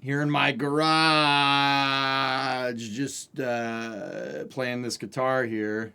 here in my garage, just playing this guitar here.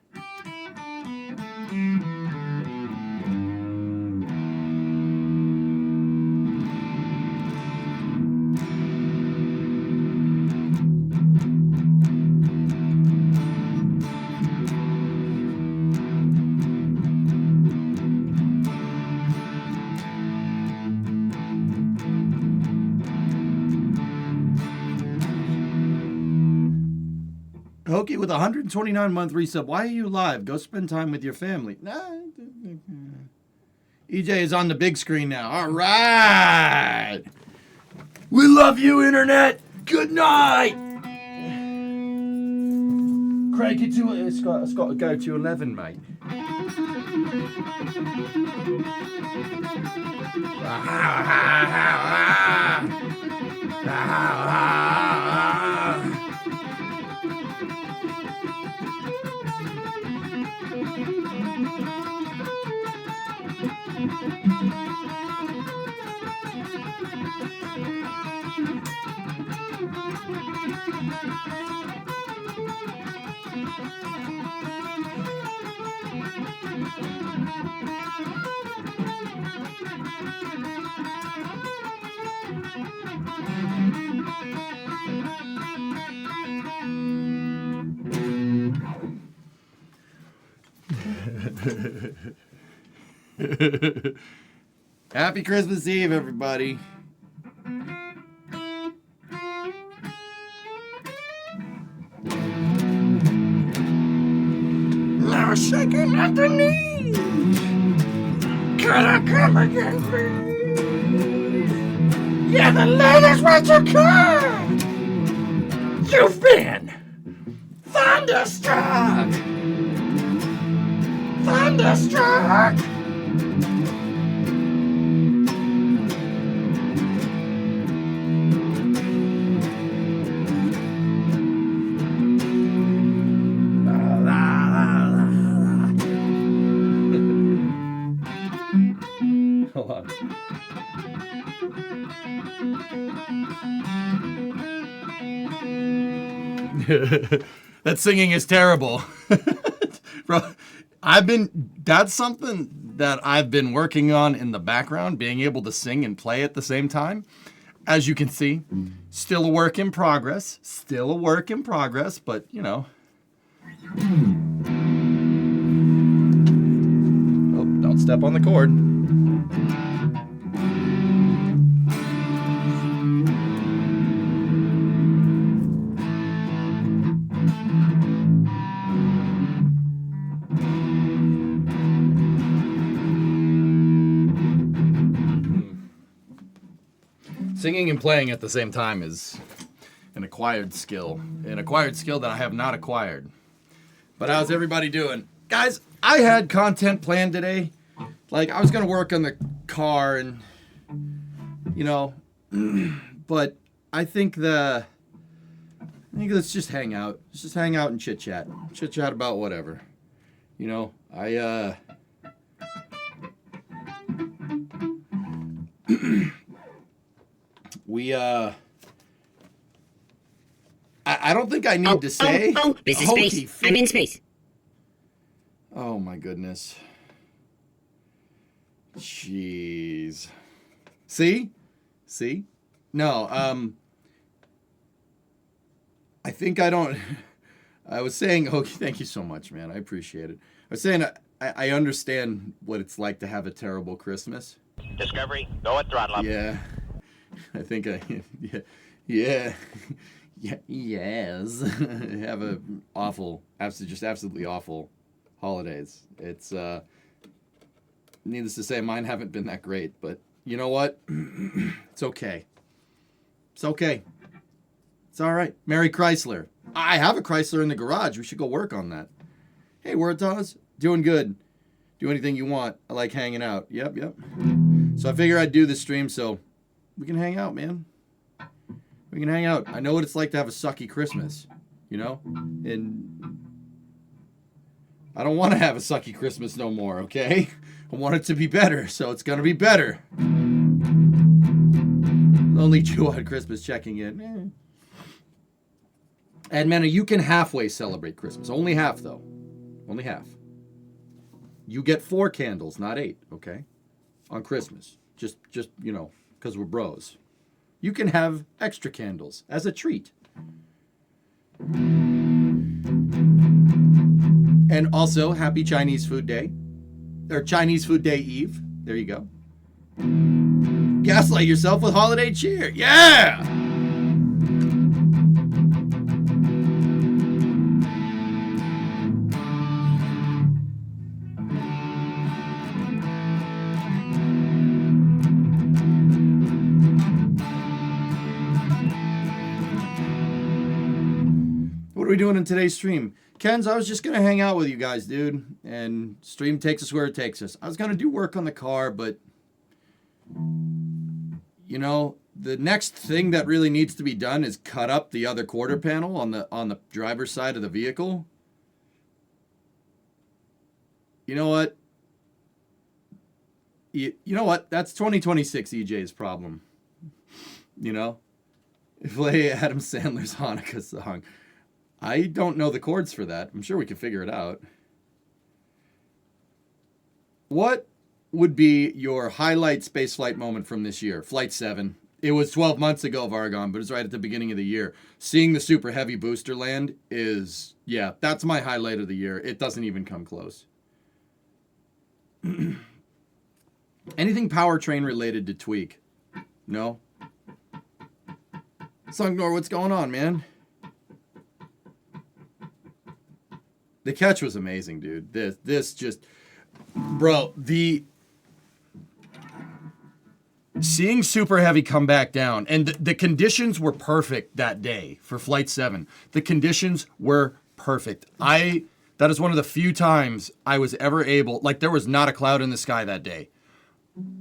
Hokey with 129-month resub. Why are you live? Go spend time with your family. EJ is on the big screen now. All right. We love you, Internet. Good night. Crank it to it's got to go to 11, mate. Happy Christmas Eve, everybody. Now shaking at the knees. Can I come again, please? Yeah, the ladies want your car. You've been thunderstruck. Thunderstruck. Hold on. That singing is terrible. Bro, that's something that I've been working on in the background, being able to sing and play at the same time. As you can see, still a work in progress, but you know. Oh, don't step on the cord. Singing and playing at the same time is an acquired skill that I have not acquired. But how's everybody doing? Guys, I had content planned today. Like, I was going to work on the car and, you know, but I think let's just hang out. Let's just hang out and chit-chat. Chit-chat about whatever. You know, I don't think I need to say. This is space. I'm in space. Oh my goodness. Jeez. See? No, I think I don't. I was saying, okay, thank you so much, man. I appreciate it. I was saying I understand what it's like to have a terrible Christmas. Discovery, go at throttle up. Yeah. I think yes. Have a awful, absolutely awful holidays. It's needless to say, mine haven't been that great, but you know what? It's okay. It's okay. It's all right. Merry Chrysler. I have a Chrysler in the garage. We should go work on that. Hey, Word Thomas. Doing good. Do anything you want. I like hanging out. Yep. So I figure I'd do this stream so we can hang out, man. We can hang out. I know what it's like to have a sucky Christmas, you know? And I don't want to have a sucky Christmas no more, okay? I want it to be better, so it's going to be better. Only Jew on Christmas checking in. And man, you can halfway celebrate Christmas. Only half, though. Only half. You get 4 candles, not 8, okay? On Christmas. Just because we're bros. You can have extra candles as a treat. And also, happy Chinese Food Day. Or Chinese Food Day Eve. There you go. Gaslight yourself with holiday cheer. Yeah! What are we doing in today's stream? Ken's, I was just going to hang out with you guys, dude. And stream takes us where it takes us. I was going to do work on the car, but... You know, the next thing that really needs to be done is cut up the other quarter panel on the driver's side of the vehicle. You know what? You know what? That's 2026 EJ's problem. You know? Play Adam Sandler's Hanukkah song. I don't know the chords for that. I'm sure we can figure it out. What would be your highlight spaceflight moment from this year? Flight 7. It was 12 months ago, Vargon, but it's right at the beginning of the year. Seeing the Super Heavy booster land is, yeah, that's my highlight of the year. It doesn't even come close. Anything powertrain related to Tweak? No? Sungnor, what's going on, man? The catch was amazing, dude. This just... Bro, seeing Super Heavy come back down, and the conditions were perfect that day for Flight 7. The conditions were perfect. That is one of the few times I was ever able, like there was not a cloud in the sky that day.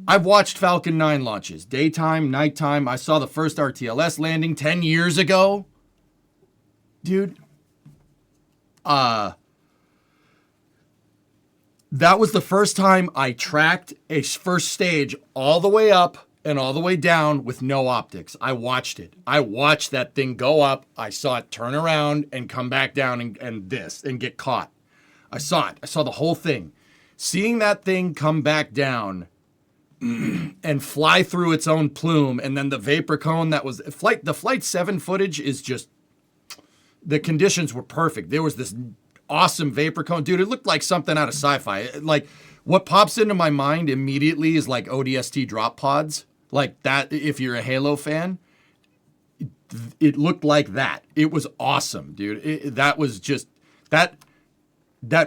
I've watched Falcon 9 launches, daytime, nighttime. I saw the first RTLS landing 10 years ago. Dude, that was the first time I tracked a first stage all the way up and all the way down with no optics. I watched it. I watched that thing go up. I saw it turn around and come back down and get caught. I saw it. I saw the whole thing. Seeing that thing come back down and fly through its own plume, and then the vapor cone that was the Flight 7 footage is just, the conditions were perfect. There was this awesome vapor cone. Dude, it looked like something out of sci-fi. Like, what pops into my mind immediately is like ODST drop pods. Like that, if you're a Halo fan, it looked like that. It was awesome, dude. That was just, that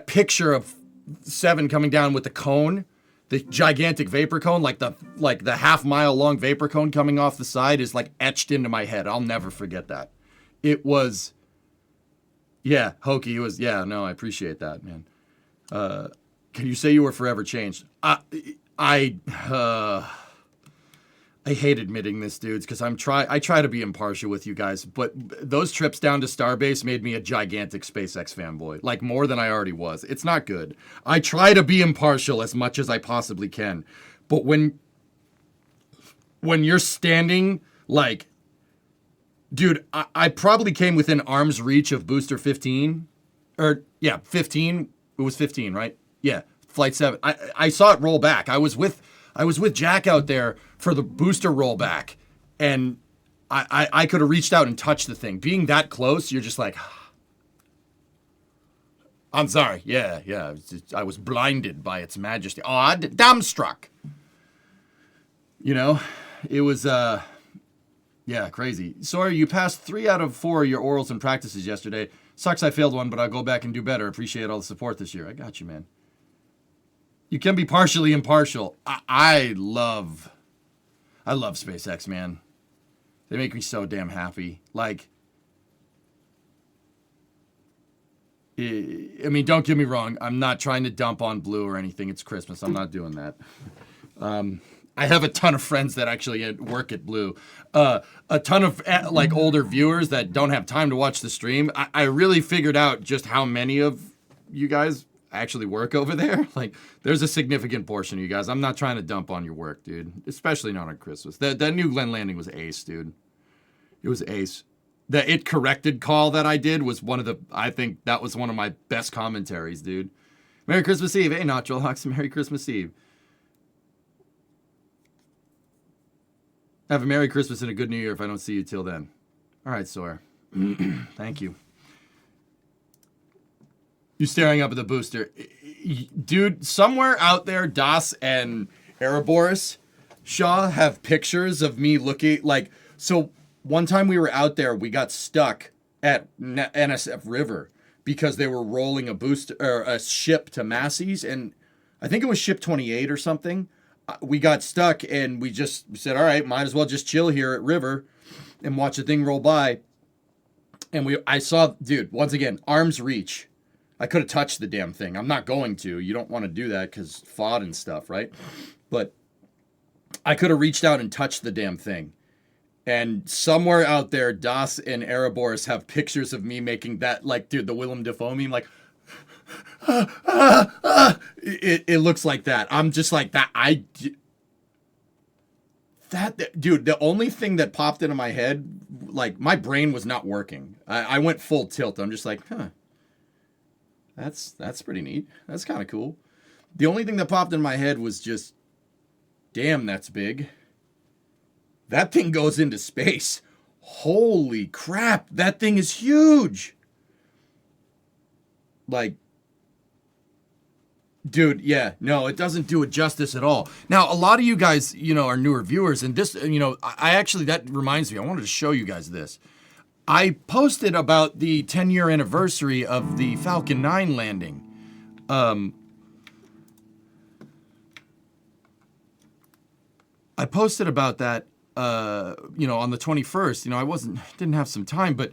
picture of 7 coming down with the cone, the gigantic vapor cone, like the half-mile long vapor cone coming off the side is like etched into my head. I'll never forget that. It was... Yeah, Hokey was, yeah, no, I appreciate that, man. Can you say you were forever changed? I hate admitting this, dudes, because I try to be impartial with you guys, but those trips down to Starbase made me a gigantic SpaceX fanboy, like more than I already was. It's not good. I try to be impartial as much as I possibly can, but when you're standing, like... Dude, I probably came within arm's reach of Booster 15. Or, yeah, 15. It was 15, right? Yeah, Flight 7. I saw it roll back. I was with Jack out there for the booster rollback. And I could have reached out and touched the thing. Being that close, you're just like... I'm sorry. Yeah. I was blinded by its majesty. Oh, dumbstruck. You know, it was... Yeah, crazy. Sorry, you passed 3 out of 4 of your orals and practices yesterday. Sucks I failed one, but I'll go back and do better. Appreciate all the support this year. I got you, man. You can be partially impartial. I love SpaceX, man. They make me so damn happy. Like, I mean, don't get me wrong. I'm not trying to dump on Blue or anything. It's Christmas. I'm not doing that. I have a ton of friends that actually work at Blue. A ton of like older viewers that don't have time to watch the stream. I really figured out just how many of you guys actually work over there, like there's a significant portion of you guys. I'm not trying to dump on your work, dude. Especially not on Christmas. That new Glen Landing was ace, dude. It was ace. The it corrected call that I did was I think that was one of my best commentaries, dude. Merry Christmas Eve. Hey, Nacho Hawks, Merry Christmas Eve. Have a Merry Christmas and a good New Year if I don't see you till then. All right, Sawyer. Thank you. You staring up at the booster. Dude, somewhere out there, Das and Erebors Shaw have pictures of me looking like... So one time we were out there, we got stuck at NSF River because they were rolling a booster or a ship to Massey's, and I think it was ship 28 or something. We got stuck and we said, all right, might as well just chill here at River and watch the thing roll by. And I saw, dude, once again, arm's reach. I could have touched the damn thing. I'm not going to. You don't want to do that because FOD and stuff, right? But I could have reached out and touched the damn thing. And somewhere out there, Das and Erebors have pictures of me making that, like, dude, the Willem Dafoe meme, like, it looks like that. I'm just like that. Dude, the only thing that popped into my head, like, my brain was not working. I went full tilt. I'm just like, that's pretty neat. That's kind of cool. The only thing that popped in my head was just, damn, that's big. That thing goes into space. Holy crap, that thing is huge. Like, dude, yeah, no, it doesn't do it justice at all. Now, a lot of you guys, are newer viewers, and this, I actually, that reminds me, I wanted to show you guys this. I posted about the 10-year anniversary of the Falcon 9 landing. I posted about that, on the 21st. I didn't have some time, but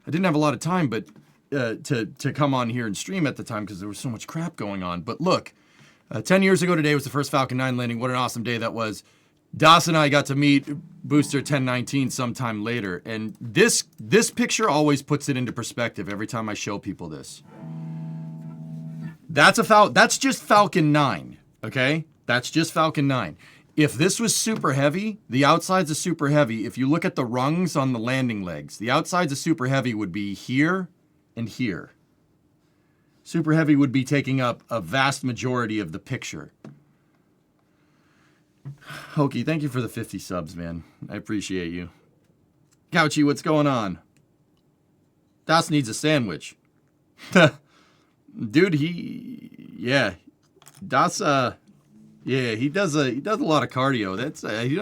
I didn't have a lot of time, but to come on here and stream at the time because there was so much crap going on. But look, 10 years ago today was the first Falcon 9 landing. What an awesome day that was. Das and I got to meet Booster 1019 sometime later, and this picture always puts it into perspective every time I show people this. That's just Falcon 9, okay? That's just Falcon 9. If this was super heavy, the outsides of super heavy, if you look at the rungs on the landing legs, the outsides of super heavy would be here and here. Super heavy would be taking up a vast majority of the picture. Hokey, thank you for the 50 subs, man. I appreciate you. Gouchy, what's going on? Das needs a sandwich. Dude, Das, he does a lot of cardio. That's he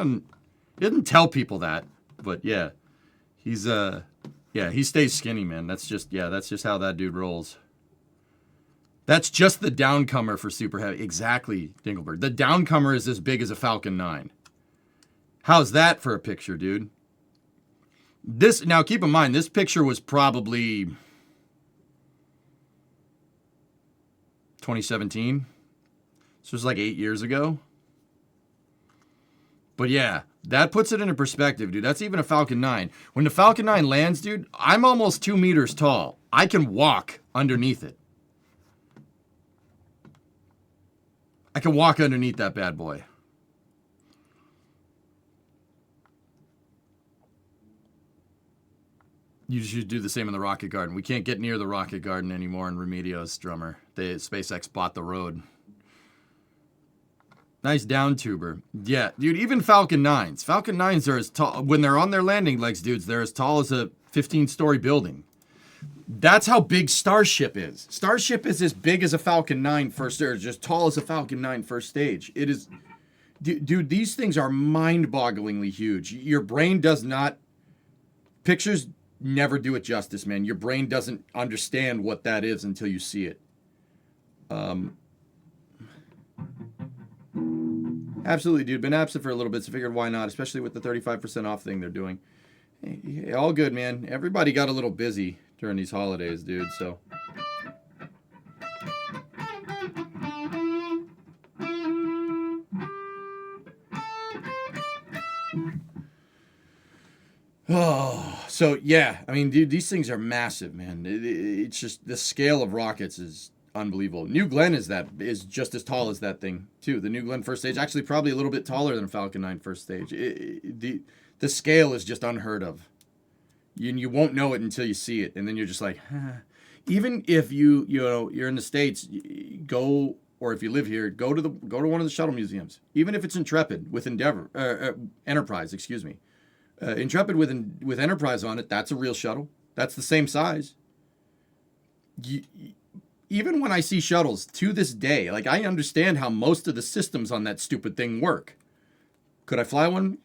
doesn't tell people that, but yeah, he stays skinny, man. That's just how that dude rolls. That's just the downcomer for super heavy. Exactly, Dingleberg. The downcomer is as big as a Falcon 9. How's that for a picture, dude? Now keep in mind, this picture was probably 2017. This was like 8 years ago. But yeah, that puts it into perspective, dude. That's even a Falcon 9. When the Falcon 9 lands, dude, I'm almost 2 meters tall. I can walk underneath it. I can walk underneath that bad boy. You should do the same in the Rocket Garden. We can't get near the Rocket Garden anymore in Remedios, Drummer. SpaceX bought the road. Nice down tuber. Yeah, dude, even Falcon 9s. Falcon 9s are as tall, when they're on their landing legs, dudes, they're as tall as a 15-story building. That's how big Starship is. Starship is as big as a Falcon 9 first stage, as tall as a Falcon 9 first stage. It is, dude, these things are mind-bogglingly huge. Your brain does not, pictures never do it justice, man. Your brain doesn't understand what that is until you see it. Absolutely, dude. Been absent for a little bit, so figured why not, especially with the 35% off thing they're doing. Hey, all good, man. Everybody got a little busy during these holidays, dude, so. Oh, so yeah, I mean, dude, these things are massive, man. It's just the scale of rockets is unbelievable. New Glenn is just as tall as that thing too. The New Glenn first stage actually probably a little bit taller than a Falcon 9 first stage. The scale is just unheard of. You won't know it until you see it, and then you're just like, huh. Even if you're in the States, go, or if you live here, go to one of the shuttle museums. Even if it's Intrepid with Enterprise, excuse me. Intrepid with Enterprise on it, that's a real shuttle. That's the same size. Even when I see shuttles to this day, like, I understand how most of the systems on that stupid thing work. Could I fly one?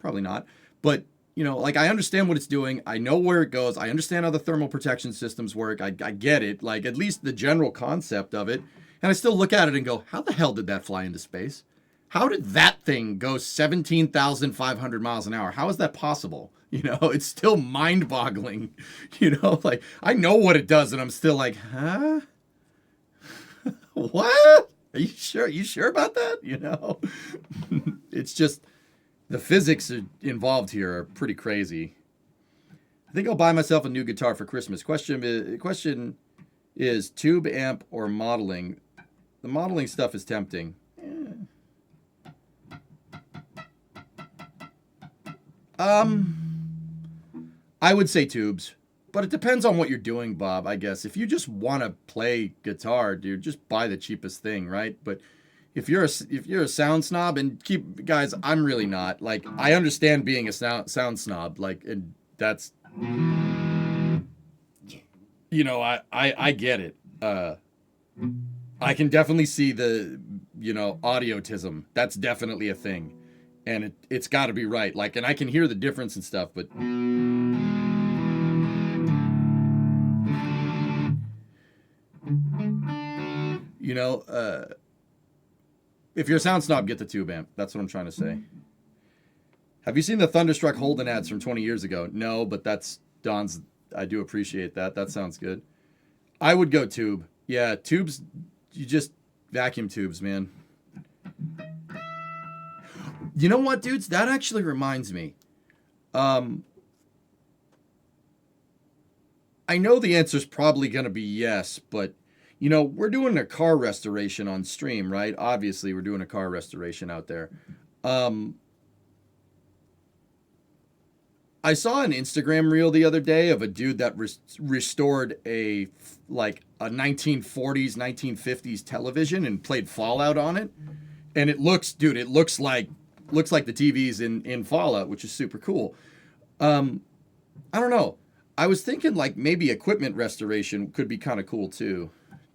Probably not. But, like, I understand what it's doing. I know where it goes. I understand how the thermal protection systems work. I get it. Like, at least the general concept of it. And I still look at it and go, how the hell did that fly into space? How did that thing go 17,500 miles an hour? How is that possible? It's still mind-boggling. Like, I know what it does, and I'm still like, huh? What? Are you sure? You sure about that? It's just, the physics involved here are pretty crazy. I think I'll buy myself a new guitar for Christmas. Question is tube amp or modeling? The modeling stuff is tempting. I would say tubes, but it depends on what you're doing, Bob, I guess. If you just want to play guitar, dude, just buy the cheapest thing, right? But if you're a sound snob, and guys, I'm really not. Like, I understand being a sound snob, like, and that's, I get it. I can definitely see the, audiotism. That's definitely a thing. And it's got to be right. Like, and I can hear the difference and stuff, but if you're a sound snob, get the tube amp. That's what I'm trying to say. Have you seen the Thunderstruck Holden ads from 20 years ago? No, but that's Don's. I do appreciate that. That sounds good. I would go tube. Yeah, tubes. You just vacuum tubes, man. You know what, dudes? That actually reminds me. I know the answer's probably going to be yes, but, we're doing a car restoration on stream, right? Obviously, we're doing a car restoration out there. I saw an Instagram reel the other day of a dude that restored a 1940s, 1950s television and played Fallout on it. And it looks like the TVs in Fallout, which is super cool. I don't know. I was thinking like maybe equipment restoration could be kind of cool too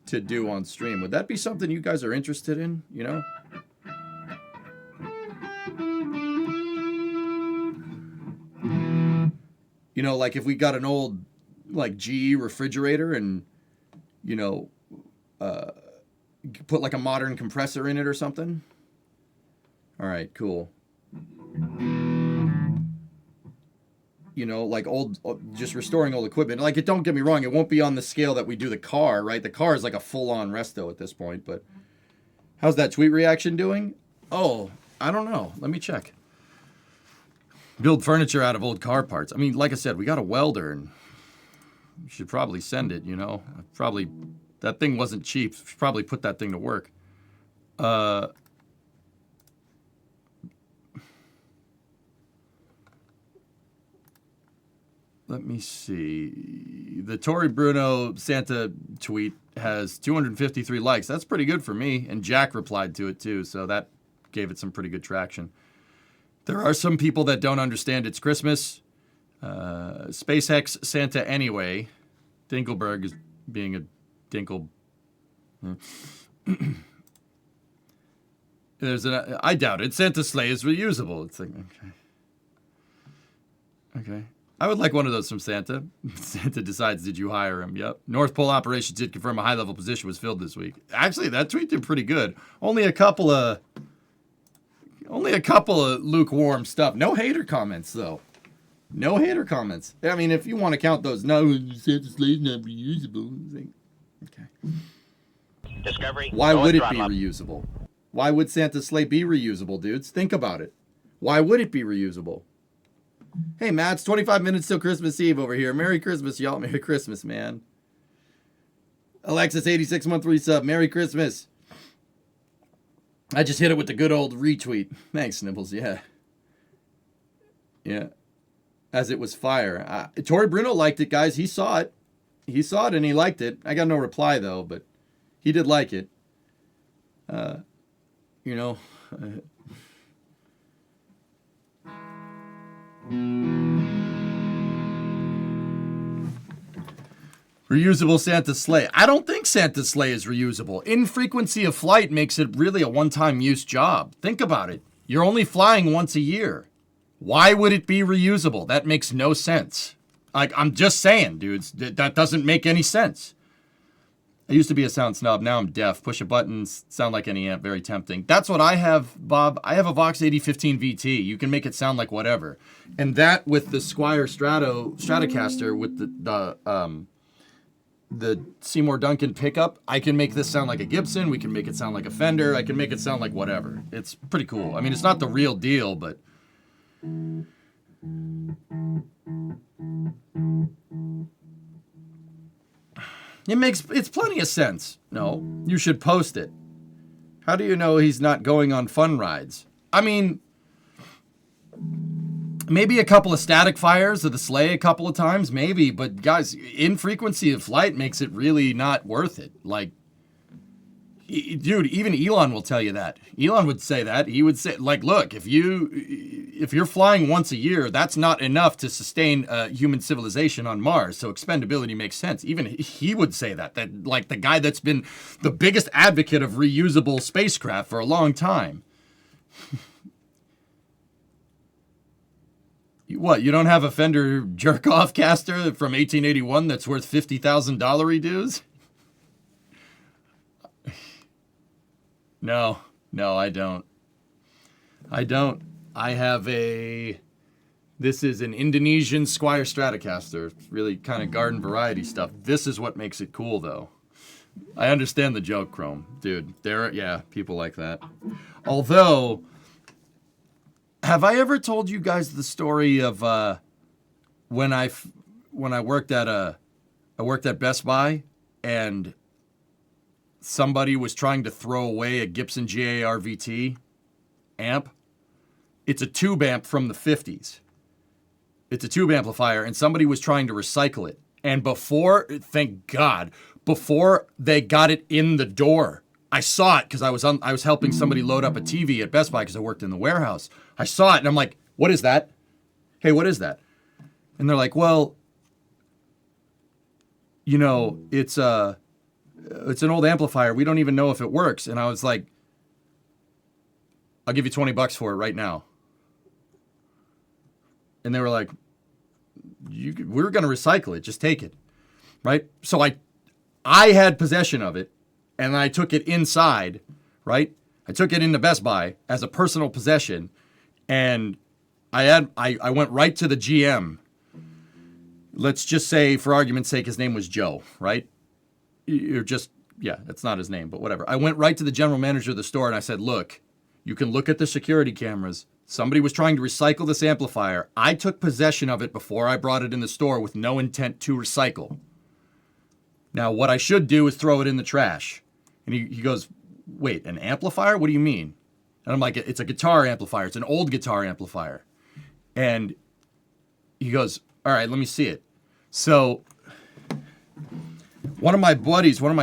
to do on stream. Would that be something you guys are interested in, like if we got an old like GE refrigerator and put like a modern compressor in it or something. All right, cool. Like just restoring old equipment. Like, don't get me wrong, it won't be on the scale that we do the car, right? The car is like a full-on resto at this point, but how's that tweet reaction doing? Oh, I don't know. Let me check. Build furniture out of old car parts. I mean, like I said, we got a welder, and you should probably send it, Probably, that thing wasn't cheap. Should probably put that thing to work. Let me see. The Tori Bruno Santa tweet has 253 likes. That's pretty good for me. And Jack replied to it too, so that gave it some pretty good traction. There are some people that don't understand it's Christmas. SpaceX Santa anyway. Dinkelberg is being a Dinkle. I doubt it. Santa's sleigh is reusable. It's like, okay. I would like one of those from Santa. Santa decides, did you hire him? Yep. North Pole operations did confirm a high-level position was filled this week. Actually, that tweet did pretty good. Only a couple of lukewarm stuff. No hater comments, though. No hater comments. I mean, if you want to count those, no, Santa's sleigh's not reusable. Okay. Discovery. Why would it be reusable? Why would Santa's sleigh be reusable, dudes? Think about it. Why would it be reusable? Hey, Matt, it's 25 minutes till Christmas Eve over here. Merry Christmas, y'all. Merry Christmas, man. Alexis 86 monthly sub. Merry Christmas. I just hit it with the good old retweet. Thanks, Nibbles. Yeah. Yeah. As it was fire. Tori Bruno liked it, guys. He saw it. He saw it and he liked it. I got no reply, though, but he did like it. You know. Reusable Santa sleigh. I don't think Santa sleigh is reusable. Infrequency of flight makes it really a one-time use job. Think about it. You're only flying once a year. Why would it be reusable? That makes no sense. Like, I'm just saying, dudes, that doesn't make any sense. I used to be a sound snob. Now I'm deaf. Push a button, sound like any amp. Very tempting. That's what I have, Bob. I have a Vox 8015 VT. You can make it sound like whatever. And that with the Squier Stratocaster with the Seymour Duncan pickup, I can make this sound like a Gibson. We can make it sound like a Fender. I can make it sound like whatever. It's pretty cool. I mean, it's not the real deal, but... It's plenty of sense. No, you should post it. How do you know he's not going on fun rides? I mean, maybe a couple of static fires of the sleigh a couple of times, maybe. But guys, infrequency of flight makes it really not worth it. Like, dude, even Elon will tell you that. Elon would say that. He would say, like, look, if you're flying once a year, that's not enough to sustain human civilization on Mars. So expendability makes sense. Even he would say that. That, like, the guy that's been the biggest advocate of reusable spacecraft for a long time. What, you don't have a Fender jerk-off caster from 1881 that's worth $50,000 dues? No, I don't. I have this is an Indonesian Squier Stratocaster. It's really kind of garden variety stuff. This is what makes it cool, though. I understand the joke, Chrome. Dude, people like that. Although, have I ever told you guys the story of when I worked at Best Buy and somebody was trying to throw away a Gibson GAR VT amp? It's a tube amp from the 50s. It's a tube amplifier, and somebody was trying to recycle it. And thank God, before they got it in the door, I saw it because I was helping somebody load up a TV at Best Buy because I worked in the warehouse. I saw it, and I'm like, what is that? Hey, what is that? And they're like, well, it's an old amplifier. We don't even know if it works. And I was like, I'll give you $20 for it right now. And they were like, we're going to recycle it. Just take it. Right? So I had possession of it, and I took it inside, right? I took it into Best Buy as a personal possession, and I went right to the GM. Let's just say, for argument's sake, his name was Joe, right? That's not his name, but whatever. I went right to the general manager of the store and I said, look, you can look at the security cameras. Somebody was trying to recycle this amplifier. I took possession of it before I brought it in the store with no intent to recycle. Now, what I should do is throw it in the trash. And he goes, wait, an amplifier? What do you mean? And I'm like, it's a guitar amplifier. It's an old guitar amplifier. And he goes, all right, let me see it. So one of my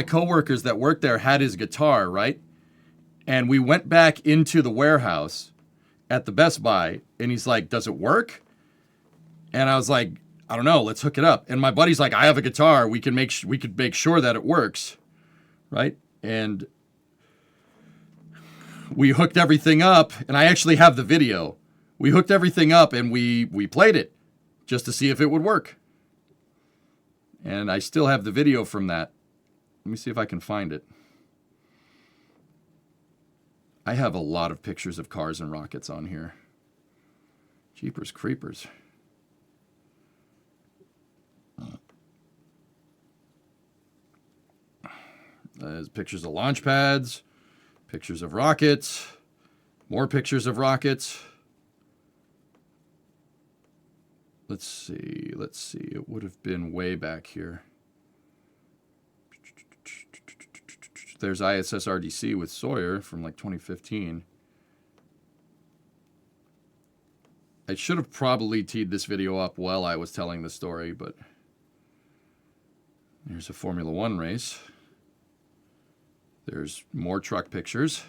coworkers that worked there had his guitar, right? And we went back into the warehouse at the Best Buy, and he's like, does it work? And I was like, I don't know, let's hook it up. And my buddy's like, I have a guitar, we could make sure that it works, right? And we hooked everything up, and I actually have the video. We hooked everything up, and we played it just to see if it would work. And I still have the video from that. Let me see if I can find it. I have a lot of pictures of cars and rockets on here. Jeepers creepers. There's pictures of launch pads, pictures of rockets, more pictures of rockets. Let's see. It would have been way back here. There's ISSRDC with Sawyer from like 2015. I should have probably teed this video up while I was telling the story, but here's a Formula One race. There's more truck pictures.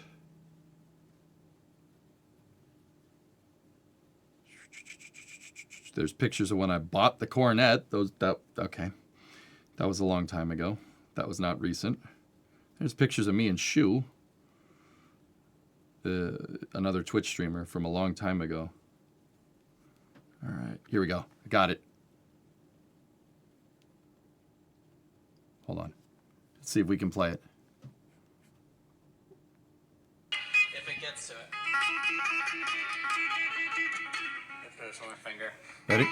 There's pictures of when I bought the Coronet. Okay. That was a long time ago. That was not recent. There's pictures of me and Shu, another Twitch streamer from a long time ago. All right, here we go. I got it. Hold on. Let's see if we can play it. If it gets to it. If there's one finger. Ready?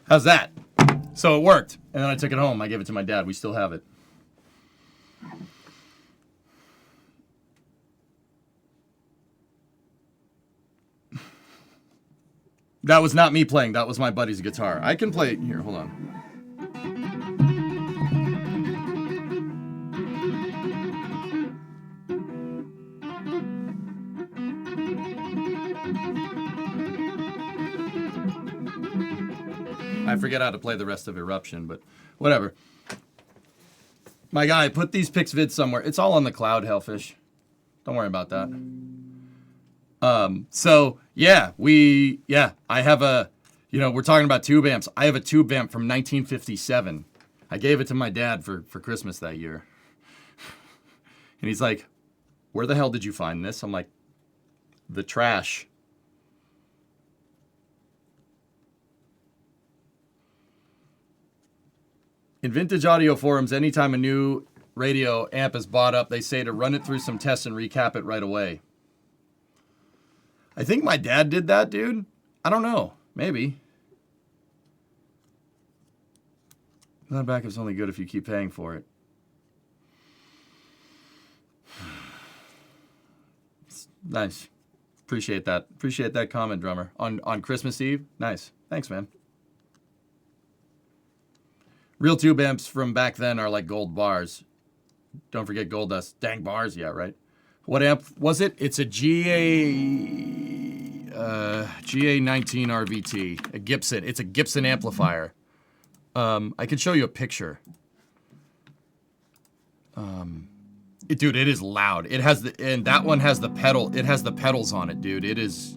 How's that? So it worked. And then I took it home. I gave it to my dad. We still have it. That was not me playing. That was my buddy's guitar. I can play it. Here, hold on. I forget how to play the rest of Eruption, but whatever. My guy, put these pics vids somewhere. It's all on the cloud, Hellfish. Don't worry about that. So yeah, I have a, we're talking about tube amps. I have a tube amp from 1957. I gave it to my dad for Christmas that year. And he's like, where the hell did you find this? I'm like, the trash. In vintage audio forums, anytime a new radio amp is bought up, they say to run it through some tests and recap it right away. I think my dad did that, dude. I don't know. Maybe. That backup's only good if you keep paying for it. Nice. Appreciate that. Appreciate that comment, drummer. On Christmas Eve? Nice. Thanks, man. Real tube amps from back then are like gold bars. Don't forget gold dust. Dang bars, yeah, right. What amp was it? It's a GA19 RVT, a Gibson. It's a Gibson amplifier. I could show you a picture. Dude, it is loud. It has and that one has the pedal. It has the pedals on it, dude. It is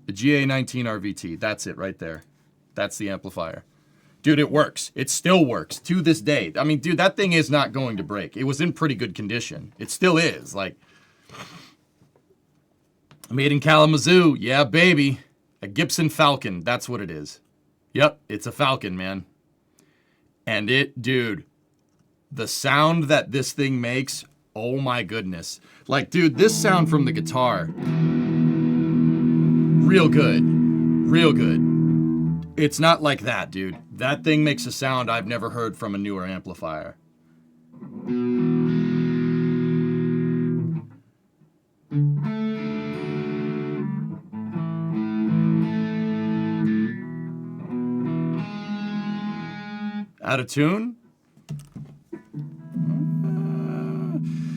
the GA19 RVT. That's it right there. That's the amplifier. Dude, it works. It still works to this day. I mean, dude, that thing is not going to break. It was in pretty good condition. It still is. Like, made in Kalamazoo. Yeah, baby. A Gibson Falcon. That's what it is. Yep, it's a Falcon, man. And dude, the sound that this thing makes, oh my goodness. Like, dude, this sound from the guitar, real good. Real good. It's not like that, dude. That thing makes a sound I've never heard from a newer amplifier. Out of tune?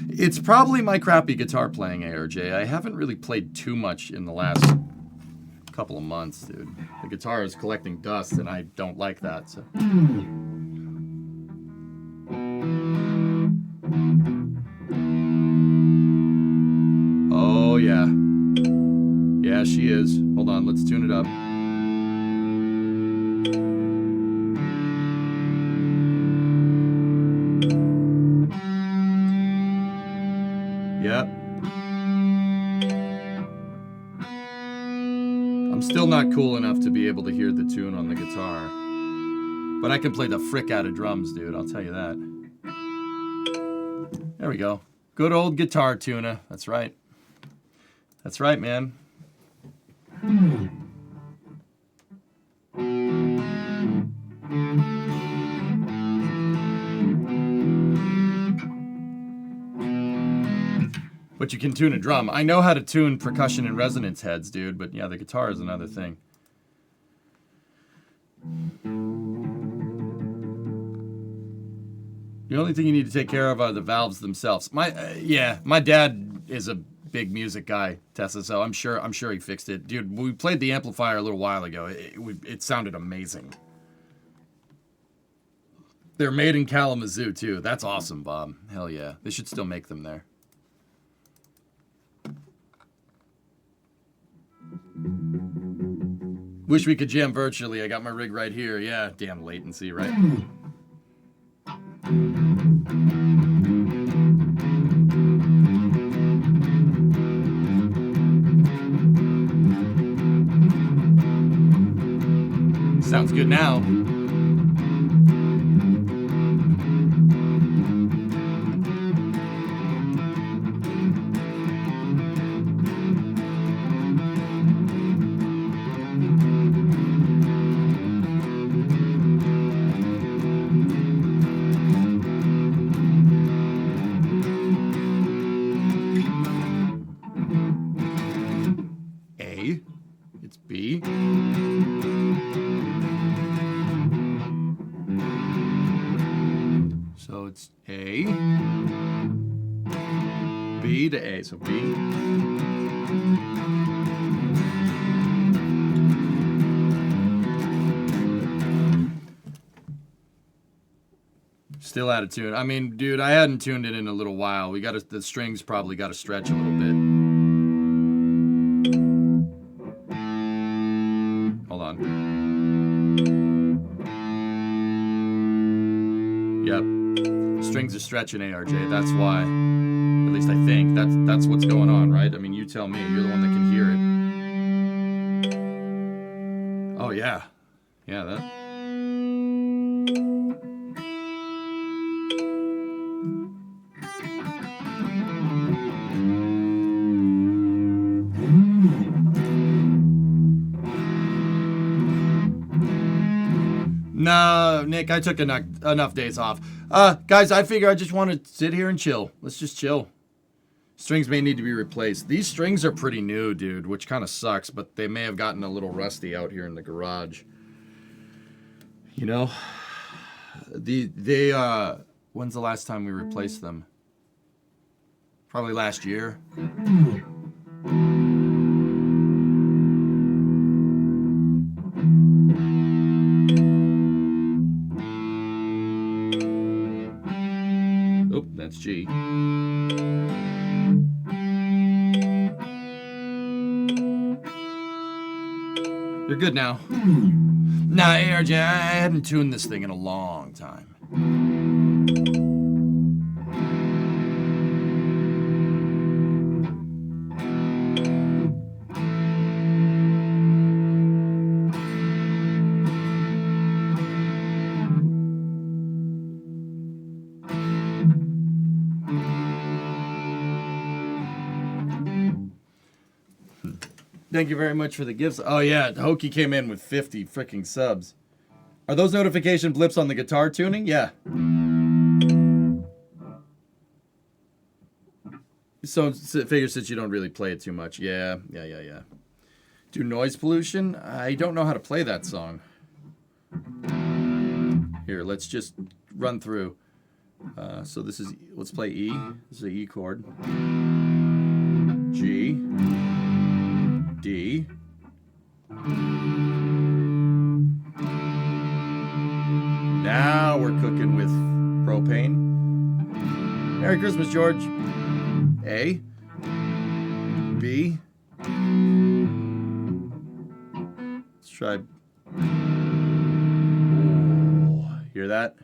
It's probably my crappy guitar playing, ARJ. I haven't really played too much in the last couple of months, dude. The guitar is collecting dust and I don't like that, so. Oh yeah. Yeah, she is. Hold on, let's tune it up. Yep. Still not cool enough to be able to hear the tune on the guitar. But I can play the frick out of drums, dude. I'll tell you that. There we go. Good old guitar tuner. That's right. That's right, man. But you can tune a drum. I know how to tune percussion and resonance heads, dude, but yeah, the guitar is another thing. The only thing you need to take care of are the valves themselves. My dad is a big music guy, Tessa, so I'm sure he fixed it. Dude, we played the amplifier a little while ago. It sounded amazing. They're made in Kalamazoo, too. That's awesome, Bob. Hell yeah. They should still make them there. Wish we could jam virtually. I got my rig right here. Yeah, damn latency, right? Sounds good now. A, it's B. So it's A, B to A, so B. Still out of tune. I mean, dude, I hadn't tuned it in a little while. The strings probably got to stretch a little bit. Hold on. Yep. Strings are stretching, ARJ. That's why. At least I think. That's what's going on, right? I mean, you tell me. You're the one that can hear it. Oh, yeah. Yeah, that... No, Nick, I took enough days off. Guys, I figure I just want to sit here and chill. Let's just chill. Strings may need to be replaced. These strings are pretty new, dude, which kind of sucks, but they may have gotten a little rusty out here in the garage. You know? When's the last time we replaced them? Probably last year. Oh, that's G. You're good now. Nah, ARJ, I hadn't tuned this thing in a long time. Thank you very much for the gifts. Oh yeah, Hokey came in with 50 freaking subs. Are those notification blips on the guitar tuning? Yeah. So figure since you don't really play it too much. Yeah. Do noise pollution? I don't know how to play that song. Here, let's just run through. So this is, let's play E. This is an E chord. G. D. Now we're cooking with propane. Merry Christmas, George. A. B. Let's try. Ooh, hear that?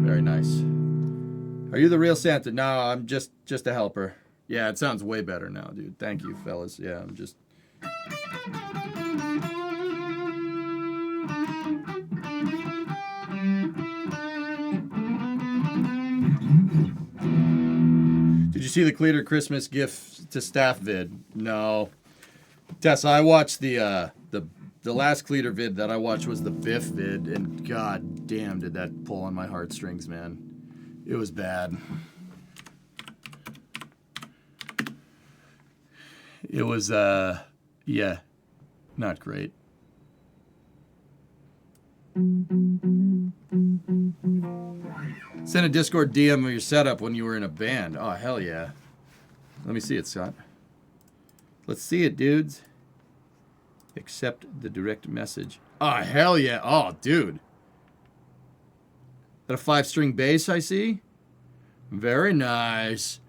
Very nice. Are you the real Santa? No, I'm just a helper. Yeah, it sounds way better now, dude. Thank you, fellas. Yeah, I'm just... Did you see the Cleater Christmas gift to staff vid? No. Tessa, I watched the last Cleater vid that I watched was the Biff vid, and god damn did that pull on my heartstrings, man. It was bad. It was, yeah, not great. Send a Discord DM of your setup when you were in a band. Oh, hell yeah. Let me see it, Scott. Let's see it, dudes. Accept the direct message. Oh, hell yeah. Oh, dude. That a 5-string bass, I see? Very nice.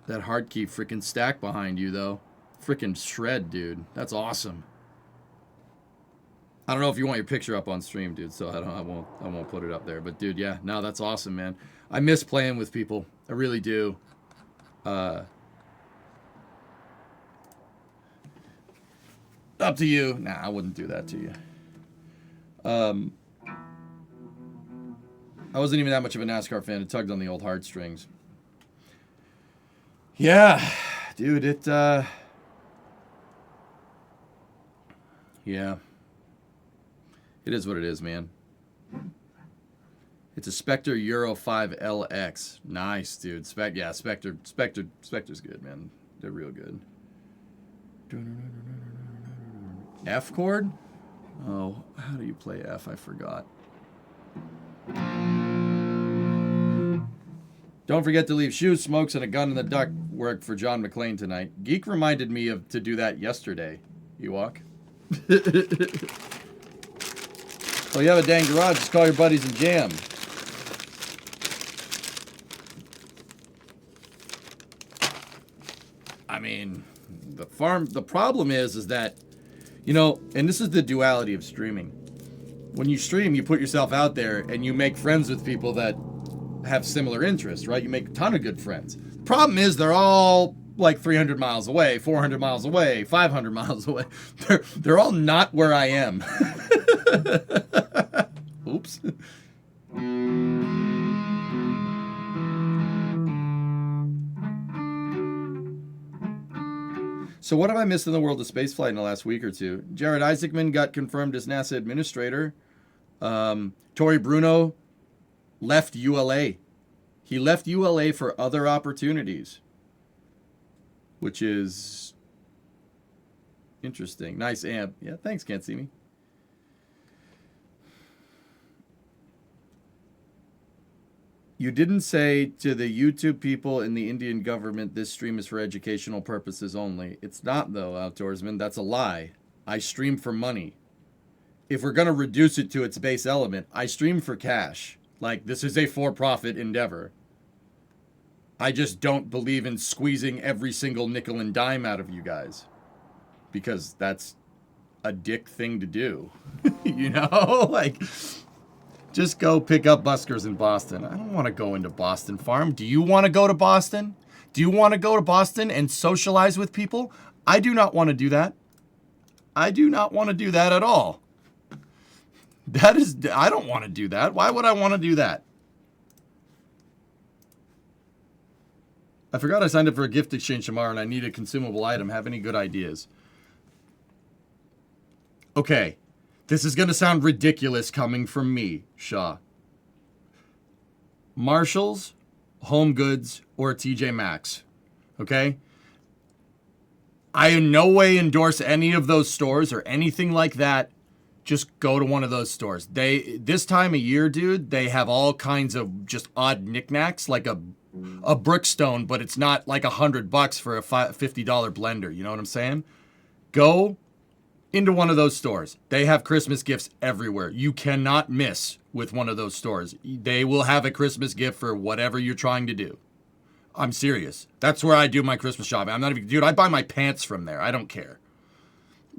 That hard key freaking stack behind you, though. Freaking shred, dude. That's awesome. I don't know if you want your picture up on stream, dude, so I won't put it up there. But dude, yeah, no, that's awesome, man. I miss playing with people. I really do. Up to you. Nah, I wouldn't do that to you. I wasn't even that much of a NASCAR fan. It tugged on the old heartstrings. Yeah, dude, it yeah. It is what it is, man. It's a Spectre Euro 5 LX. Nice, dude. Spectre's good, man. They're real good. F chord? Oh, how do you play F? I forgot. Don't forget to leave shoes, smokes, and a gun in the duck work for John McClane tonight. Geek reminded me to do that yesterday. Ewok. Well, you have a dang garage. Just call your buddies and jam. I mean, the problem is that, you know, and this is the duality of streaming. When you stream, you put yourself out there and you make friends with people that have similar interests, right? You make a ton of good friends. The problem is they're all like 300 miles away, 400 miles away, 500 miles away. They're all not where I am. Oops. So what have I missed in the world of spaceflight in the last week or two? Jared Isaacman got confirmed as NASA administrator. Tory Bruno left ULA. He left ULA for other opportunities, which is interesting. Nice amp. Yeah, thanks, can't see me. You didn't say to the YouTube people in the Indian government this stream is for educational purposes only. It's not, though, Outdoorsman. That's a lie. I stream for money. If we're going to reduce it to its base element, I stream for cash. Like, this is a for-profit endeavor. I just don't believe in squeezing every single nickel and dime out of you guys. Because that's a dick thing to do. You know? Like, just go pick up buskers in Boston. I don't want to go into Boston Farm. Do you want to go to Boston? Do you want to go to Boston and socialize with people? I do not want to do that. I do not want to do that at all. I don't want to do that. Why would I want to do that? I forgot I signed up for a gift exchange tomorrow and I need a consumable item. Have any good ideas? Okay. This is going to sound ridiculous coming from me, Shaw. Marshalls, Home Goods, or TJ Maxx. Okay? I in no way endorse any of those stores or anything like that. Just go to one of those stores. This time of year, dude, they have all kinds of just odd knickknacks, like a Brookstone, but it's not like $100 for a $50 blender. You know what I'm saying? Go into one of those stores. They have Christmas gifts everywhere. You cannot miss with one of those stores. They will have a Christmas gift for whatever you're trying to do. I'm serious. That's where I do my Christmas shopping. I'm not even, dude, I buy my pants from there. I don't care.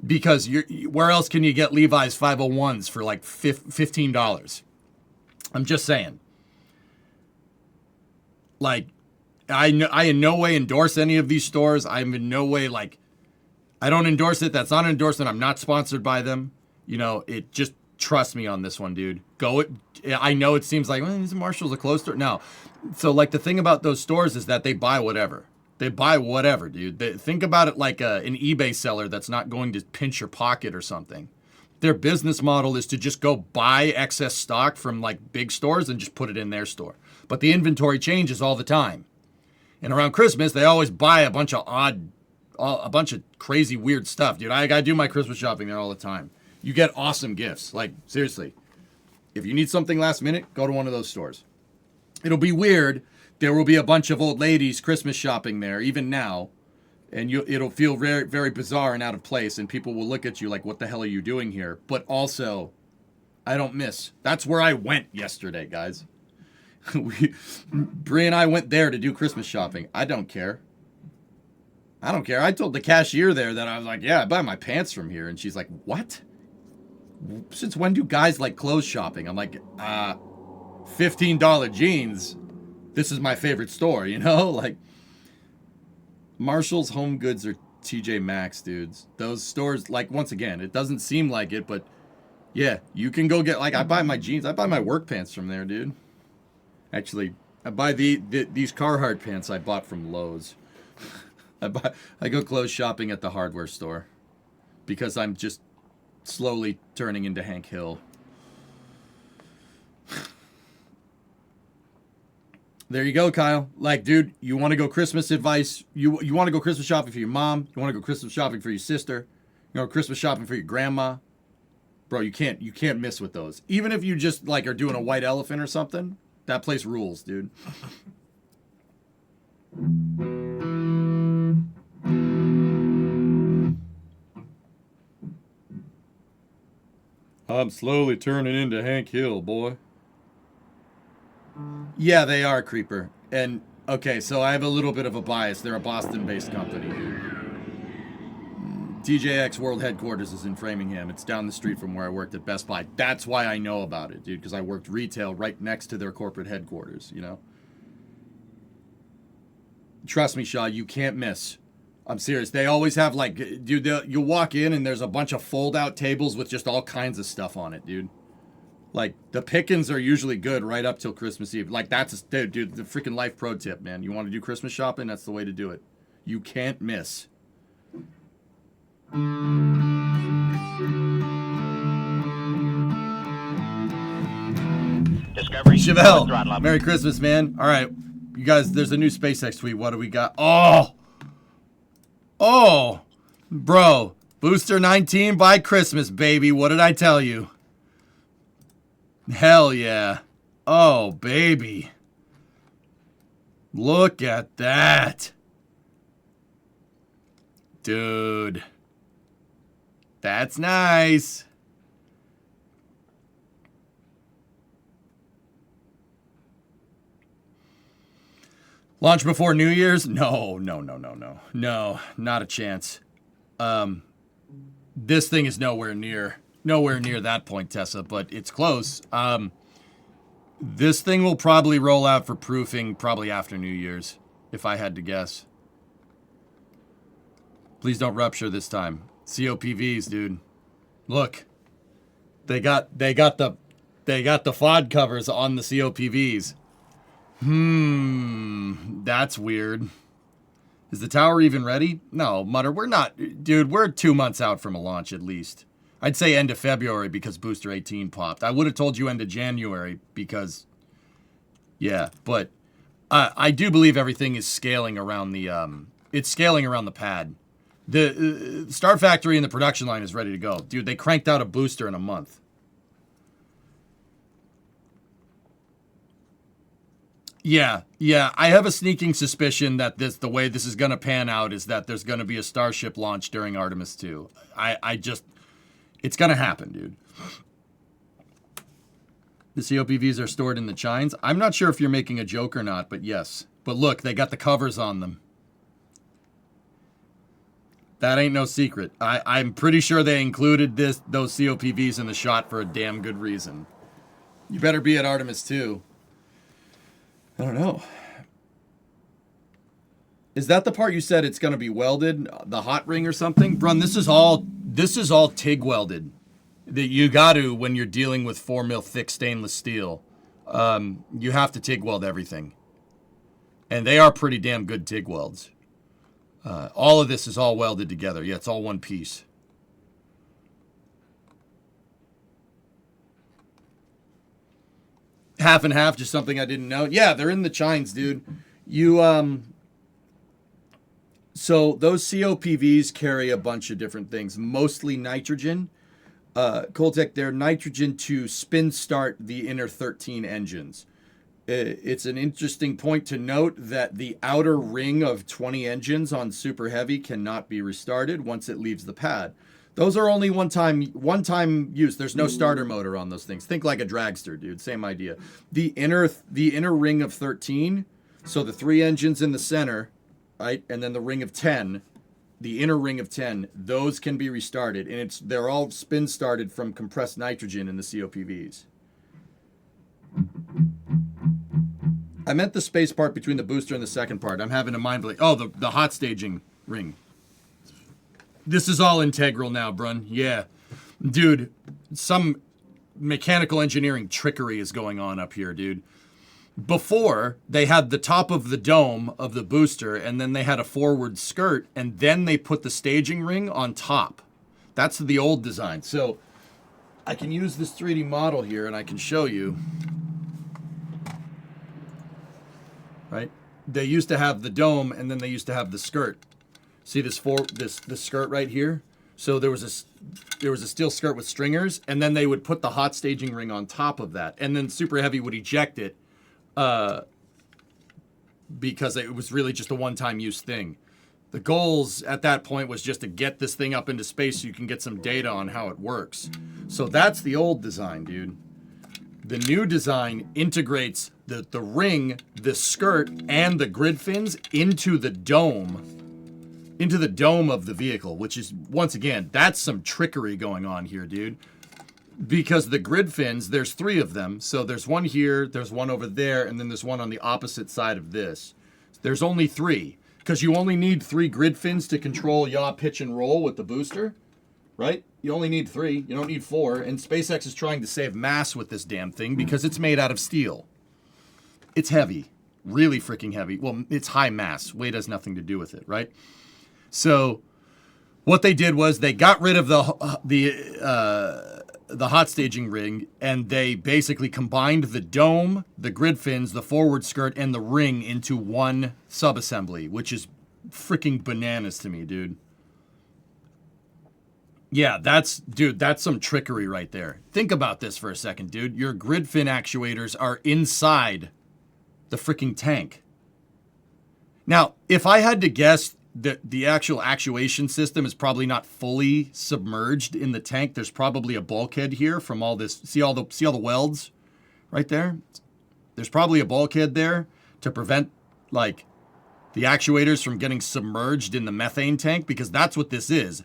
Because where else can you get Levi's 501s for like $15? I'm just saying. Like, I in no way endorse any of these stores. I'm in no way like, I don't endorse it. That's not an endorsement. I'm not sponsored by them. You know, it just trust me on this one, dude. Go it. I know it seems like, well, these Marshalls are close to it. No. So like the thing about those stores is that they buy whatever. They buy whatever, dude. Think about it like an eBay seller that's not going to pinch your pocket or something. Their business model is to just go buy excess stock from like big stores and just put it in their store. But the inventory changes all the time. And around Christmas, they always buy a bunch of crazy weird stuff, dude. I do my Christmas shopping there all the time. You get awesome gifts. Like, seriously. If you need something last minute, go to one of those stores. It'll be weird. There will be a bunch of old ladies Christmas shopping there, even now. And it'll feel very, very bizarre and out of place. And people will look at you like, what the hell are you doing here? But also, I don't miss. That's where I went yesterday, guys. Brie and I went there to do Christmas shopping. I don't care. I told the cashier there that I was like, yeah, I buy my pants from here. And she's like, what? Since when do guys like clothes shopping? I'm like, $15 jeans. This is my favorite store, you know? Like, Marshall's, Home Goods, or TJ Maxx, dudes. Those stores, like, once again, it doesn't seem like it, but yeah, you can go get, like, I buy my jeans. I buy my work pants from there, dude. Actually, I buy these Carhartt pants I bought from Lowe's. I go clothes shopping at the hardware store because I'm just slowly turning into Hank Hill. There you go, Kyle. Like, dude, you want to go Christmas advice? You want to go Christmas shopping for your mom? You want to go Christmas shopping for your sister? You know, Christmas shopping for your grandma? Bro, you can't miss with those. Even if you just like are doing a white elephant or something, that place rules, dude. I'm slowly turning into Hank Hill, boy. Yeah, they are, Creeper. And, okay, so I have a little bit of a bias. They're a Boston-based company. TJX World Headquarters is in Framingham. It's down the street from where I worked at Best Buy. That's why I know about it, dude, because I worked retail right next to their corporate headquarters, you know? Trust me, Shaw, you can't miss. I'm serious. They always have, like, dude, you'll walk in and there's a bunch of fold-out tables with just all kinds of stuff on it, dude. Like, the pickings are usually good right up till Christmas Eve. Like, dude, the freaking life pro tip, man. You want to do Christmas shopping? That's the way to do it. You can't miss. Discovery. Throttle Chevelle, up. Merry Christmas, man. All right, you guys, there's a new SpaceX tweet. What do we got? Oh, bro. Booster 19 by Christmas, baby. What did I tell you? Hell yeah. Oh, baby. Look at that. Dude. That's nice. Launch before New Year's? No, not a chance. This thing is nowhere near that point, Tessa, but it's close. This thing will probably roll out for proofing probably after New Year's, if I had to guess. Please don't rupture this time. COPVs, dude. Look, they got the FOD covers on the COPVs. That's weird. Is the tower even ready? No, Mutter, we're not. Dude, we're 2 months out from a launch at least. I'd say end of February because Booster 18 popped. I would have told you end of January because, yeah, but I do believe everything is scaling around the, it's scaling around the pad. The Star Factory and the production line is ready to go. Dude, they cranked out a booster in a month. Yeah. I have a sneaking suspicion that the way this is going to pan out is that there's going to be a Starship launch during Artemis 2. It's going to happen, dude. The COPVs are stored in the chines. I'm not sure if you're making a joke or not, but yes. But look, they got the covers on them. That ain't no secret. I'm pretty sure they included those COPVs in the shot for a damn good reason. You better be at Artemis 2. I don't know. Is that the part you said it's going to be welded? The hot ring or something? Brun, this is all TIG welded. That you got to when you're dealing with 4 mil thick stainless steel. You have to TIG weld everything. And they are pretty damn good TIG welds. All of this is all welded together. Yeah, it's all one piece. Half and half, just something I didn't know. Yeah, they're in the chines, dude. You So those COPVs carry a bunch of different things, mostly nitrogen. Coltec, they're nitrogen to spin start the inner 13 engines. It's an interesting point to note that the outer ring of 20 engines on Super Heavy cannot be restarted once it leaves the pad. Those are only one time use. There's no starter motor on those things. Think like a dragster, dude. Same idea. The inner ring of 13, so the 3 engines in the center, right, and then the ring of 10, the inner ring of 10, those can be restarted, and they're all spin started from compressed nitrogen in the COPVs. I meant the space part between the booster and the second part. I'm having a mind blank. Oh, the hot staging ring. This is all integral now, Brun. Yeah. Dude, some mechanical engineering trickery is going on up here, dude. Before, they had the top of the dome of the booster, and then they had a forward skirt, and then they put the staging ring on top. That's the old design. So I can use this 3D model here, and I can show you. Right? They used to have the dome, and then they used to have the skirt. See this skirt right here? So there was a steel skirt with stringers, and then they would put the hot staging ring on top of that, and then Super Heavy would eject it because it was really just a one-time use thing. The goals at that point was just to get this thing up into space so you can get some data on how it works. So that's the old design, dude. The new design integrates the ring, the skirt, and the grid fins into the dome of the vehicle, which is, once again, that's some trickery going on here, dude. Because the grid fins, there's 3 of them. So there's one here, there's one over there, and then there's one on the opposite side of this. There's only 3, because you only need 3 grid fins to control yaw, pitch, and roll with the booster, right? You only need 3, you don't need 4, and SpaceX is trying to save mass with this damn thing because it's made out of steel. It's heavy, really freaking heavy. Well, it's high mass, weight has nothing to do with it, right? So what they did was they got rid of the hot staging ring, and they basically combined the dome, the grid fins, the forward skirt, and the ring into one subassembly, which is freaking bananas to me, dude. Yeah, that's some trickery right there. Think about this for a second, dude. Your grid fin actuators are inside the freaking tank. Now, if I had to guess, the actual actuation system is probably not fully submerged in the tank. There's probably a bulkhead here from all this. See all the welds right there? There's probably a bulkhead there to prevent like the actuators from getting submerged in the methane tank, because that's what this is.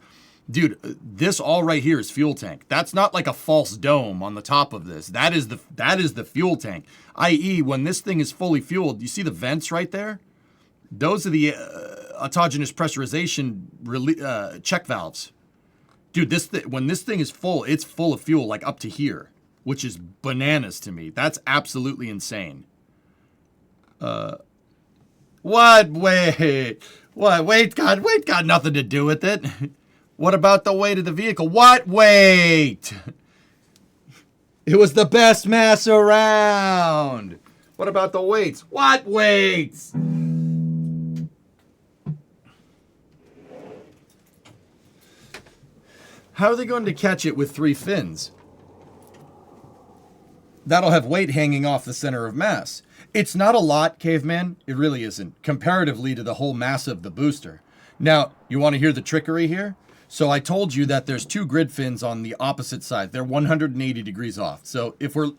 Dude, this all right here is fuel tank. That's not like a false dome on the top of this. That is the fuel tank. i.e., when this thing is fully fueled, you see the vents right there? Those are the autogenous pressurization check valves. Dude, when this thing is full, it's full of fuel, like up to here, which is bananas to me. That's absolutely insane. What? Wait, what? Weight got nothing to do with it. What about the weight of the vehicle? What weight? It was the best mass around. What about the weights? What weights? How are they going to catch it with 3 fins? That'll have weight hanging off the center of mass. It's not a lot, Caveman. It really isn't, comparatively to the whole mass of the booster. Now, you want to hear the trickery here? So I told you that there's 2 grid fins on the opposite side. They're 180 degrees off. So if we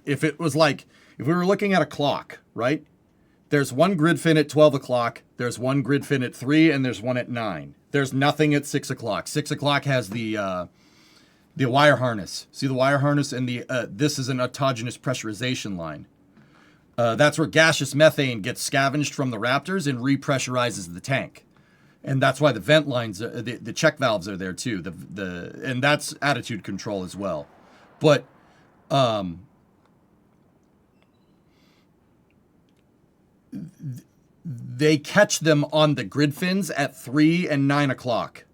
were looking at a clock, right? There's 1 grid fin at 12 o'clock, there's 1 grid fin at 3, and there's 1 at 9. There's nothing at 6 o'clock. 6 o'clock has the wire harness. See the wire harness? And this is an autogenous pressurization line. That's where gaseous methane gets scavenged from the Raptors and repressurizes the tank. And that's why the vent lines, the check valves are there too. And that's attitude control as well. But they catch them on the grid fins at 3 and 9 o'clock.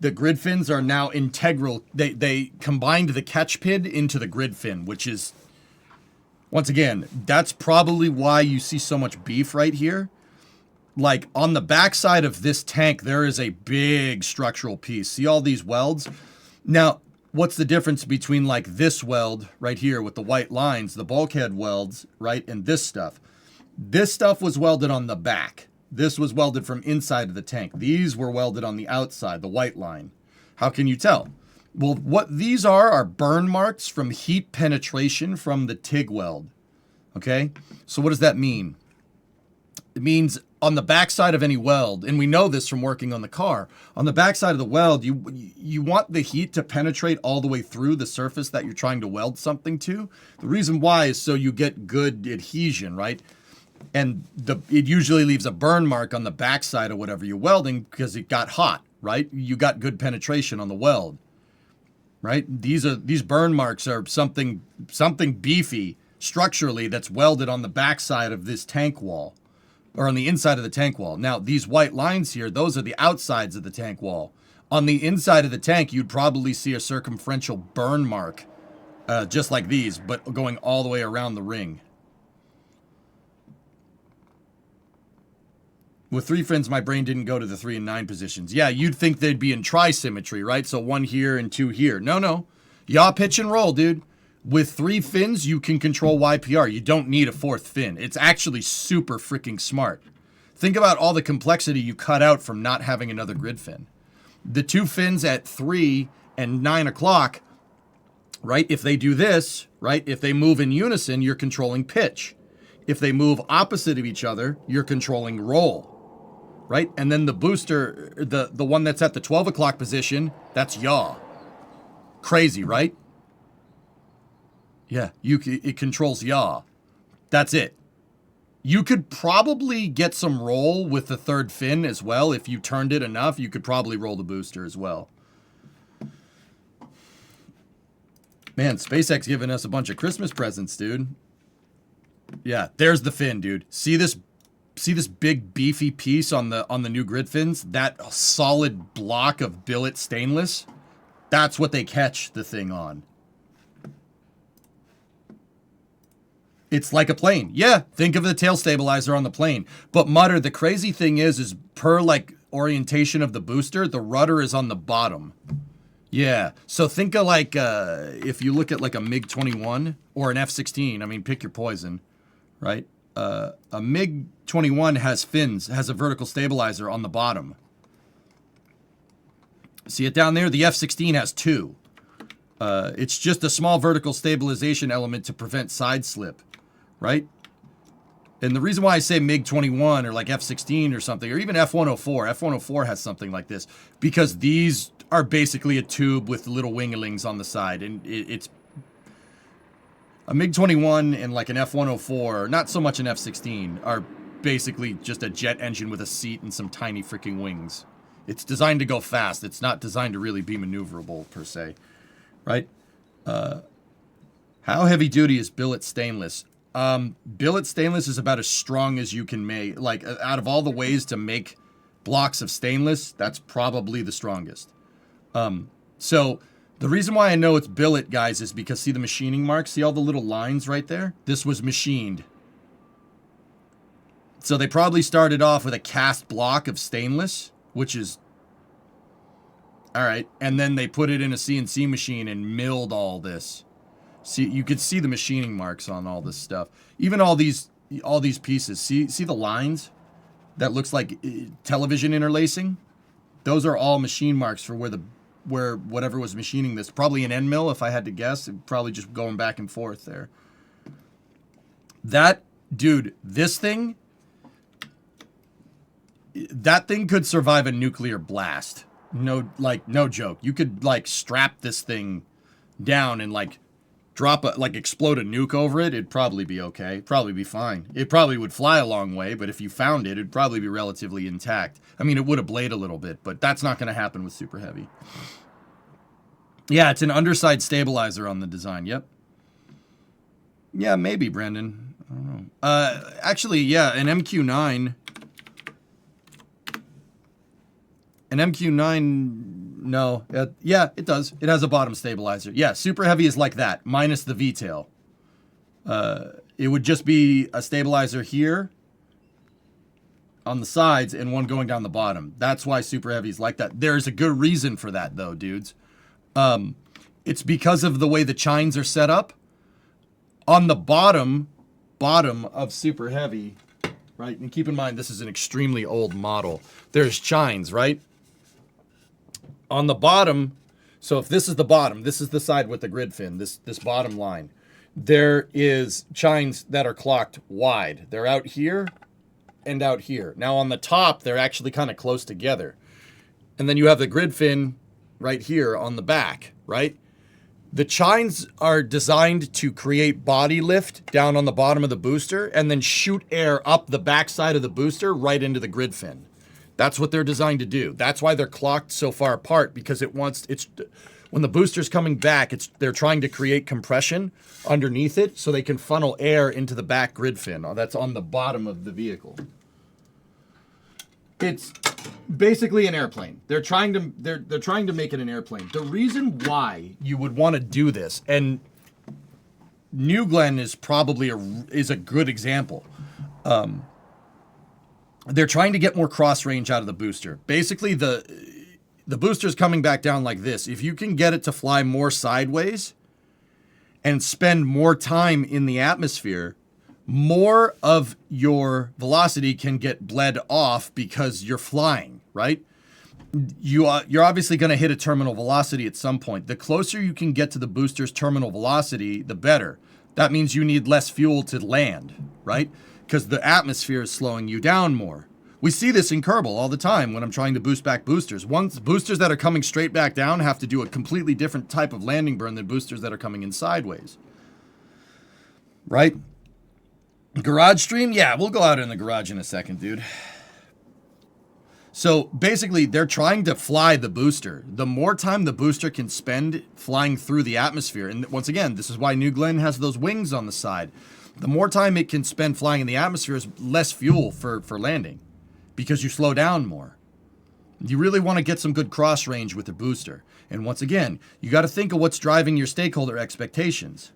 The grid fins are now integral. They combined the catch pid into the grid fin, which is, once again, that's probably why you see so much beef right here. like on the backside of this tank, there is a big structural piece. See all these welds? Now, what's the difference between like this weld right here with the white lines, the bulkhead welds, right, and this stuff? This stuff was welded on the back. This was welded from inside of the tank. These were welded on the outside, the white line. How can you tell? Well, what these are burn marks from heat penetration from the TIG weld. Okay? So what does that mean? It means on the backside of any weld, and we know this from working on the car, on the backside of the weld, you want the heat to penetrate all the way through the surface that you're trying to weld something to. The reason why is so you get good adhesion, right? And it usually leaves a burn mark on the backside of whatever you're welding because it got hot, right? You got good penetration on the weld, right? These burn marks are something beefy structurally that's welded on the backside of this tank wall, or on the inside of the tank wall. Now, these white lines here, those are the outsides of the tank wall. On the inside of the tank, you'd probably see a circumferential burn mark, just like these, but going all the way around the ring. With 3 fins, my brain didn't go to the 3 and 9 positions. Yeah, you'd think they'd be in tri-symmetry, right? So 1 here and 2 here. No. Yaw, pitch, and roll, dude. With 3 fins, you can control YPR. You don't need a 4th fin. It's actually super freaking smart. Think about all the complexity you cut out from not having another grid fin. The 2 fins at 3 and 9 o'clock, right? If they do this, right? If they move in unison, you're controlling pitch. If they move opposite of each other, you're controlling roll. Right? And then the booster, the one that's at the 12 o'clock position, that's yaw. Crazy, right? Yeah, it controls yaw. That's it. You could probably get some roll with the 3rd fin as well. If you turned it enough, you could probably roll the booster as well. Man, SpaceX giving us a bunch of Christmas presents, dude. Yeah, there's the fin, dude. See this big beefy piece on the new grid fins? That solid block of billet stainless? That's what they catch the thing on. It's like a plane. Yeah, think of the tail stabilizer on the plane. But Mutter, the crazy thing is per like orientation of the booster, the rudder is on the bottom. Yeah, so think of like if you look at like a MiG-21 or an F-16, I mean, pick your poison, right? A MiG-21 has fins, has a vertical stabilizer on the bottom. See it down there? The F-16 has 2. It's just a small vertical stabilization element to prevent side slip, right? And the reason why I say MiG-21 or like F-16 or something, or even F-104, F-104 has something like this, because these are basically a tube with little winglings on the side, and it's a MiG-21 and like an F-104, not so much an F-16, are basically just a jet engine with a seat and some tiny freaking wings. It's designed to go fast. It's not designed to really be maneuverable, per se. Right? How heavy duty is billet stainless? Billet stainless is about as strong as you can make. Like, out of all the ways to make blocks of stainless, that's probably the strongest. So... the reason why I know it's billet, guys, is because see the machining marks? See all the little lines right there? This was machined. So they probably started off with a cast block of stainless, which is... alright. And then they put it in a CNC machine and milled all this. See, you could see the machining marks on all this stuff. Even all these pieces. See the lines? That looks like television interlacing? Those are all machine marks for where whatever was machining this. Probably an end mill, if I had to guess. Probably just going back and forth there. That, dude, this thing... that thing could survive a nuclear blast. No joke. You could, like, strap this thing down and, like, explode a nuke over it. It'd probably be okay. Probably be fine. It probably would fly a long way, but if you found it, it'd probably be relatively intact. I mean, it would ablate a little bit, but that's not going to happen with Super Heavy. Yeah, it's an underside stabilizer on the design. Yep. Yeah, maybe, Brandon. I don't know. Actually, yeah, an MQ-9... an MQ-9... no. Yeah, it does. It has a bottom stabilizer. Yeah, Super Heavy is like that, minus the V-tail. It would just be a stabilizer here. on the sides and one going down the bottom. That's why Super Heavy's like that. There's a good reason for that, though, dudes. It's because of the way the chines are set up. On the bottom of Super Heavy, right? And keep in mind, this is an extremely old model. There's chines, right? On the bottom, so if this is the bottom, this is the side with the grid fin, this bottom line. There is chines that are clocked wide. They're out here and out here. Now on the top, they're actually kind of close together. And then you have the grid fin right here on the back, right? The chines are designed to create body lift down on the bottom of the booster and then shoot air up the backside of the booster right into the grid fin. That's what they're designed to do. That's why they're clocked so far apart, because when the booster's coming back, they're trying to create compression underneath it so they can funnel air into the back grid fin. That's on the bottom of the vehicle. It's basically an airplane. They're trying to make it an airplane. The reason why you would want to do this, and New Glenn is probably a good example. They're trying to get more cross range out of the booster. Basically, the booster's coming back down like this. If you can get it to fly more sideways and spend more time in the atmosphere, more of your velocity can get bled off because you're flying, right? You're obviously going to hit a terminal velocity at some point. The closer you can get to the booster's terminal velocity, the better. That means you need less fuel to land, right? Because the atmosphere is slowing you down more. We see this in Kerbal all the time when I'm trying to boost back boosters. Boosters that are coming straight back down have to do a completely different type of landing burn than boosters that are coming in sideways. Right? Garage stream? Yeah, we'll go out in the garage in a second, dude. So basically, they're trying to fly the booster. The more time the booster can spend flying through the atmosphere, and once again, this is why New Glenn has those wings on the side. The more time it can spend flying in the atmosphere is less fuel for landing, because you slow down more. You really want to get some good cross range with the booster. And once again, you got to think of what's driving your stakeholder expectations.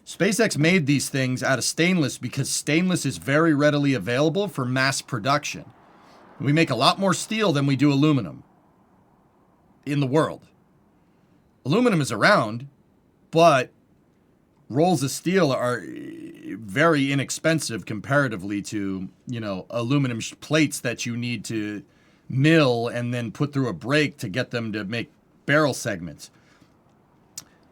SpaceX made these things out of stainless because stainless is very readily available for mass production. We make a lot more steel than we do aluminum in the world. Aluminum is around, but rolls of steel are very inexpensive comparatively to, aluminum plates that you need to mill and then put through a brake to get them to make barrel segments.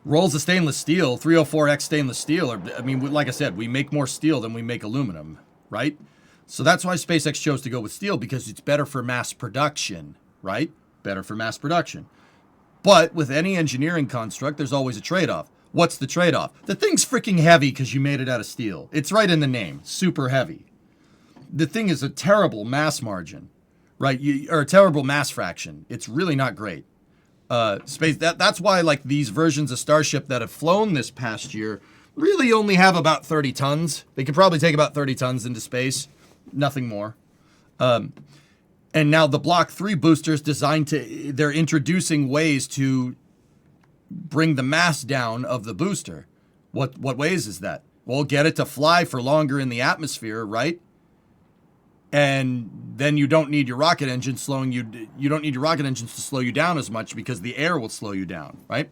Rolls of stainless steel, 304X stainless steel, like I said, we make more steel than we make aluminum, right? So that's why SpaceX chose to go with steel, because it's better for mass production, right? Better for mass production. But with any engineering construct, there's always a trade-off. What's the trade-off? The thing's freaking heavy because you made it out of steel. It's right in the name, super heavy. The thing is a terrible mass margin, right? Or a terrible mass fraction. It's really not great. That's why like these versions of Starship that have flown this past year really only have about 30 tons. They could probably take about 30 tons into space, nothing more. And now the Block 3 boosters they're introducing ways to bring the mass down of the booster. What ways is that? Well, get it to fly for longer in the atmosphere, right? And then you don't need your rocket engines you don't need your rocket engines to slow you down as much because the air will slow you down, right?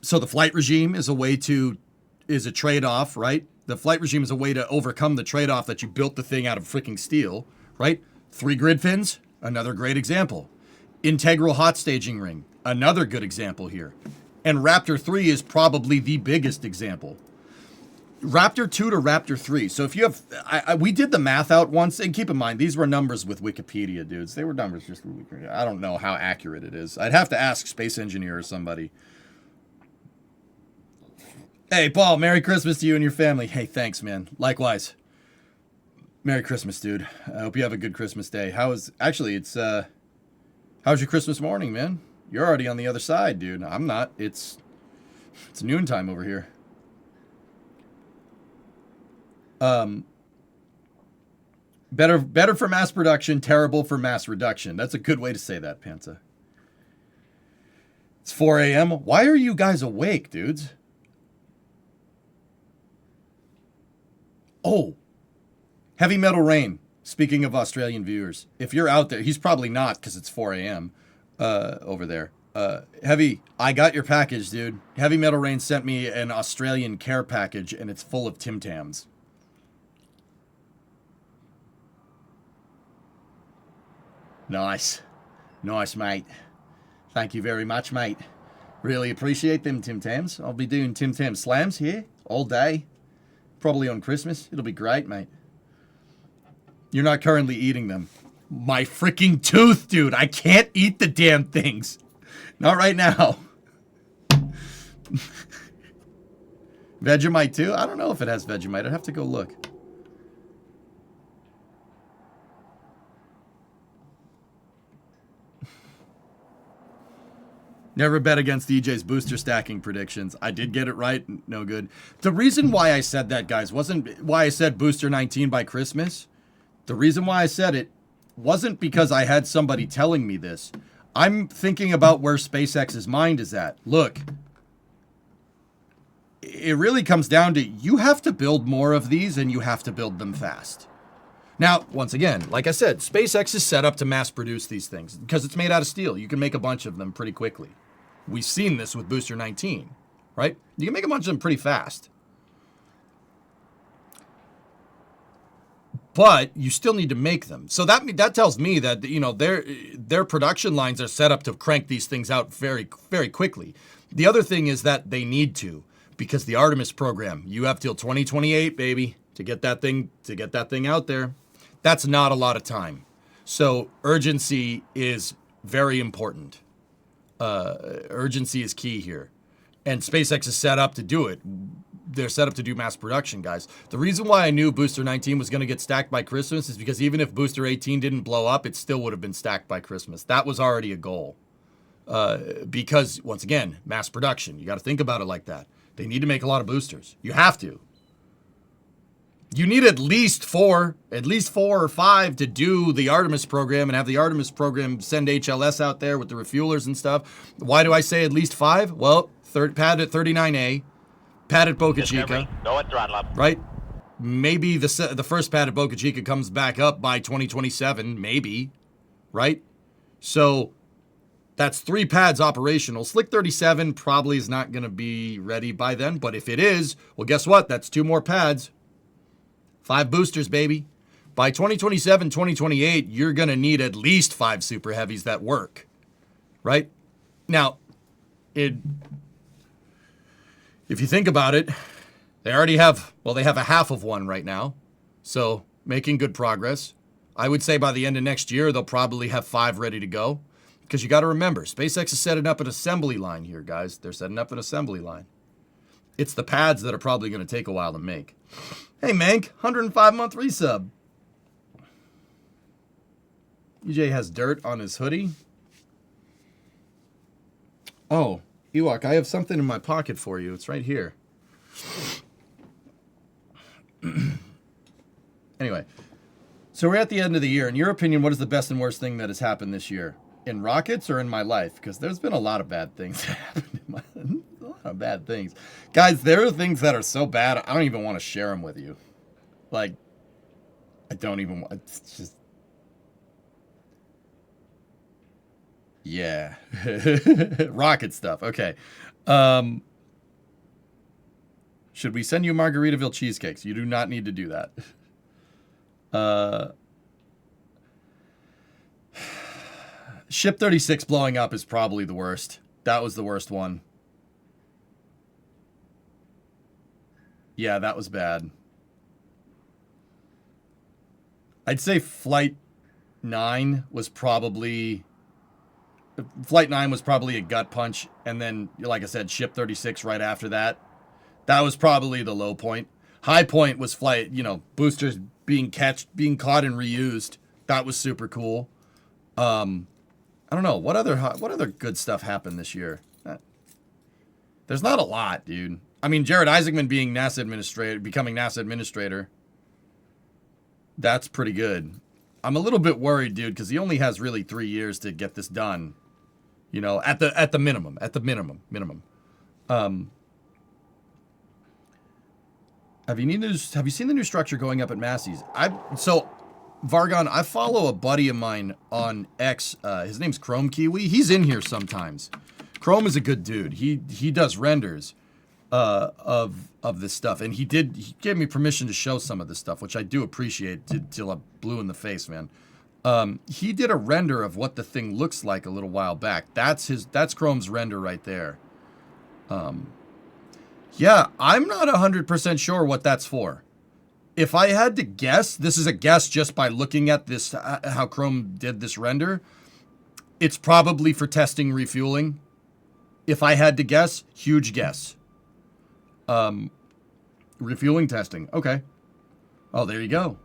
So the flight regime is a trade-off, right? The flight regime is a way to overcome the trade-off that you built the thing out of freaking steel, right? 3 grid fins, another great example. Integral hot staging ring, another good example here. And Raptor 3 is probably the biggest example. Raptor 2 to Raptor 3. So if you have, we did the math out once, and keep in mind, these were numbers with Wikipedia, dudes. They were numbers just, I don't know how accurate it is. I'd have to ask Space Engineer or somebody. Hey, Paul, Merry Christmas to you and your family. Hey, thanks, man. Likewise. Merry Christmas, dude. I hope you have a good Christmas day. How's your Christmas morning, man? You're already on the other side, dude. I'm not. It's noontime over here. Better for mass production, terrible for mass reduction. That's a good way to say that, Pantsa. It's 4 a.m. Why are you guys awake, dudes? Oh, Heavy Metal Rain. Speaking of Australian viewers, if you're out there, he's probably not because it's 4 a.m. Over there. Heavy, I got your package, dude. Heavy Metal Rain sent me an Australian care package, and it's full of Tim Tams. Nice. Nice, mate. Thank you very much, mate. Really appreciate them Tim Tams. I'll be doing Tim Tam slams here all day. Probably on Christmas. It'll be great, mate. You're not currently eating them. My freaking tooth, dude. I can't eat the damn things. Not right now. Vegemite too? I don't know if it has Vegemite. I'd have to go look. Never bet against EJ's booster stacking predictions. I did get it right. No good. The reason why I said that, guys, wasn't why I said booster 19 by Christmas. The reason why I said it wasn't because I had somebody telling me this. I'm thinking about where SpaceX's mind is at. Look, it really comes down to you have to build more of these and you have to build them fast. Now, once again, like I said, SpaceX is set up to mass produce these things because it's made out of steel. You can make a bunch of them pretty quickly. We've seen this with Booster 19, right? You can make a bunch of them pretty fast. But you still need to make them. So that tells me that, you know, their production lines are set up to crank these things out very, very quickly. The other thing is that they need to, because the Artemis program, you have till 2028, baby, to get that thing out there. That's not a lot of time. So urgency is very important. Urgency is key here. And SpaceX is set up to do it. They're set up to do mass production, guys. The reason why I knew Booster 19 was going to get stacked by Christmas is because even if Booster 18 didn't blow up, it still would have been stacked by Christmas. That was already a goal. Because, once again, mass production. You got to think about it like that. They need to make a lot of boosters. You have to. You need at least four or five to do the Artemis program and have the Artemis program send HLS out there with the refuelers and stuff. Why do I say at least 5? Well, pad at 39A, pad at Boca Chica. Go at throttle up. Right? Maybe the first pad at Boca Chica comes back up by 2027, maybe. Right? So that's 3 pads operational. Slick 37 probably is not going to be ready by then, but if it is, well, guess what? That's 2 more pads. 5 boosters, baby. By 2027, 2028, you're going to need at least 5 super heavies that work. Right? Now, if you think about it, they already have, they have a half of one right now. So, making good progress. I would say by the end of next year, they'll probably have 5 ready to go. Because you got to remember, SpaceX is setting up an assembly line here, guys. They're setting up an assembly line. It's the pads that are probably going to take a while to make. Hey, Mank, 105-month resub. EJ has dirt on his hoodie. Oh, Ewok, I have something in my pocket for you. It's right here. Anyway, so we're at the end of the year. In your opinion, what is the best and worst thing that has happened this year? In rockets or in my life? Because there's been a lot of bad things that happened in my life. A lot of bad things. Guys, there are things that are so bad, I don't even want to share them with you. Like, I don't even want, it's just, yeah. Rocket stuff, okay. Should we send you Margaritaville cheesecakes? You do not need to do that. Ship 36 blowing up is probably the worst. That was the worst one. Yeah, that was bad. I'd say Flight 9 was probably a gut punch, and then, like I said, Ship 36 right after that. That was probably the low point. High point was flight, boosters being caught and reused. That was super cool. I don't know what other good stuff happened this year. There's not a lot, dude. I mean, Jared Isaacman becoming NASA administrator. That's pretty good. I'm a little bit worried, dude, because he only has really 3 years to get this done. At the minimum. Have you seen the new structure going up at Massey's? So Vargon, I follow a buddy of mine on X. His name's Chrome Kiwi. He's in here sometimes. Chrome is a good dude. He does renders of this stuff, and he gave me permission to show some of this stuff, which I do appreciate till I'm blue in the face, man. He did a render of what the thing looks like a little while back. That's Chrome's render right there. Yeah, I'm not 100% sure what that's for. If I had to guess, this is a guess just by looking at this, how Chrome did this render. It's probably for testing refueling. If I had to guess, huge guess. Refueling testing. Okay. Oh, there you go.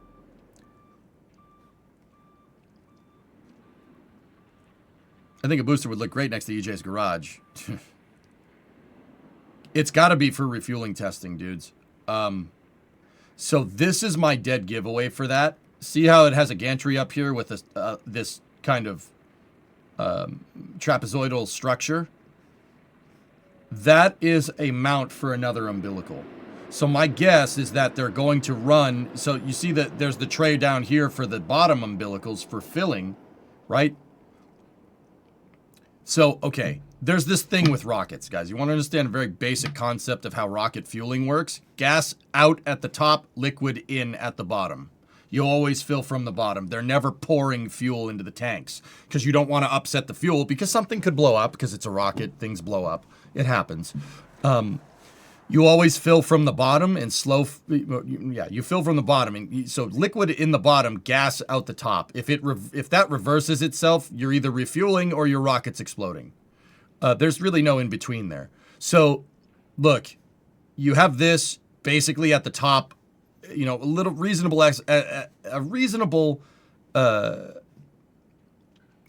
I think a booster would look great next to EJ's garage. It's got to be for refueling testing, dudes. So this is my dead giveaway for that. See how it has a gantry up here with this kind of trapezoidal structure? That is a mount for another umbilical. So my guess is that they're going to run... So you see that there's the tray down here for the bottom umbilicals for filling, right? So, okay, there's this thing with rockets, guys. You want to understand a very basic concept of how rocket fueling works? Gas out at the top, liquid in at the bottom. You always fill from the bottom. They're never pouring fuel into the tanks because you don't want to upset the fuel because something could blow up because it's a rocket. Things blow up. It happens. You always fill from the bottom and you fill from the bottom. And so liquid in the bottom, gas out the top. If that reverses itself, you're either refueling or your rocket's exploding. There's really no in between there. So look, you have this basically at the top, you know, a reasonable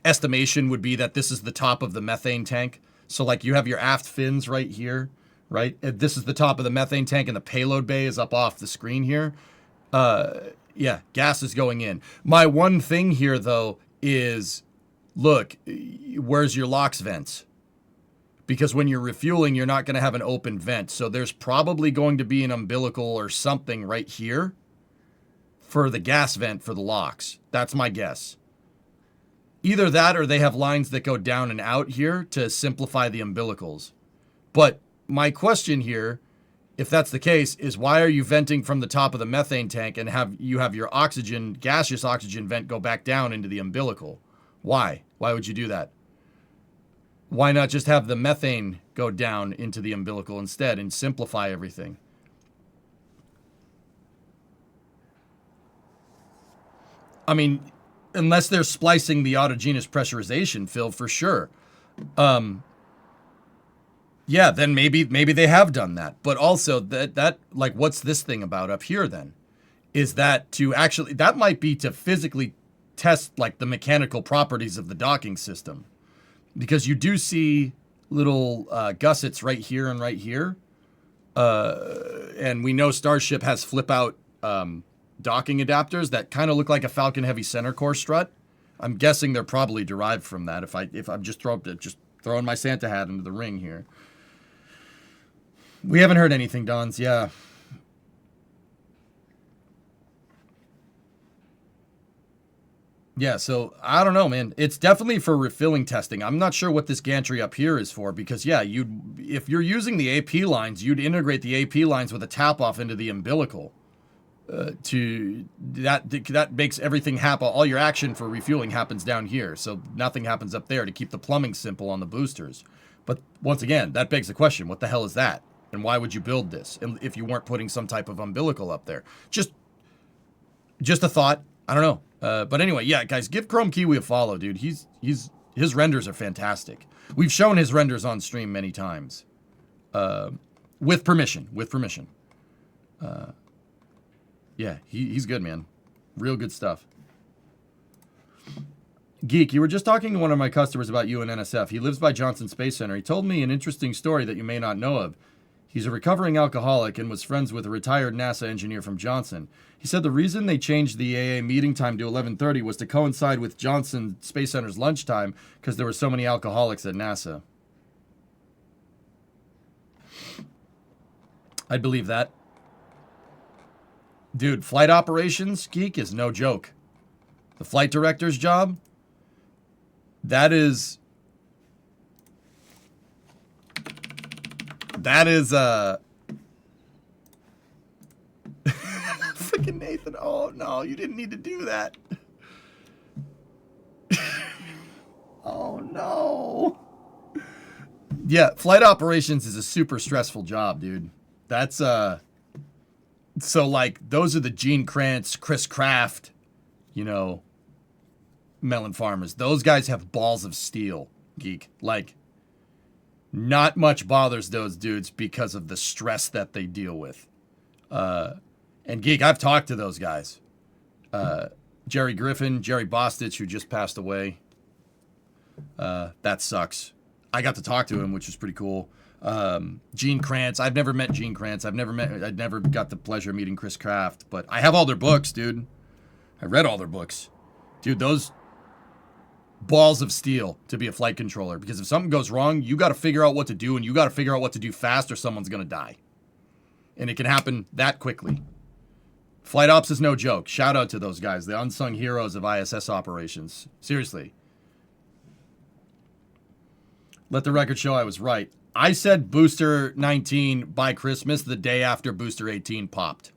estimation would be that this is the top of the methane tank. So like you have your aft fins right here, right? This is the top of the methane tank and the payload bay is up off the screen here. Yeah, gas is going in. My one thing here though is, look, where's your LOX vents? Because when you're refueling, you're not going to have an open vent. So there's probably going to be an umbilical or something right here for the gas vent for the LOX. That's my guess. Either that or they have lines that go down and out here to simplify the umbilicals. But my question here, if that's the case, is why are you venting from the top of the methane tank and you have your oxygen, gaseous oxygen vent go back down into the umbilical? Why? Why would you do that? Why not just have the methane go down into the umbilical instead and simplify everything? I mean, unless they're splicing the autogenous pressurization fill for sure. Yeah, then maybe they have done that. But also that like, what's this thing about up here then? Is that to actually, that might be to physically test like the mechanical properties of the docking system. Because you do see little gussets right here and right here. And we know Starship has flip-out docking adapters that kind of look like a Falcon Heavy center core strut. I'm guessing they're probably derived from that if I'm just throwing my Santa hat into the ring here. We haven't heard anything, Dons. Yeah. Yeah, so I don't know, man. It's definitely for refilling testing. I'm not sure what this gantry up here is for because, yeah, if you're using the AP lines, you'd integrate the AP lines with a tap-off into the umbilical. That makes everything happen. All your action for refueling happens down here, so nothing happens up there to keep the plumbing simple on the boosters. But once again, that begs the question, what the hell is that? And why would you build this if you weren't putting some type of umbilical up there? Just a thought. I don't know. But anyway, yeah, guys, give Chrome Kiwi a follow, dude. His renders are fantastic. We've shown his renders on stream many times. With permission. Yeah, he's good, man. Real good stuff. Geek, you were just talking to one of my customers about you and NSF. He lives by Johnson Space Center. He told me an interesting story that you may not know of. He's a recovering alcoholic and was friends with a retired NASA engineer from Johnson. He said the reason they changed the AA meeting time to 11:30 was to coincide with Johnson Space Center's lunchtime because there were so many alcoholics at NASA. I'd believe that. Dude, flight operations, geek, is no joke. The flight director's job, that is freaking Nathan. Oh no, you didn't need to do that. Oh no. Yeah, flight operations is a super stressful job, dude. That's so like those are the Gene Kranz, Chris Kraft, you know, melon farmers. Those guys have balls of steel, geek. Like, not much bothers those dudes because of the stress that they deal with. And geek, I've talked to those guys. Jerry Griffin, Jerry Bostich, who just passed away. That sucks. I got to talk to him, which was pretty cool. Gene Kranz. I've never met Gene Kranz. I'd never got the pleasure of meeting Chris Kraft, but I have all their books, dude. I read all their books. Dude, those balls of steel to be a flight controller, because if something goes wrong, you got to figure out what to do, and you got to figure out what to do fast or someone's going to die. And it can happen that quickly. Flight ops is no joke. Shout out to those guys, the unsung heroes of ISS operations. Seriously. Let the record show I was right. I said Booster 19 by Christmas the day after Booster 18 popped.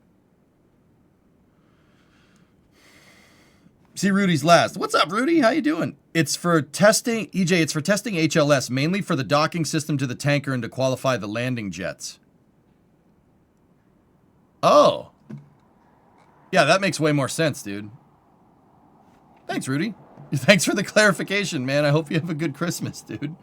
See Rudy's last. What's up, Rudy? How you doing? It's for testing, EJ, it's for testing HLS, mainly for the docking system to the tanker and to qualify the landing jets. Oh. Yeah, that makes way more sense, dude. Thanks, Rudy. Thanks for the clarification, man. I hope you have a good Christmas, dude.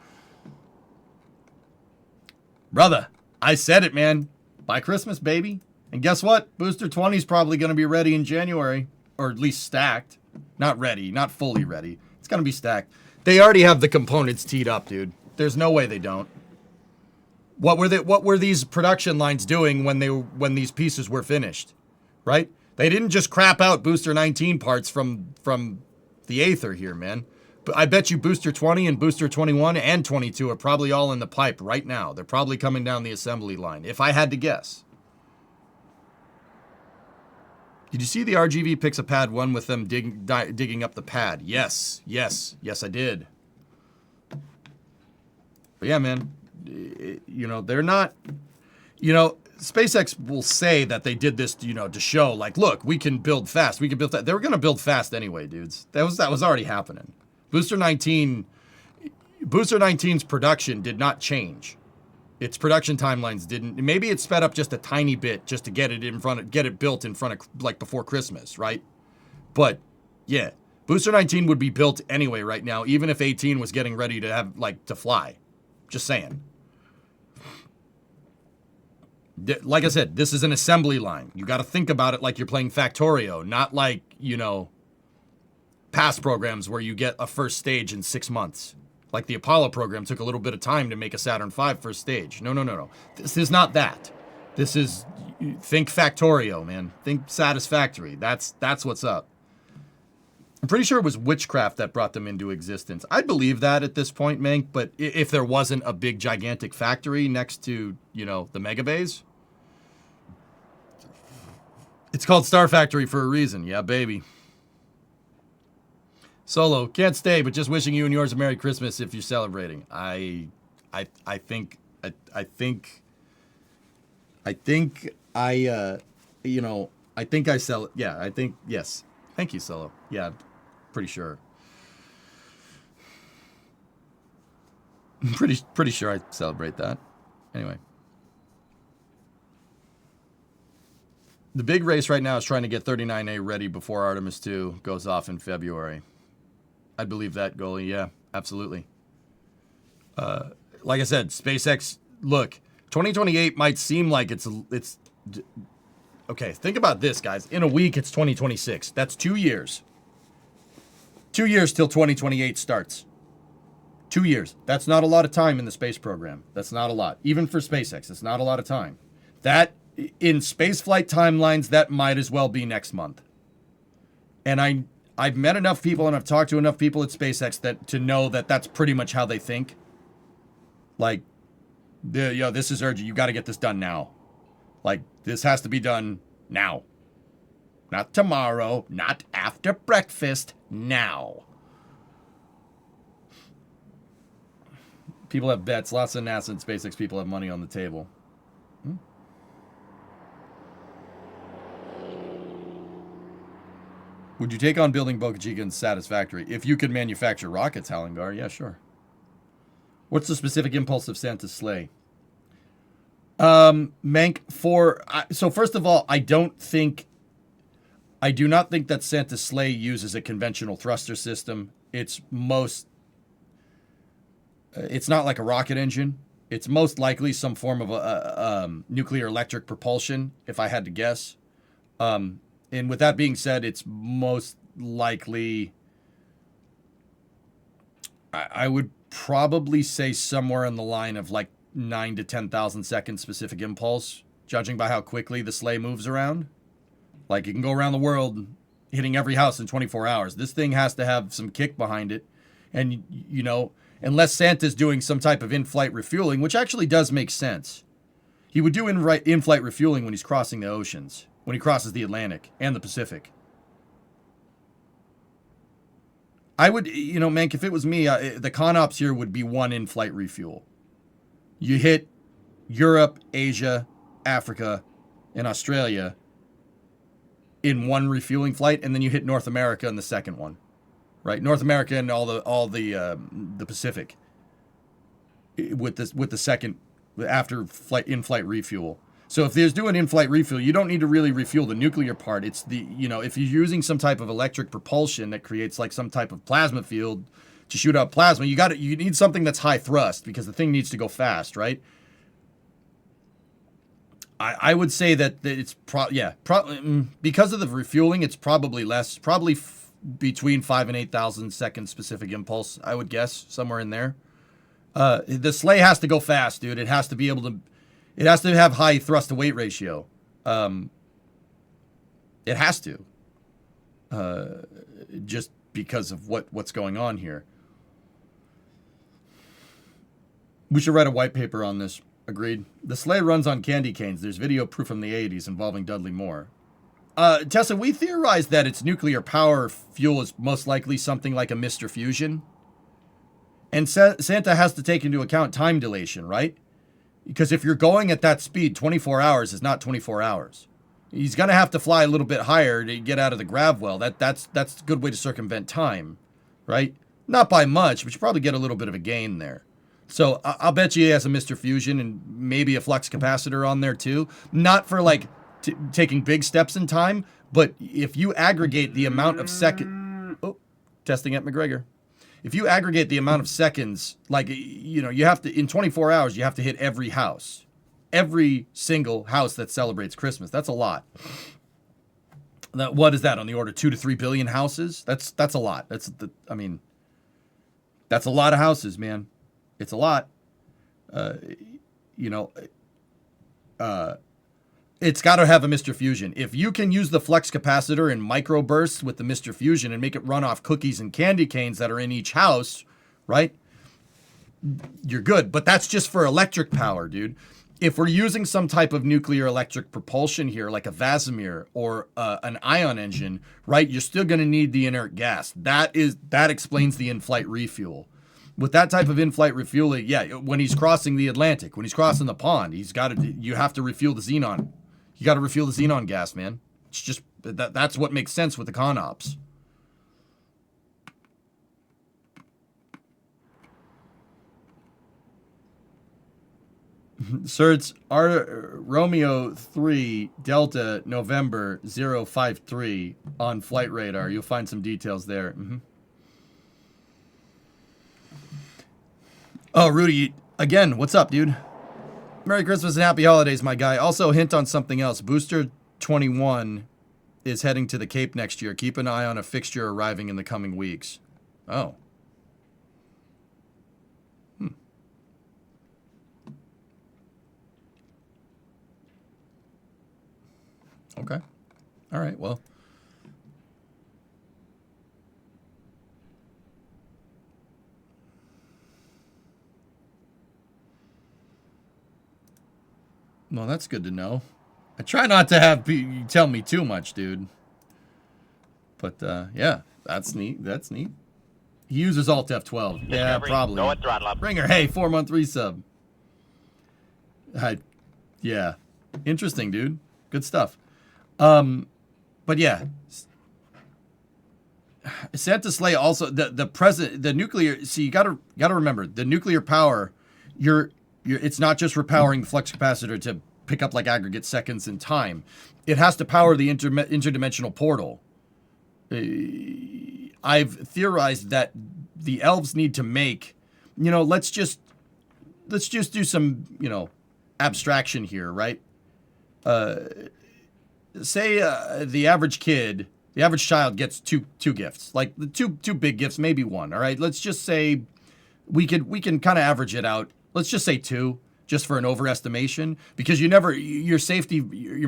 Brother, I said it, man. By Christmas, baby. And guess what? Booster 20 is probably going to be ready in January. Or at least stacked. Not ready. Not fully ready. It's going to be stacked. They already have the components teed up, dude. There's no way they don't. What were these production lines doing when these pieces were finished? Right? They didn't just crap out Booster 19 parts from the Aether here, man. But I bet you Booster 20 and Booster 21 and 22 are probably all in the pipe right now. They're probably coming down the assembly line, if I had to guess. Did you see the RGV Pixapad one with them digging up the pad? Yes, I did. But yeah, man, you know, they're not, you know, SpaceX will say that they did this, you know, to show, like, look, we can build fast. We can build that. They were going to build fast anyway, dudes. That was already happening. Booster 19's production did not change. Its production timelines didn't. Maybe it sped up just a tiny bit just to get it built in front of, like, before Christmas, right? But yeah, Booster 19 would be built anyway right now, even if 18 was getting ready to have, like, to fly. Just saying. Like I said, this is an assembly line. You got to think about it like you're playing Factorio, not like, you know, past programs where you get a first stage in 6 months. Like the Apollo program took a little bit of time to make a Saturn V first stage. No. This is not that. This is, think Factorio, man. Think Satisfactory. That's what's up. I'm pretty sure it was witchcraft that brought them into existence. I believe that at this point, Mank, but if there wasn't a big, gigantic factory next to, you know, the mega bays. It's called Star Factory for a reason. Yeah, baby. Solo, can't stay, but just wishing you and yours a Merry Christmas if you're celebrating. I think yes. Thank you, Solo. Yeah, pretty sure. I'm pretty sure I celebrate that. Anyway. The big race right now is trying to get 39A ready before Artemis 2 goes off in February. I believe that, goalie. Yeah, absolutely. Like I said, SpaceX, look, 2028 might seem like it's okay, think about this, guys. In a week, it's 2026. That's 2 years. 2 years till 2028 starts. 2 years. That's not a lot of time in the space program. That's not a lot. Even for SpaceX, it's not a lot of time. That, in spaceflight timelines, that might as well be next month. And I've met enough people and I've talked to enough people at SpaceX that to know that that's pretty much how they think. Like, this is urgent. You got to get this done now. Like, this has to be done now. Not tomorrow. Not after breakfast. Now. People have bets. Lots of NASA and SpaceX people have money on the table. Would you take on building Boca Chica and Satisfactory? If you could manufacture rockets, Halingar, yeah, sure. What's the specific impulse of Santa's sleigh? Mank, so first of all, I do not think that Santa's sleigh uses a conventional thruster system. It's not like a rocket engine. It's most likely some form of a nuclear electric propulsion, if I had to guess. And with that being said, it's most likely, I would probably say somewhere in the line of like 9 to 10,000 seconds specific impulse, judging by how quickly the sleigh moves around. Like, you can go around the world hitting every house in 24 hours. This thing has to have some kick behind it. And, you know, unless Santa's doing some type of in-flight refueling, which actually does make sense. He would do in-flight refueling when he's crossing the oceans, when he crosses the Atlantic and the Pacific. I would, you know, Mank, if it was me, the con ops here would be one in-flight refuel. You hit Europe, Asia, Africa, and Australia in one refueling flight, and then you hit North America in the second one, right? North America and all the Pacific with the second after in-flight refuel. So if there's doing in-flight refuel, you don't need to really refuel the nuclear part. It's the, you know, if you're using some type of electric propulsion that creates like some type of plasma field to shoot out plasma, you need something that's high thrust because the thing needs to go fast, right? I would say that it's because of the refueling, it's probably less, between 5 and 8,000 seconds specific impulse, I would guess, somewhere in there. The sleigh has to go fast, dude. It has to be able to. It has to have high thrust to weight ratio. It has to. Just because of what's going on here. We should write a white paper on this. Agreed. The sleigh runs on candy canes. There's video proof from the 80s involving Dudley Moore. Tessa, we theorized that its nuclear power fuel is most likely something like a Mr. Fusion. And Santa has to take into account time dilation, right? Because if you're going at that speed, 24 hours is not 24 hours. He's going to have to fly a little bit higher to get out of the grav well. That's a good way to circumvent time, right? Not by much, but you probably get a little bit of a gain there. So I'll bet you he has a Mr. Fusion and maybe a flux capacitor on there too. Not for like taking big steps in time, but if you aggregate the amount of testing at McGregor. If you aggregate the amount of seconds, like, you know, you have to, in 24 hours, you have to hit every house. Every single house that celebrates Christmas. That's a lot. What is that, on the order 2 to 3 billion houses? That's a lot. That's a lot of houses, man. It's a lot. It's got to have a Mr. Fusion. If you can use the flux capacitor in microbursts with the Mr. Fusion and make it run off cookies and candy canes that are in each house, right? You're good. But that's just for electric power, dude. If we're using some type of nuclear electric propulsion here, like a Vasimir or an ion engine, right? You're still going to need the inert gas. That explains the in-flight refuel. With that type of in-flight refueling, yeah, when he's crossing the Atlantic, when he's crossing the pond, you have to refuel the xenon. You got to refuel the xenon gas, man. It's just that's what makes sense with the con ops. Certs Romeo 3 Delta November 053 on flight radar. You'll find some details there. Mm-hmm. Oh, Rudy, again, what's up, dude? Merry Christmas and Happy Holidays, my guy. Also, hint on something else. Booster 21 is heading to the Cape next year. Keep an eye on a fixture arriving in the coming weeks. Oh. Okay. All right, well. Well, that's good to know. I try not to have you tell me too much, dude. But yeah, that's neat. That's neat. He uses Alt F12. Yeah, Discovery, probably. go at throttle up. Ringer, hey, 4-month resub. Yeah, interesting, dude. Good stuff. But yeah, Santa Slay also the nuclear. See, you gotta remember the nuclear power. It's not just repowering the flux capacitor to pick up like aggregate seconds in time. It has to power the interdimensional portal. I've theorized that the elves need to make, let's just do some, abstraction here, right? Say the average child gets two gifts, like the two big gifts, maybe one. All right, let's just say we can kind of average it out. Let's just say 2, just for an overestimation, because your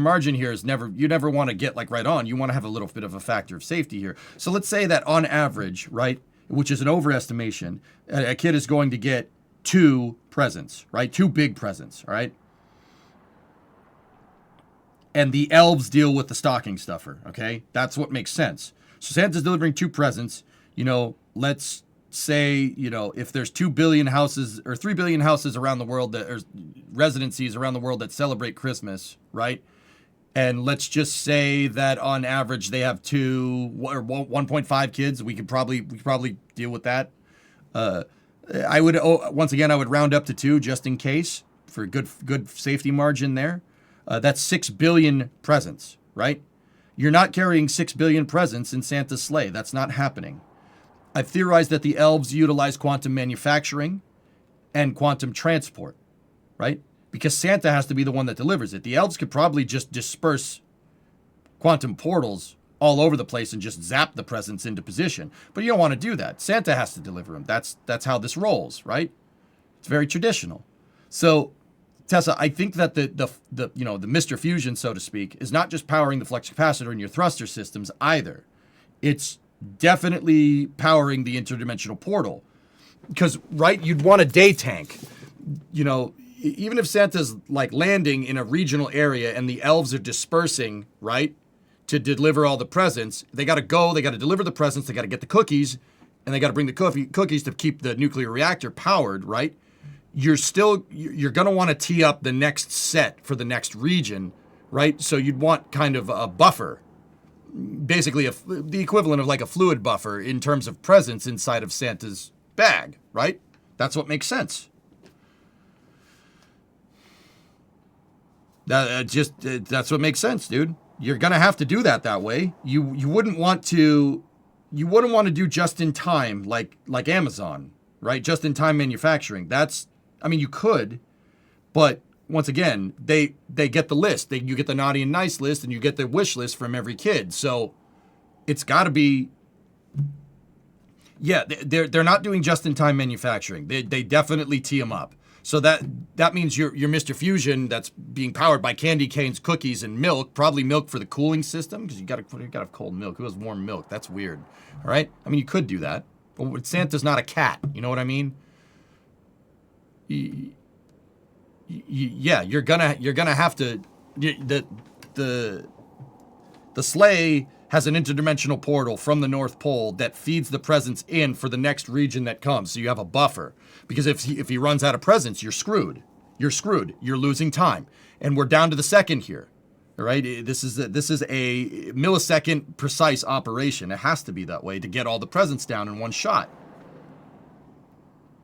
margin here is you never want to get like right on. You want to have a little bit of a factor of safety here. So let's say that on average, right, which is an overestimation, a kid is going to get 2 presents, right? 2 big presents, all right? And the elves deal with the stocking stuffer, okay? That's what makes sense. So Santa's delivering 2 presents, let's say, if there's 2 billion houses or 3 billion houses around the world or residencies around the world that celebrate Christmas, right? And let's just say that on average they have 1.5 kids. We could probably deal with that. I would round up to 2 just in case for a good safety margin there. That's 6 billion presents, right? You're not carrying 6 billion presents in Santa's sleigh. That's not happening. I've theorized that the elves utilize quantum manufacturing and quantum transport, right? Because Santa has to be the one that delivers it. The elves could probably just disperse quantum portals all over the place and just zap the presents into position. But you don't want to do that. Santa has to deliver them. That's how this rolls, right? It's very traditional. So, Tessa, I think that the Mr. Fusion, so to speak, is not just powering the flux capacitor in your thruster systems either. It's definitely powering the interdimensional portal. Because, right, you'd want a day tank. Even if Santa's like landing in a regional area and the elves are dispersing, right, to deliver all the presents, they got to deliver the presents, they got to get the cookies, and they got to bring the cookies to keep the nuclear reactor powered, right? You're going to want to tee up the next set for the next region, right? So you'd want kind of a buffer. Basically the equivalent of like a fluid buffer in terms of presence inside of Santa's bag, right? That's what makes sense. That's what makes sense, dude. You're gonna have to do that way. You wouldn't want to do just in time like Amazon, right? Just in time manufacturing. You could, but once again, they get the list. You get the naughty and nice list, and you get the wish list from every kid. So it's got to be. Yeah, they're not doing just in time manufacturing. They definitely tee them up. So that means your Mr. Fusion that's being powered by candy canes, cookies, and milk, probably milk for the cooling system, because you got to have cold milk. Who has warm milk? That's weird. All right, you could do that, but Santa's not a cat. You know what I mean? Yeah, you're gonna have to. The sleigh has an interdimensional portal from the North Pole that feeds the presents in for the next region that comes. So you have a buffer, because if he runs out of presents, you're screwed. You're screwed. You're losing time, and we're down to the second here. All right, this is a millisecond precise operation. It has to be that way to get all the presents down in one shot.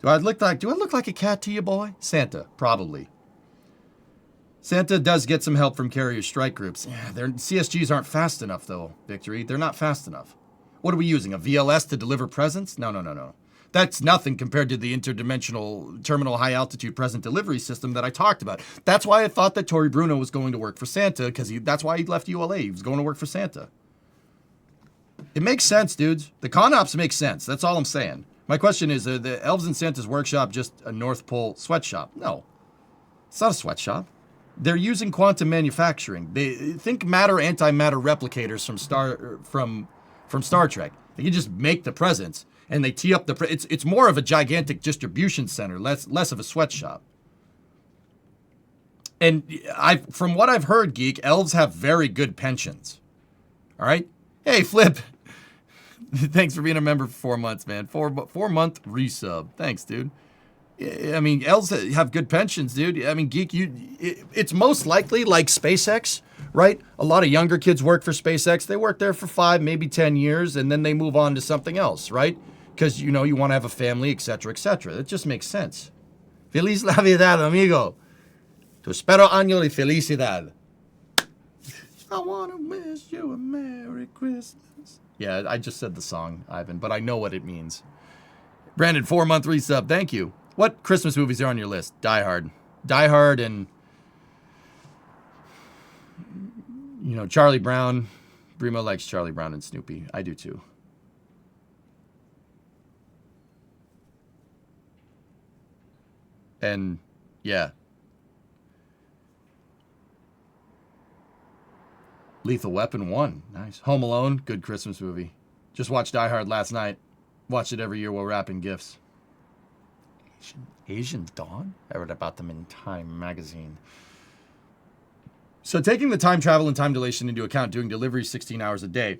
Do I look like a cat to you, boy? Santa, probably. Santa does get some help from carrier strike groups. Yeah, their CSGs aren't fast enough, though, Victory. They're not fast enough. What are we using, a VLS to deliver presents? No. That's nothing compared to the interdimensional terminal high-altitude present delivery system that I talked about. That's why I thought that Tory Bruno was going to work for Santa, because that's why he left ULA. He was going to work for Santa. It makes sense, dudes. The con ops make sense. That's all I'm saying. My question is, are the Elves in Santa's workshop just a North Pole sweatshop? No. It's not a sweatshop. They're using quantum manufacturing. They think matter-antimatter replicators from Star Trek. They can just make the presents, and they tee up it's more of a gigantic distribution center, less of a sweatshop. And from what I've heard, Geek, elves have very good pensions. All right? Hey, Flip. Thanks for being a member for 4 months, man. 4 month resub. Thanks, dude. I mean, elves have good pensions, dude. I mean, Geek, it's most likely like SpaceX, right? A lot of younger kids work for SpaceX. They work there for 5, maybe 10 years, and then they move on to something else, right? Because, you know, you want to have a family, etc., etc. That just makes sense. Feliz Navidad, amigo. Tu espero año de felicidad. I want to wish you a Merry Christmas. Yeah, I just said the song, Ivan, but I know what it means. Brandon, 4-month resub. Thank you. What Christmas movies are on your list? Die Hard. Die Hard and, you know, Charlie Brown. Brimo likes Charlie Brown and Snoopy. I do too. And, yeah. Lethal Weapon 1. Nice. Home Alone. Good Christmas movie. Just watched Die Hard last night. Watch it every year while wrapping gifts. Asian Dawn? I read about them in Time magazine. So taking the time travel and time dilation into account, doing deliveries 16 hours a day,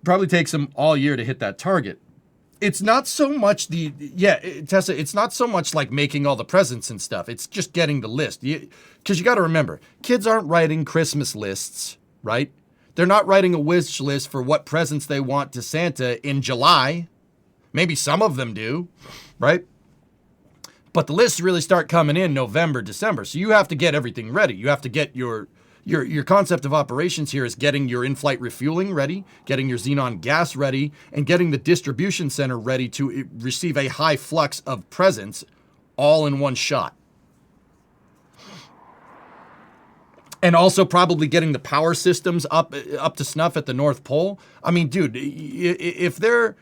probably takes them all year to hit that target. It's not so much Tessa, it's not so much like making all the presents and stuff. It's just getting the list. Because you got to remember, kids aren't writing Christmas lists, right? They're not writing a wish list for what presents they want to Santa in July. Maybe some of them do, right? But the lists really start coming in November, December. So you have to get everything ready. You have to get your concept of operations here is getting your in-flight refueling ready, getting your xenon gas ready, and getting the distribution center ready to receive a high flux of presents all in one shot. And also probably getting the power systems up to snuff at the North Pole. I mean, dude, if they're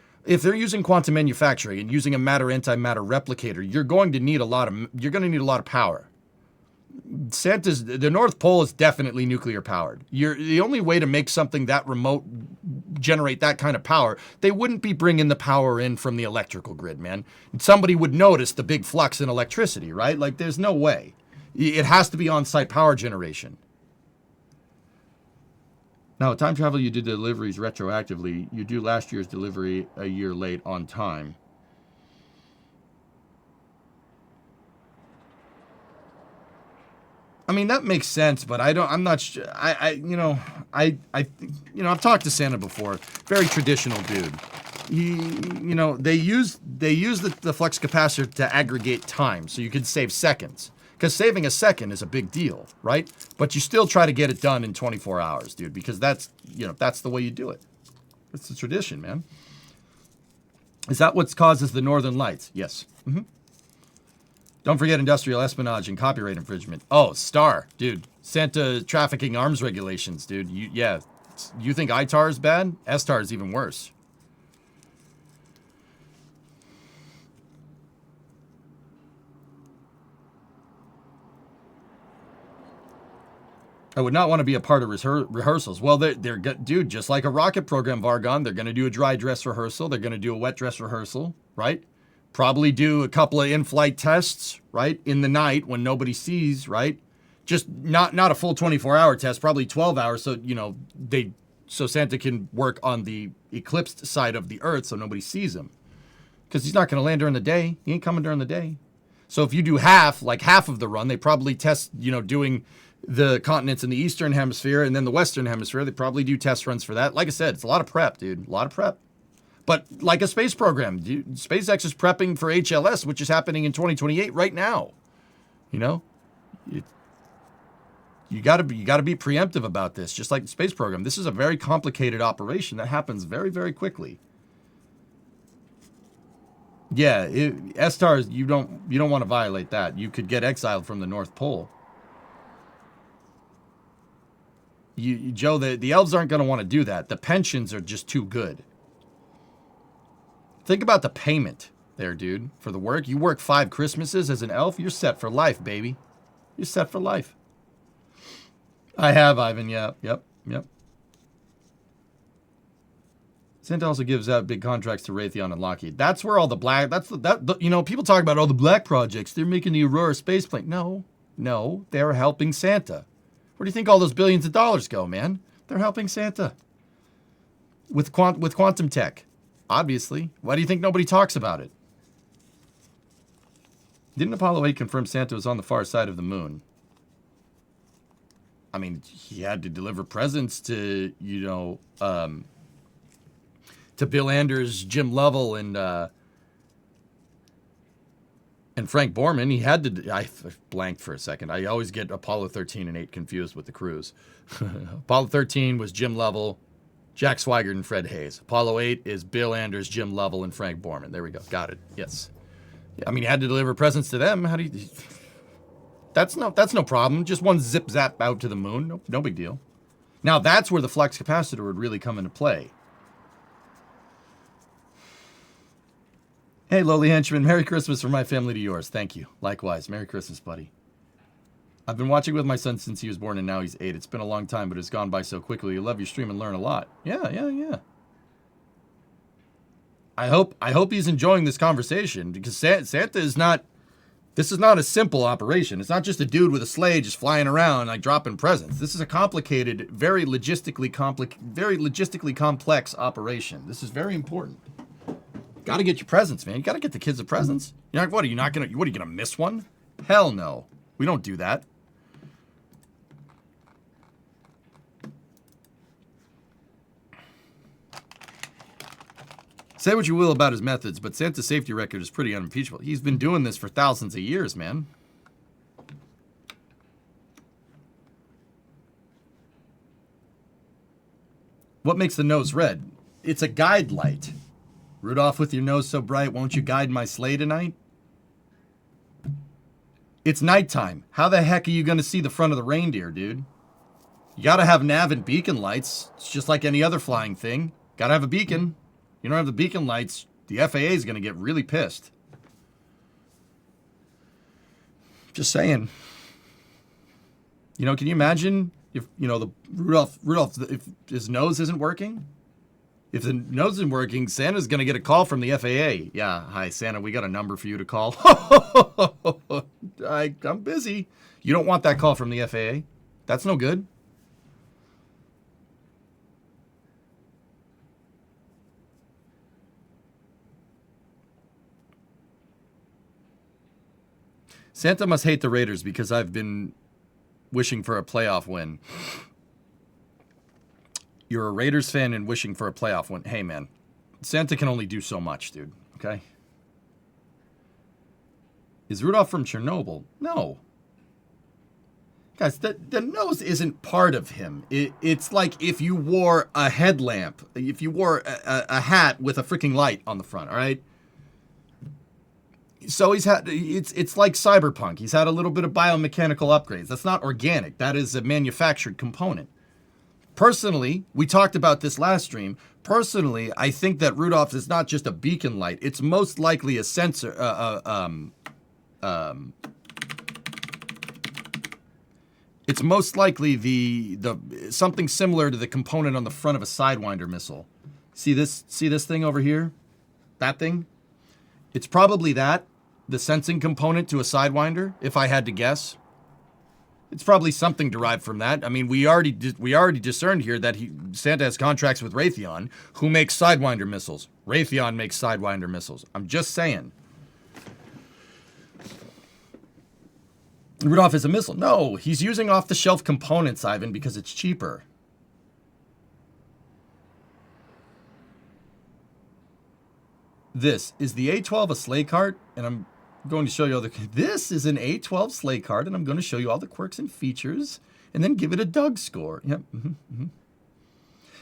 using quantum manufacturing and using a matter-antimatter replicator, you're going to need a lot of power. The North Pole is definitely nuclear powered. The only way to make something that remote generate that kind of power, they wouldn't be bringing the power in from the electrical grid, man. Somebody would notice the big flux in electricity, right? Like, there's no way. It has to be on-site power generation. Now, time travel, you do deliveries retroactively. You do last year's delivery a year late on time. I mean, that makes sense, but I'm not sure. I've talked to Santa before. Very traditional dude. They use the flux capacitor to aggregate time, so you could save seconds. Because saving a second is a big deal, right? But you still try to get it done in 24 hours, dude, because that's the way you do it. It's a tradition, man. Is that what causes the Northern Lights? Yes. Mm-hmm. Don't forget industrial espionage and copyright infringement. Oh, Star, dude. Santa trafficking arms regulations, dude. You think ITAR is bad? STAR is even worse. I would not want to be a part of rehearsals. Well, dude, just like a rocket program, Vargon, they're going to do a dry dress rehearsal. They're going to do a wet dress rehearsal, right? Probably do a couple of in-flight tests, right? In the night when nobody sees, right? Just not a full 24-hour test, probably 12 hours. So, so Santa can work on the eclipsed side of the Earth so nobody sees him. Because he's not going to land during the day. He ain't coming during the day. So if you do half of the run, they probably test, doing the continents in the Eastern Hemisphere and then the Western Hemisphere. They probably do test runs for that. Like I said, it's a lot of prep, dude. A lot of prep. But like a space program, SpaceX is prepping for HLS, which is happening in 2028 right now. You gotta be preemptive about this, just like the space program. This is a very complicated operation that happens very, very quickly. Yeah, STARS, you don't want to violate that. You could get exiled from the North Pole. Joe, the elves aren't going to want to do that. The pensions are just too good. Think about the payment there, dude, for the work. You work 5 Christmases as an elf, you're set for life, baby. You're set for life. I have, Ivan. Yeah, yep. Santa also gives out big contracts to Raytheon and Lockheed. That's where all the black. People talk about all the black projects. They're making the Aurora space plane. No, they're helping Santa. Where do you think all those billions of dollars go, man? They're helping Santa with quantum tech. Obviously. Why do you think nobody talks about it? Didn't Apollo 8 confirm Santa was on the far side of the moon? I mean, he had to deliver presents to, to Bill Anders, Jim Lovell, and Frank Borman. He had to. I blanked for a second. I always get Apollo 13 and 8 confused with the crews. Apollo 13 was Jim Lovell, Jack Swigert, and Fred Hayes. Apollo 8 is Bill Anders, Jim Lovell, and Frank Borman. There we go. Got it. Yes. I mean, you had to deliver presents to them. How do you? That's no problem. Just one zip zap out to the moon. No big deal. Now that's where the flux capacitor would really come into play. Hey, lowly henchman, Merry Christmas from my family to yours. Thank you. Likewise. Merry Christmas, buddy. I've been watching with my son since he was born, and now he's 8. It's been a long time, but it's gone by so quickly. You love your stream and learn a lot. Yeah. I hope he's enjoying this conversation, because Santa is not... This is not a simple operation. It's not just a dude with a sleigh just flying around like dropping presents. This is a complicated, very logistically complex operation. This is very important. Got to get your presents, man. You got to get the kids the presents. You're like, what are you gonna miss one? Hell no. We don't do that. Say what you will about his methods, but Santa's safety record is pretty unimpeachable. He's been doing this for thousands of years, man. What makes the nose red? It's a guide light. Rudolph, with your nose so bright, won't you guide my sleigh tonight? It's nighttime. How the heck are you going to see the front of the reindeer, dude? You got to have nav and beacon lights. It's just like any other flying thing. Got to have a beacon. You don't have the beacon lights, the FAA is going to get really pissed. Just saying. Can you imagine if, the Rudolph, if his nose isn't working? If the nose isn't working, Santa's going to get a call from the FAA. Yeah, hi, Santa, we got a number for you to call. I'm busy. You don't want that call from the FAA. That's no good. Santa must hate the Raiders because I've been wishing for a playoff win. You're a Raiders fan and wishing for a playoff win. Hey, man. Santa can only do so much, dude. Okay? Is Rudolph from Chernobyl? No. Guys, the nose isn't part of him. It's like if you wore a headlamp. If you wore a hat with a freaking light on the front, all right? So it's like Cyberpunk. He's had a little bit of biomechanical upgrades. That's not organic. That is a manufactured component. Personally, we talked about this last stream. Personally, I think that Rudolph is not just a beacon light. It's most likely a sensor. It's most likely the something similar to the component on the front of a Sidewinder missile. See this thing over here? That thing? It's probably the sensing component to a Sidewinder, if I had to guess. It's probably something derived from that. I mean, we already discerned here that Santa has contracts with Raytheon, who makes Sidewinder missiles. Raytheon makes Sidewinder missiles. I'm just saying. Rudolph is a missile. No, he's using off-the-shelf components, Ivan, because it's cheaper. This is the A12 a sleigh cart, and I'm going to show you this is an A12 sleigh cart, and I'm going to show you all the quirks and features, and then give it a Doug score. Yep.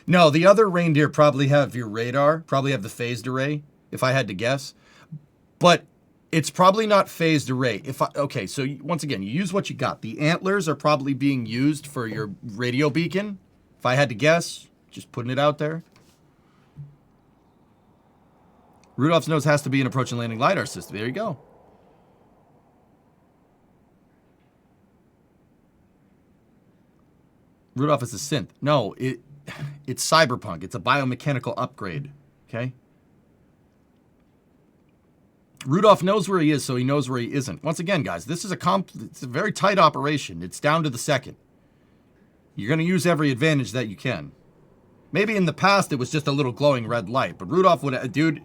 No, the other reindeer probably have your radar, probably have the phased array, if I had to guess. But it's probably not phased array. Okay, so once again, you use what you got. The antlers are probably being used for your radio beacon. If I had to guess, just putting it out there. Rudolph's nose has to be an approach and landing LiDAR system. There you go. Rudolph is a synth. No, it's cyberpunk. It's a biomechanical upgrade. Okay? Rudolph knows where he is, so he knows where he isn't. Once again, guys, this is it's a very tight operation. It's down to the second. You're going to use every advantage that you can. Maybe in the past it was just a little glowing red light, but Rudolph would, dude,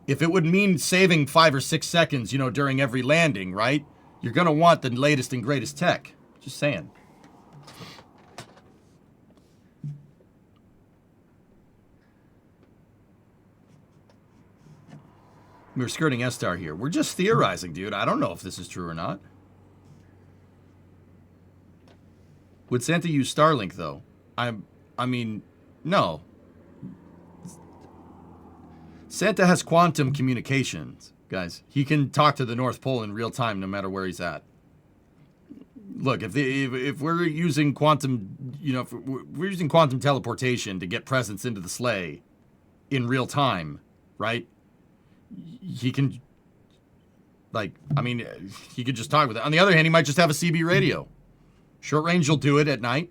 if it would mean saving 5 or 6 seconds, during every landing, right? You're going to want the latest and greatest tech. Just saying. We're skirting S-Star here. We're just theorizing, dude. I don't know if this is true or not. Would Santa use Starlink, though? I mean, no. Santa has quantum communications, guys. He can talk to the North Pole in real time no matter where he's at. Look, if we're using quantum, if we're using quantum teleportation to get presents into the sleigh in real time, right? He can, he could just talk with it. On the other hand, he might just have a CB radio. Short range will do it at night.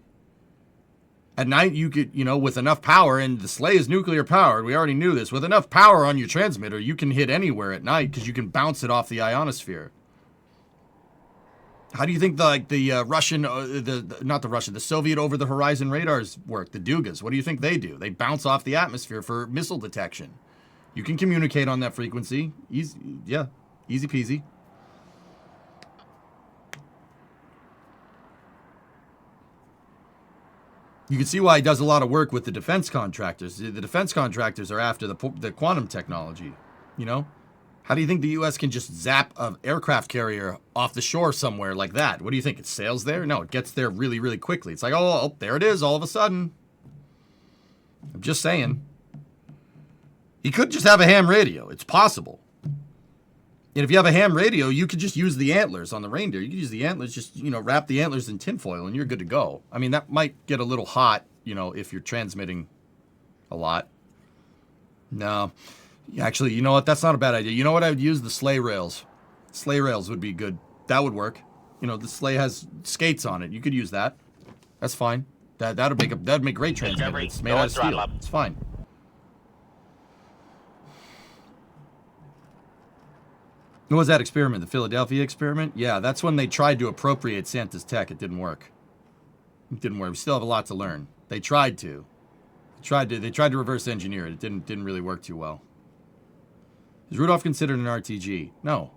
At night, you could, with enough power, and the sleigh is nuclear powered. We already knew this. With enough power on your transmitter, you can hit anywhere at night because you can bounce it off the ionosphere. How do you think the Russian, the Soviet over-the-horizon radars work? The Dugas. What do you think they do? They bounce off the atmosphere for missile detection. You can communicate on that frequency. Easy peasy. You can see why he does a lot of work with the defense contractors. The defense contractors are after the quantum technology. How do you think the U.S. can just zap an aircraft carrier off the shore somewhere like that? What do you think? It sails there? No, it gets there really, really quickly. It's like, oh, there it is all of a sudden. I'm just saying. He could just have a ham radio. It's possible. And if you have a ham radio, you could just use the antlers on the reindeer. You could use the antlers, just, wrap the antlers in tinfoil and you're good to go. I mean, that might get a little hot, if you're transmitting a lot. No. Actually, you know what? That's not a bad idea. You know what I would use? The sleigh rails. Sleigh rails would be good. That would work. The sleigh has skates on it. You could use that. That's fine. That'd make great transmitters. It's made out of steel. It's fine. What was that experiment? The Philadelphia experiment? Yeah, that's when they tried to appropriate Santa's tech. It didn't work. We still have a lot to learn. They tried to. They tried to reverse engineer it. It didn't really work too well. Is Rudolph considered an RTG? No.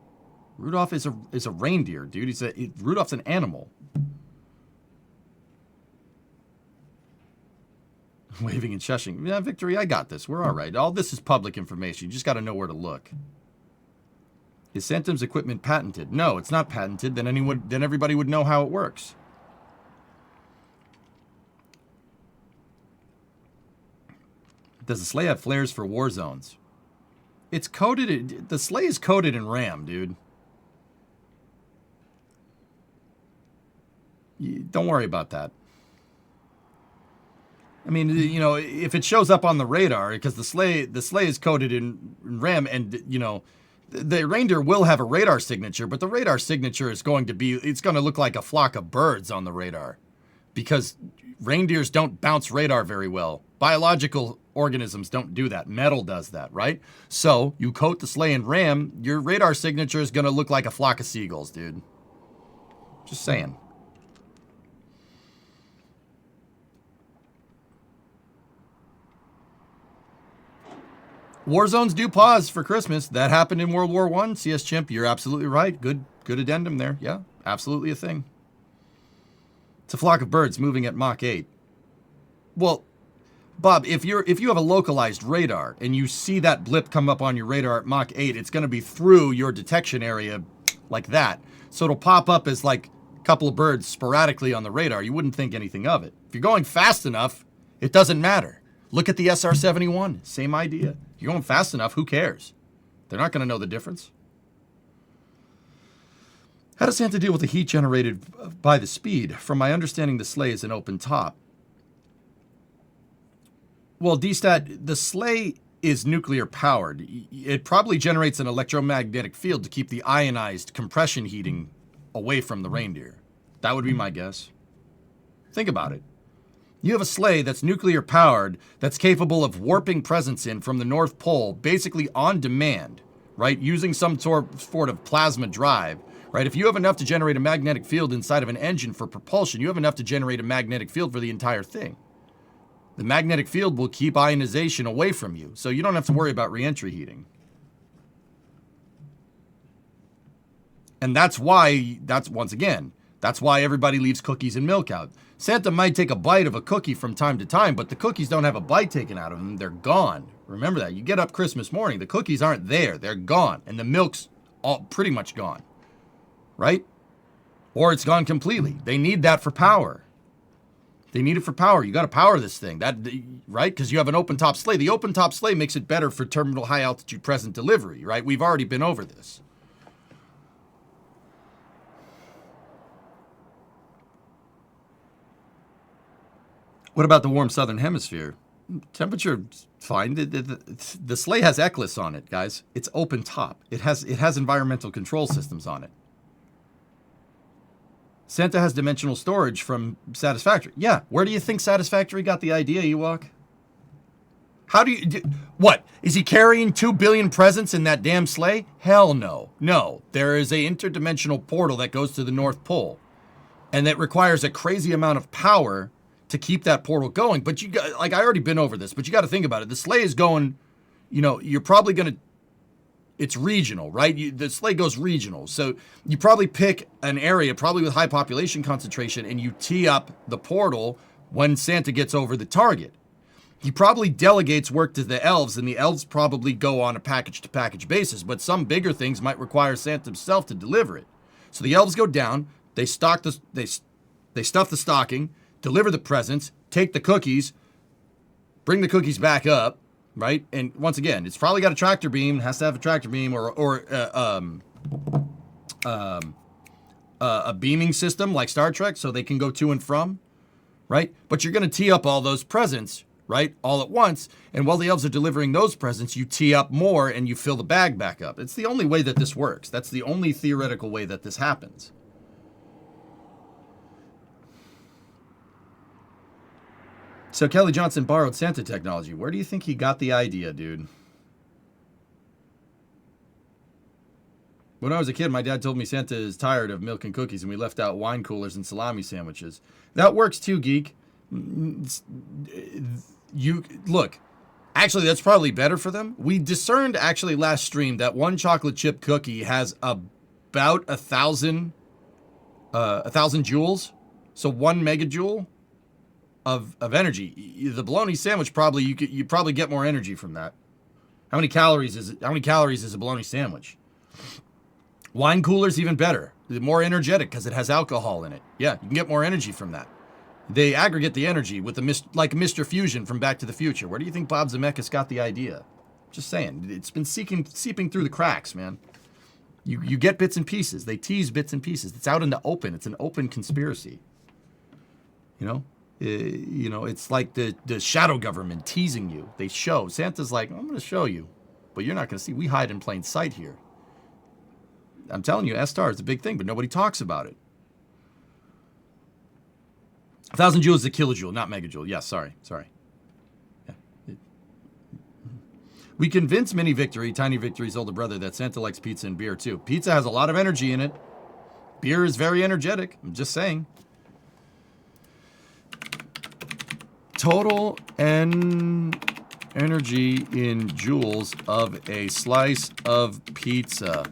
Rudolph is a reindeer, dude. Rudolph's an animal. Waving and shushing. Yeah, Victory, I got this. We're all right. All this is public information. You just got to know where to look. Is Santa's equipment patented? No, it's not patented. Then everybody would know how it works. Does the sleigh have flares for war zones? It's coated. The sleigh is coated in RAM, dude. Don't worry about that. I mean, if it shows up on the radar, because the sleigh is coated in RAM, and the reindeer will have a radar signature, but the radar signature is going to look like a flock of birds on the radar, because reindeers don't bounce radar very well. Biological organisms don't do that. Metal does that, right? So you coat the sleigh in RAM, your radar signature is going to look like a flock of seagulls, dude. Just saying. War zones do pause for Christmas. That happened in World War I. CS Chimp, you're absolutely right. Good addendum there. Yeah, absolutely a thing. It's a flock of birds moving at Mach 8. Well, Bob, if you have a localized radar and you see that blip come up on your radar at Mach 8, it's going to be through your detection area like that. So it'll pop up as like a couple of birds sporadically on the radar. You wouldn't think anything of it. If you're going fast enough, it doesn't matter. Look at the SR-71. Same idea. You're going fast enough, who cares? They're not going to know the difference. How does Santa deal with the heat generated by the speed? From my understanding, the sleigh is an open top. Well, D-Stat, the sleigh is nuclear powered. It probably generates an electromagnetic field to keep the ionized compression heating away from the reindeer. That would be my guess. Think about it. You have a sleigh that's nuclear powered, that's capable of warping presents in from the North Pole, basically on demand, right? Using some sort of plasma drive, right? If you have enough to generate a magnetic field inside of an engine for propulsion, you have enough to generate a magnetic field for the entire thing. The magnetic field will keep ionization away from you, so you don't have to worry about reentry heating. And that's why, once again, that's why everybody leaves cookies and milk out. Santa might take a bite of a cookie from time to time, but the cookies don't have a bite taken out of them. They're gone. Remember that. You get up Christmas morning, the cookies aren't there. They're gone. And the milk's all pretty much gone. Right? Or it's gone completely. They need that for power. They need it for power. You got to power this thing. Right? Because you have an open top sleigh. The open top sleigh makes it better for terminal high altitude present delivery, right? We've already been over this. What about the warm southern hemisphere? Temperature, fine. The sleigh has eclipse on it, guys. It's open top. It has environmental control systems on it. Santa has dimensional storage from Satisfactory. Yeah, where do you think Satisfactory got the idea, Ewok? How do you... what? Is he carrying 2 billion presents in that damn sleigh? Hell no. No. There is a interdimensional portal that goes to the North Pole. And that requires a crazy amount of power to keep that portal going. But you got, like, I already been over this, but you got to think about it. The sleigh is going, you know, you're probably going to, it's regional, right? The sleigh goes regional. So you probably pick an area, probably with high population concentration, and you tee up the portal when Santa gets over the target. He probably delegates work to the elves, and the elves probably go on a package-to-package basis, but some bigger things might require Santa himself to deliver it. So the elves go down, they stock they stuff the stocking, deliver the presents, take the cookies, bring the cookies back up, right? And once again, it's probably got a tractor beam, has to have a tractor beam or a beaming system like Star Trek so they can go to and from, right? But you're going to tee up all those presents, right, all at once. And while the elves are delivering those presents, you tee up more and you fill the bag back up. It's the only way that this works. That's the only theoretical way that this happens. So Kelly Johnson borrowed Santa technology. Where do you think he got the idea, dude? When I was a kid, my dad told me Santa is tired of milk and cookies, and we left out wine coolers and salami sandwiches. That works too, geek. You look, actually, that's probably better for them. We discerned actually last stream that one chocolate chip cookie has about 1,000 joules, so 1 megajoule of energy. The bologna sandwich probably you probably get more energy from that. How many calories is a bologna sandwich? Wine cooler's even better. More energetic because it has alcohol in it. Yeah, you can get more energy from that. They aggregate the energy with like Mr. Fusion from Back to the Future. Where do you think Bob Zemeckis got the idea? Just saying. It's been seeping through the cracks, man. You get bits and pieces. They tease bits and pieces. It's out in the open. It's an open conspiracy. You know? It's like the shadow government teasing you. They show. Santa's like, I'm going to show you, but you're not going to see. We hide in plain sight here. I'm telling you, S-Star is a big thing, but nobody talks about it. 1,000 joules is a kilojoule, not megajoule. Yeah, sorry. Yeah. We convinced Mini Victory, Tiny Victory's older brother, that Santa likes pizza and beer too. Pizza has a lot of energy in it. Beer is very energetic. I'm just saying. Total energy in joules of a slice of pizza.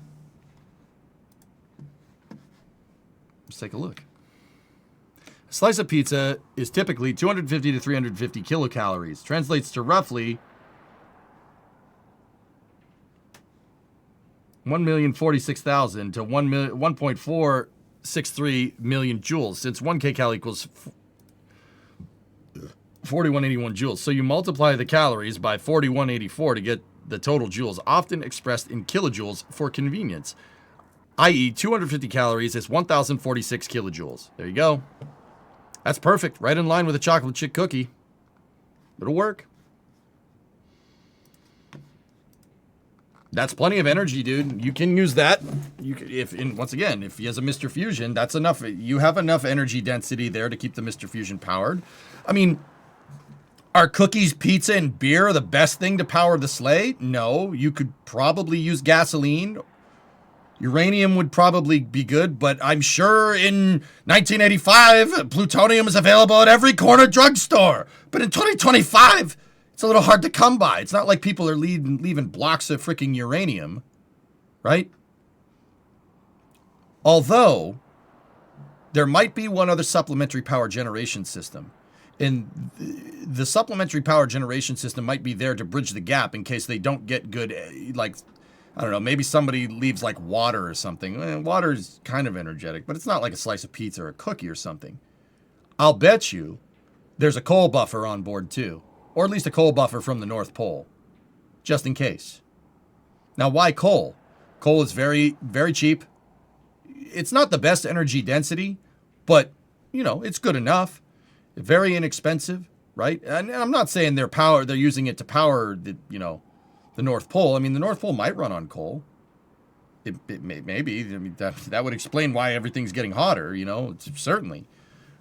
Let's take a look. A slice of pizza is typically 250 to 350 kilocalories. Translates to roughly 1,046,000 to 1.463 million joules, since 1 kcal equals 4181 joules. So you multiply the calories by 4184 to get the total joules, often expressed in kilojoules for convenience, i.e. 250 calories is 1,046 kilojoules. There you go. That's perfect. Right in line with a chocolate chip cookie. It'll work. That's plenty of energy, dude. You can use that. Once again, if he has a Mr. Fusion, that's enough. You have enough energy density there to keep the Mr. Fusion powered. I mean, are cookies, pizza, and beer the best thing to power the sleigh? No. You could probably use gasoline. Uranium would probably be good, but I'm sure in 1985, plutonium is available at every corner drugstore. But in 2025, it's a little hard to come by. It's not like people are leaving blocks of freaking uranium, right? Although, there might be one other supplementary power generation system. And the supplementary power generation system might be there to bridge the gap in case they don't get good, like, I don't know, maybe somebody leaves like water or something. Water is kind of energetic, but it's not like a slice of pizza or a cookie or something. I'll bet you there's a coal buffer on board too. Or at least a coal buffer from the North Pole. Just in case. Now, why coal? Coal is very, very cheap. It's not the best energy density, but, you know, it's good enough. Very inexpensive, right? And I'm not saying they're using it to power the, you know, the North Pole. I mean, the North Pole might run on coal. Maybe. I mean, that would explain why everything's getting hotter, you know, certainly,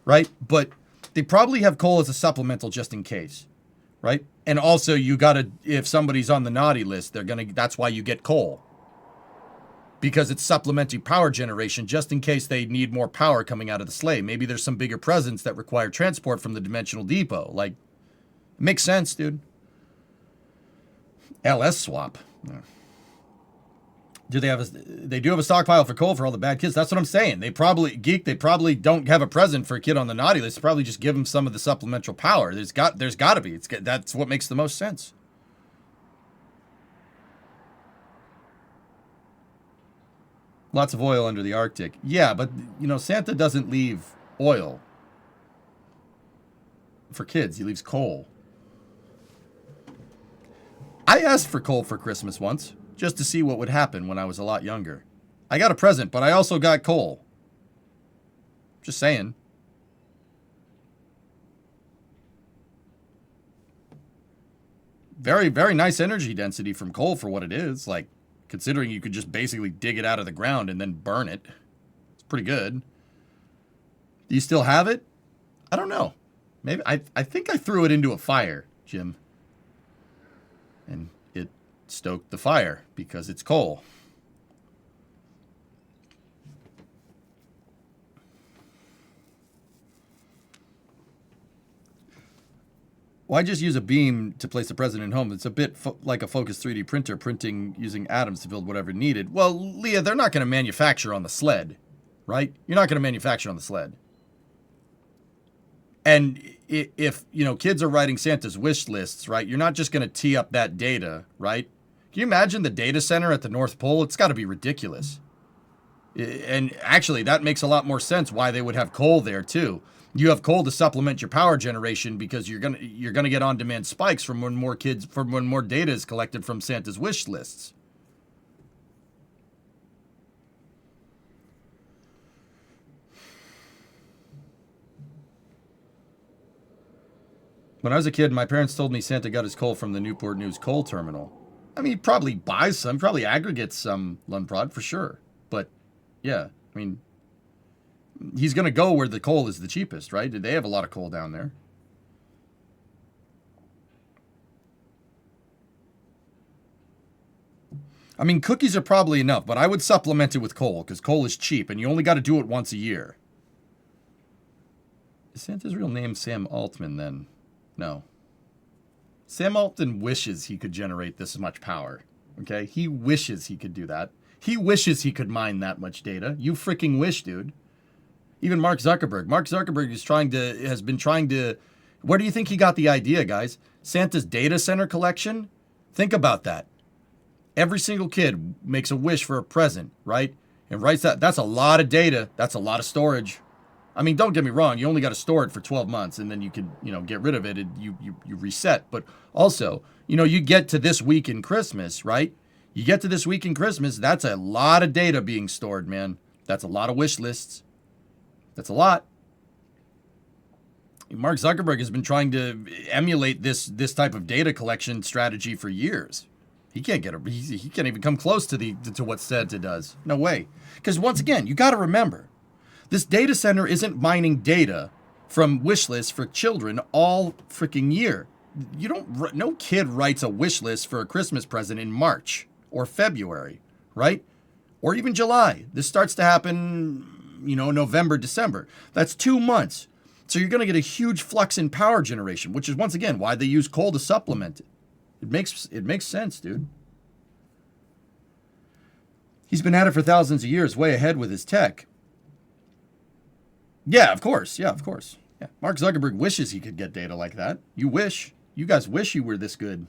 right? But they probably have coal as a supplemental just in case, right? And also, you gotta, if somebody's on the naughty list, that's why you get coal. Because it's supplementary power generation just in case they need more power coming out of the sleigh. Maybe there's some bigger presents that require transport from the dimensional depot. Like, makes sense, dude. LS swap. They do have a stockpile for coal for all the bad kids. That's what I'm saying. They probably don't have a present for a kid on the naughty list. They probably just give them some of the supplemental power. There's got to be. That's what makes the most sense. Lots of oil under the Arctic. Yeah, but you know, Santa doesn't leave oil for kids. He leaves coal. I asked for coal for Christmas once, just to see what would happen when I was a lot younger. I got a present, but I also got coal. Just saying. Very, very nice energy density from coal for what it is. Like, considering you could just basically dig it out of the ground and then burn it. It's pretty good. Do you still have it? I don't know. Maybe I think I threw it into a fire, Jim. And it stoked the fire because it's coal. Why just use a beam to place the president home? It's a bit like a Focus 3D printer printing using atoms to build whatever needed. Well, Leah, they're not going to manufacture on the sled, right? You're not going to manufacture on the sled. And if, you know, kids are writing Santa's wish lists, right, you're not just going to tee up that data, right? Can you imagine the data center at the North Pole? It's got to be ridiculous. And actually, that makes a lot more sense why they would have coal there, too. You have coal to supplement your power generation because you're gonna get on-demand spikes from when more data is collected from Santa's wish lists. When I was a kid, my parents told me Santa got his coal from the Newport News coal terminal. I mean, he probably buys some, probably aggregates some Lundprod for sure. But, yeah, I mean, he's going to go where the coal is the cheapest, right? They have a lot of coal down there. I mean, cookies are probably enough, but I would supplement it with coal because coal is cheap and you only got to do it once a year. Is Santa's real name Sam Altman then? No. Sam Altman wishes he could generate this much power. Okay? He wishes he could do that. He wishes he could mine that much data. You freaking wish, dude. Even Mark Zuckerberg. Mark Zuckerberg has been trying to. Where do you think he got the idea, guys? Santa's data center collection? Think about that. Every single kid makes a wish for a present, right? And writes that. That's a lot of data. That's a lot of storage. I mean, don't get me wrong. You only got to store it for 12 months, and then you can, get rid of it, and you reset. But also, you get to this week in Christmas, right? You get to this week in Christmas. That's a lot of data being stored, man. That's a lot of wish lists. That's a lot. Mark Zuckerberg has been trying to emulate this type of data collection strategy for years. He can't he can't even come close to what Santa does. No way. Because once again, you got to remember, this data center isn't mining data from wish lists for children all freaking year. No kid writes a wish list for a Christmas present in March or February, right? or even July. This starts to happen, November, December. That's 2 months. So you're going to get a huge flux in power generation, which is, once again, why they use coal to supplement it. It makes sense, dude. He's been at it for thousands of years, way ahead with his tech. Yeah, of course. Yeah. Mark Zuckerberg wishes he could get data like that. You guys wish you were this good.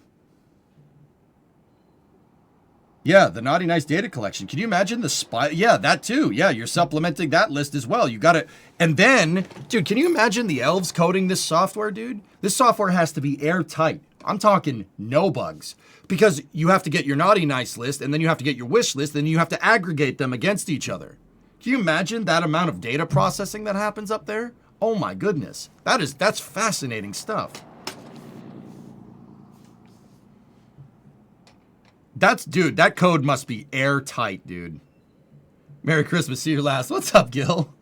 Yeah, the Naughty Nice data collection. Can you imagine the spy? Yeah, that too. Yeah, you're supplementing that list as well. You got it. And then, dude, can you imagine the elves coding this software, dude? This software has to be airtight. I'm talking no bugs. Because you have to get your Naughty Nice list, and then you have to get your wish list, and you have to aggregate them against each other. Can you imagine that amount of data processing that happens up there? Oh my goodness. That's fascinating stuff. Dude, that code must be airtight, dude. Merry Christmas, see you last. What's up, Gil?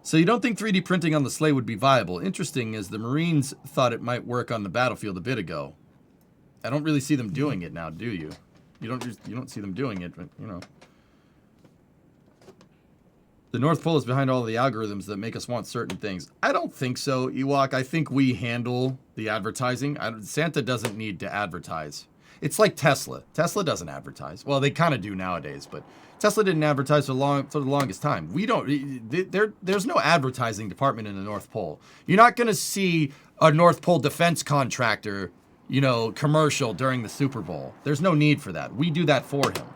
So you don't think 3D printing on the sleigh would be viable? Interesting, as the Marines thought it might work on the battlefield a bit ago. I don't really see them doing it now, do you? You don't see them doing it, but, The North Pole is behind all of the algorithms that make us want certain things. I don't think so, Ewok. I think we handle the advertising. Santa doesn't need to advertise. It's like Tesla. Tesla doesn't advertise. Well, they kind of do nowadays, but Tesla didn't advertise for the longest time. There's no advertising department in the North Pole. You're not going to see a North Pole defense contractor, commercial during the Super Bowl. There's no need for that. We do that for him.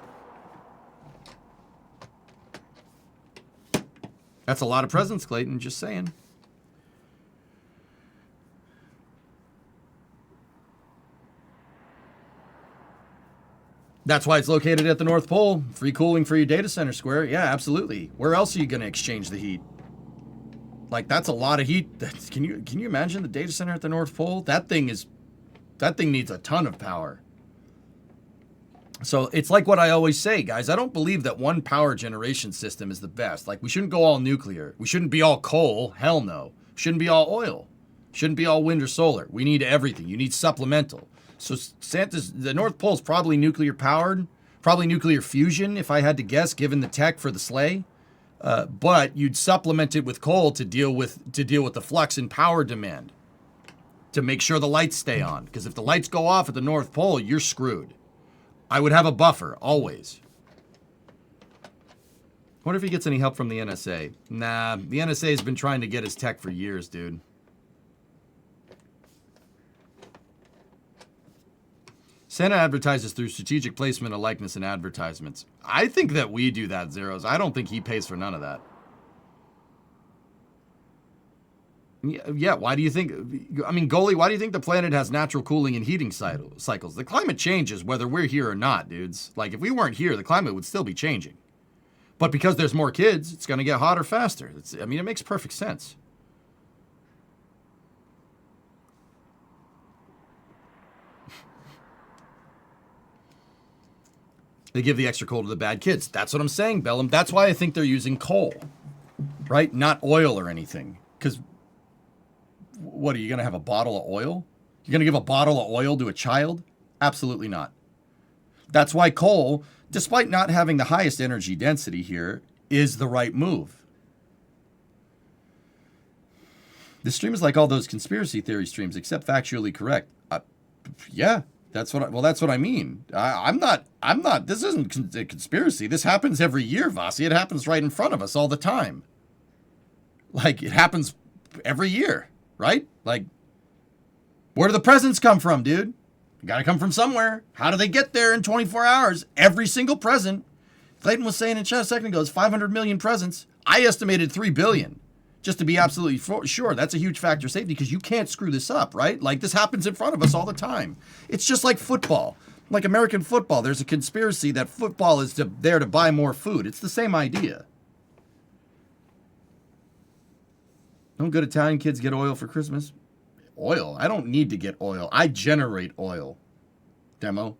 That's a lot of presents, Clayton, just saying. That's why it's located at the North Pole. Free cooling for your data center, Square. Yeah, absolutely. Where else are you going to exchange the heat? Like, that's a lot of heat. Can you imagine the data center at the North Pole? That thing needs a ton of power. So it's like what I always say, guys. I don't believe that one power generation system is the best. Like, we shouldn't go all nuclear. We shouldn't be all coal. Hell no. Shouldn't be all oil. Shouldn't be all wind or solar. We need everything. You need supplemental. So the North Pole is probably nuclear powered, probably nuclear fusion, if I had to guess, given the tech for the sleigh. But you'd supplement it with coal to deal with the flux in power demand, to make sure the lights stay on. Because if the lights go off at the North Pole, you're screwed. I would have a buffer always. Wonder if he gets any help from the NSA. Nah, the NSA has been trying to get his tech for years, dude. Santa advertises through strategic placement of likeness in advertisements. I think that we do that, Zeros. I don't think he pays for none of that. Yeah, why do you think... I mean, Goalie, why do you think the planet has natural cooling and heating cycles? The climate changes whether we're here or not, dudes. Like, if we weren't here, the climate would still be changing. But because there's more kids, it's going to get hotter faster. It makes perfect sense. They give the extra coal to the bad kids. That's what I'm saying, Bellum. That's why I think they're using coal, right? Not oil or anything. Because, what, are you going to have a bottle of oil? You're going to give a bottle of oil to a child? Absolutely not. That's why coal, despite not having the highest energy density here, is the right move. This stream is like all those conspiracy theory streams, except factually correct. Yeah. That's what I mean. I'm not, this isn't a conspiracy. This happens every year, Vasi. It happens right in front of us all the time. Like, it happens every year, right? Like, where do the presents come from, dude? You gotta come from somewhere. How do they get there in 24 hours? Every single present. Clayton was saying in chat a second ago, it's 500 million presents. I estimated 3 billion. Just to be absolutely sure, that's a huge factor of safety because you can't screw this up, right? Like, this happens in front of us all the time. It's just like football. Like American football, there's a conspiracy that football is there to buy more food. It's the same idea. Don't good Italian kids get oil for Christmas? Oil? I don't need to get oil. I generate oil. Demo.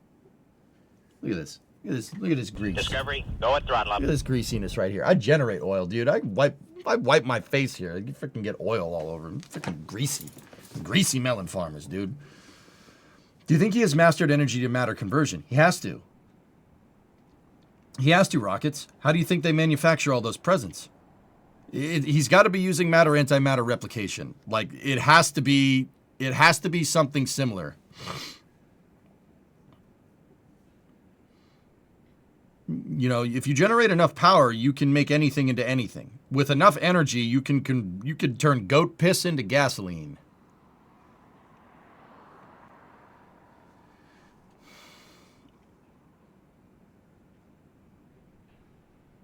Look at this. Look at this grease. Discovery, go at throttle up. Look at this greasiness right here. I generate oil, dude. I wipe my face here. You freaking get oil all over. I'm freaking greasy. Greasy melon farmers, dude. Do you think he has mastered energy to matter conversion? He has to. He has two rockets. How do you think they manufacture all those presents? He's got to be using matter-antimatter replication. Like, it has to be something similar. You know, if you generate enough power, you can make anything into anything. With enough energy, you can turn goat piss into gasoline.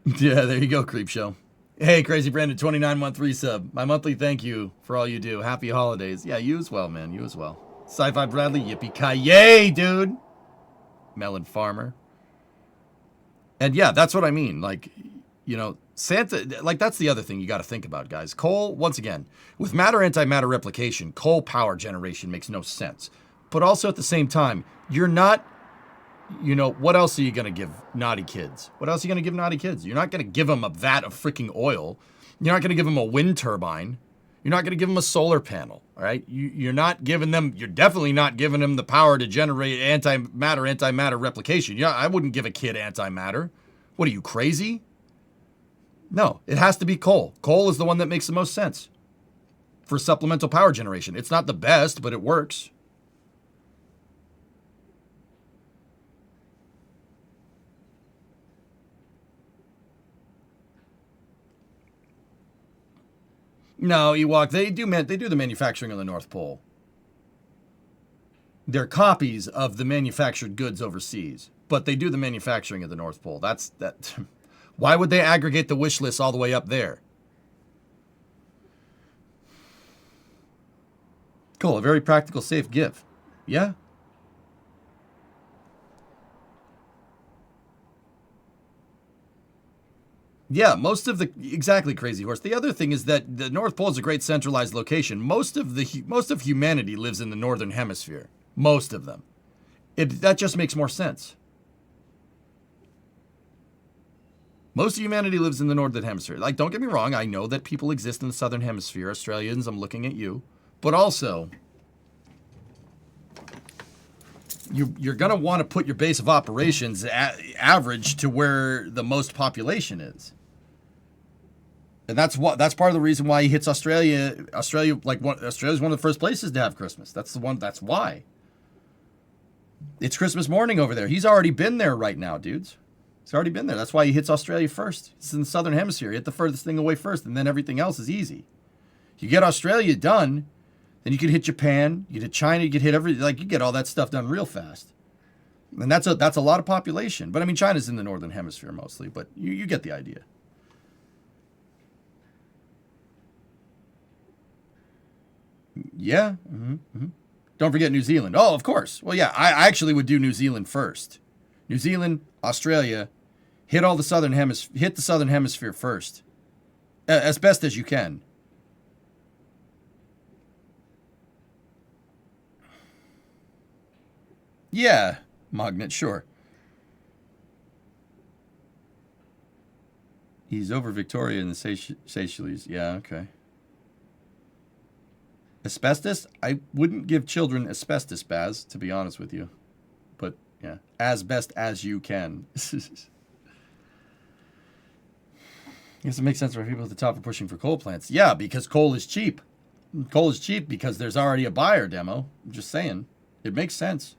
Yeah, there you go, Creepshow. Hey, Crazy Brandon, 29-month resub. My monthly thank you for all you do. Happy holidays. Yeah, you as well, man. You as well. Sci-Fi Bradley, yippee-ki-yay, dude. Melon Farmer. And yeah, that's what I mean. Like, you know, Santa, like, that's the other thing you got to think about, guys. Coal, once again, with matter-antimatter replication, coal power generation makes no sense. But also at the same time, you're not, you know, what else are you going to give naughty kids? What else are you going to give naughty kids? You're not going to give them a vat of freaking oil. You're not going to give them a wind turbine. You're not going to give them a solar panel, all right? You're not giving them, you're definitely not giving them the power to generate antimatter replication. Yeah, I wouldn't give a kid antimatter. What are you, crazy? No, it has to be coal. Coal is the one that makes the most sense for supplemental power generation. It's not the best, but it works. No, Ewok, they do the manufacturing on the North Pole. They're copies of the manufactured goods overseas, but they do the manufacturing at the North Pole. That's that. Why would they aggregate the wish list all the way up there? Cool, a very practical, safe gift. Yeah. Yeah, most of the exactly, Crazy Horse. The other thing is that the North Pole is a great centralized location. Most of humanity lives in the northern hemisphere. Most of them. That just makes more sense. Most of humanity lives in the northern hemisphere. Like, don't get me wrong, I know that people exist in the southern hemisphere. Australians, I'm looking at you. But also, you're going to want to put your base of operations average to where the most population is. And that's part of the reason why he hits Australia. Australia's one of the first places to have Christmas. That's why. It's Christmas morning over there. He's already been there right now, dudes. He's already been there. That's why he hits Australia first. It's in the southern hemisphere. Hit the furthest thing away first, and then everything else is easy. You get Australia done, then you can hit Japan, you hit China, you can hit you get all that stuff done real fast. And that's a lot of population. But I mean, China's in the northern hemisphere mostly, but you get the idea. Yeah. Mm-hmm. Mm-hmm. Don't forget New Zealand. Oh, of course. Well, yeah, I actually would do New Zealand first. New Zealand, Australia, hit the southern hemisphere first, as best as you can. Yeah, Magnet, sure. He's over Victoria in the Seychelles. Yeah, okay. Asbestos? I wouldn't give children asbestos, Baz, to be honest with you. But, yeah, as best as you can. I guess it makes sense for people at the top are pushing for coal plants. Yeah, because coal is cheap. Coal is cheap because there's already a buyer, Demo. I'm just saying. It makes sense.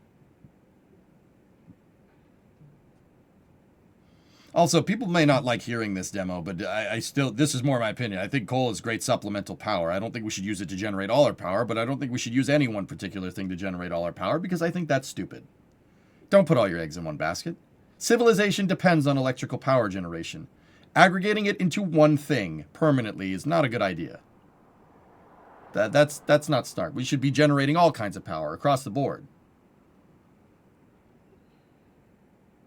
Also, people may not like hearing this demo, but I still, this is more my opinion. I think coal is great supplemental power. I don't think we should use it to generate all our power, but I don't think we should use any one particular thing to generate all our power because I think that's stupid. Don't put all your eggs in one basket. Civilization depends on electrical power generation. Aggregating it into one thing permanently is not a good idea. That's not smart. We should be generating all kinds of power across the board.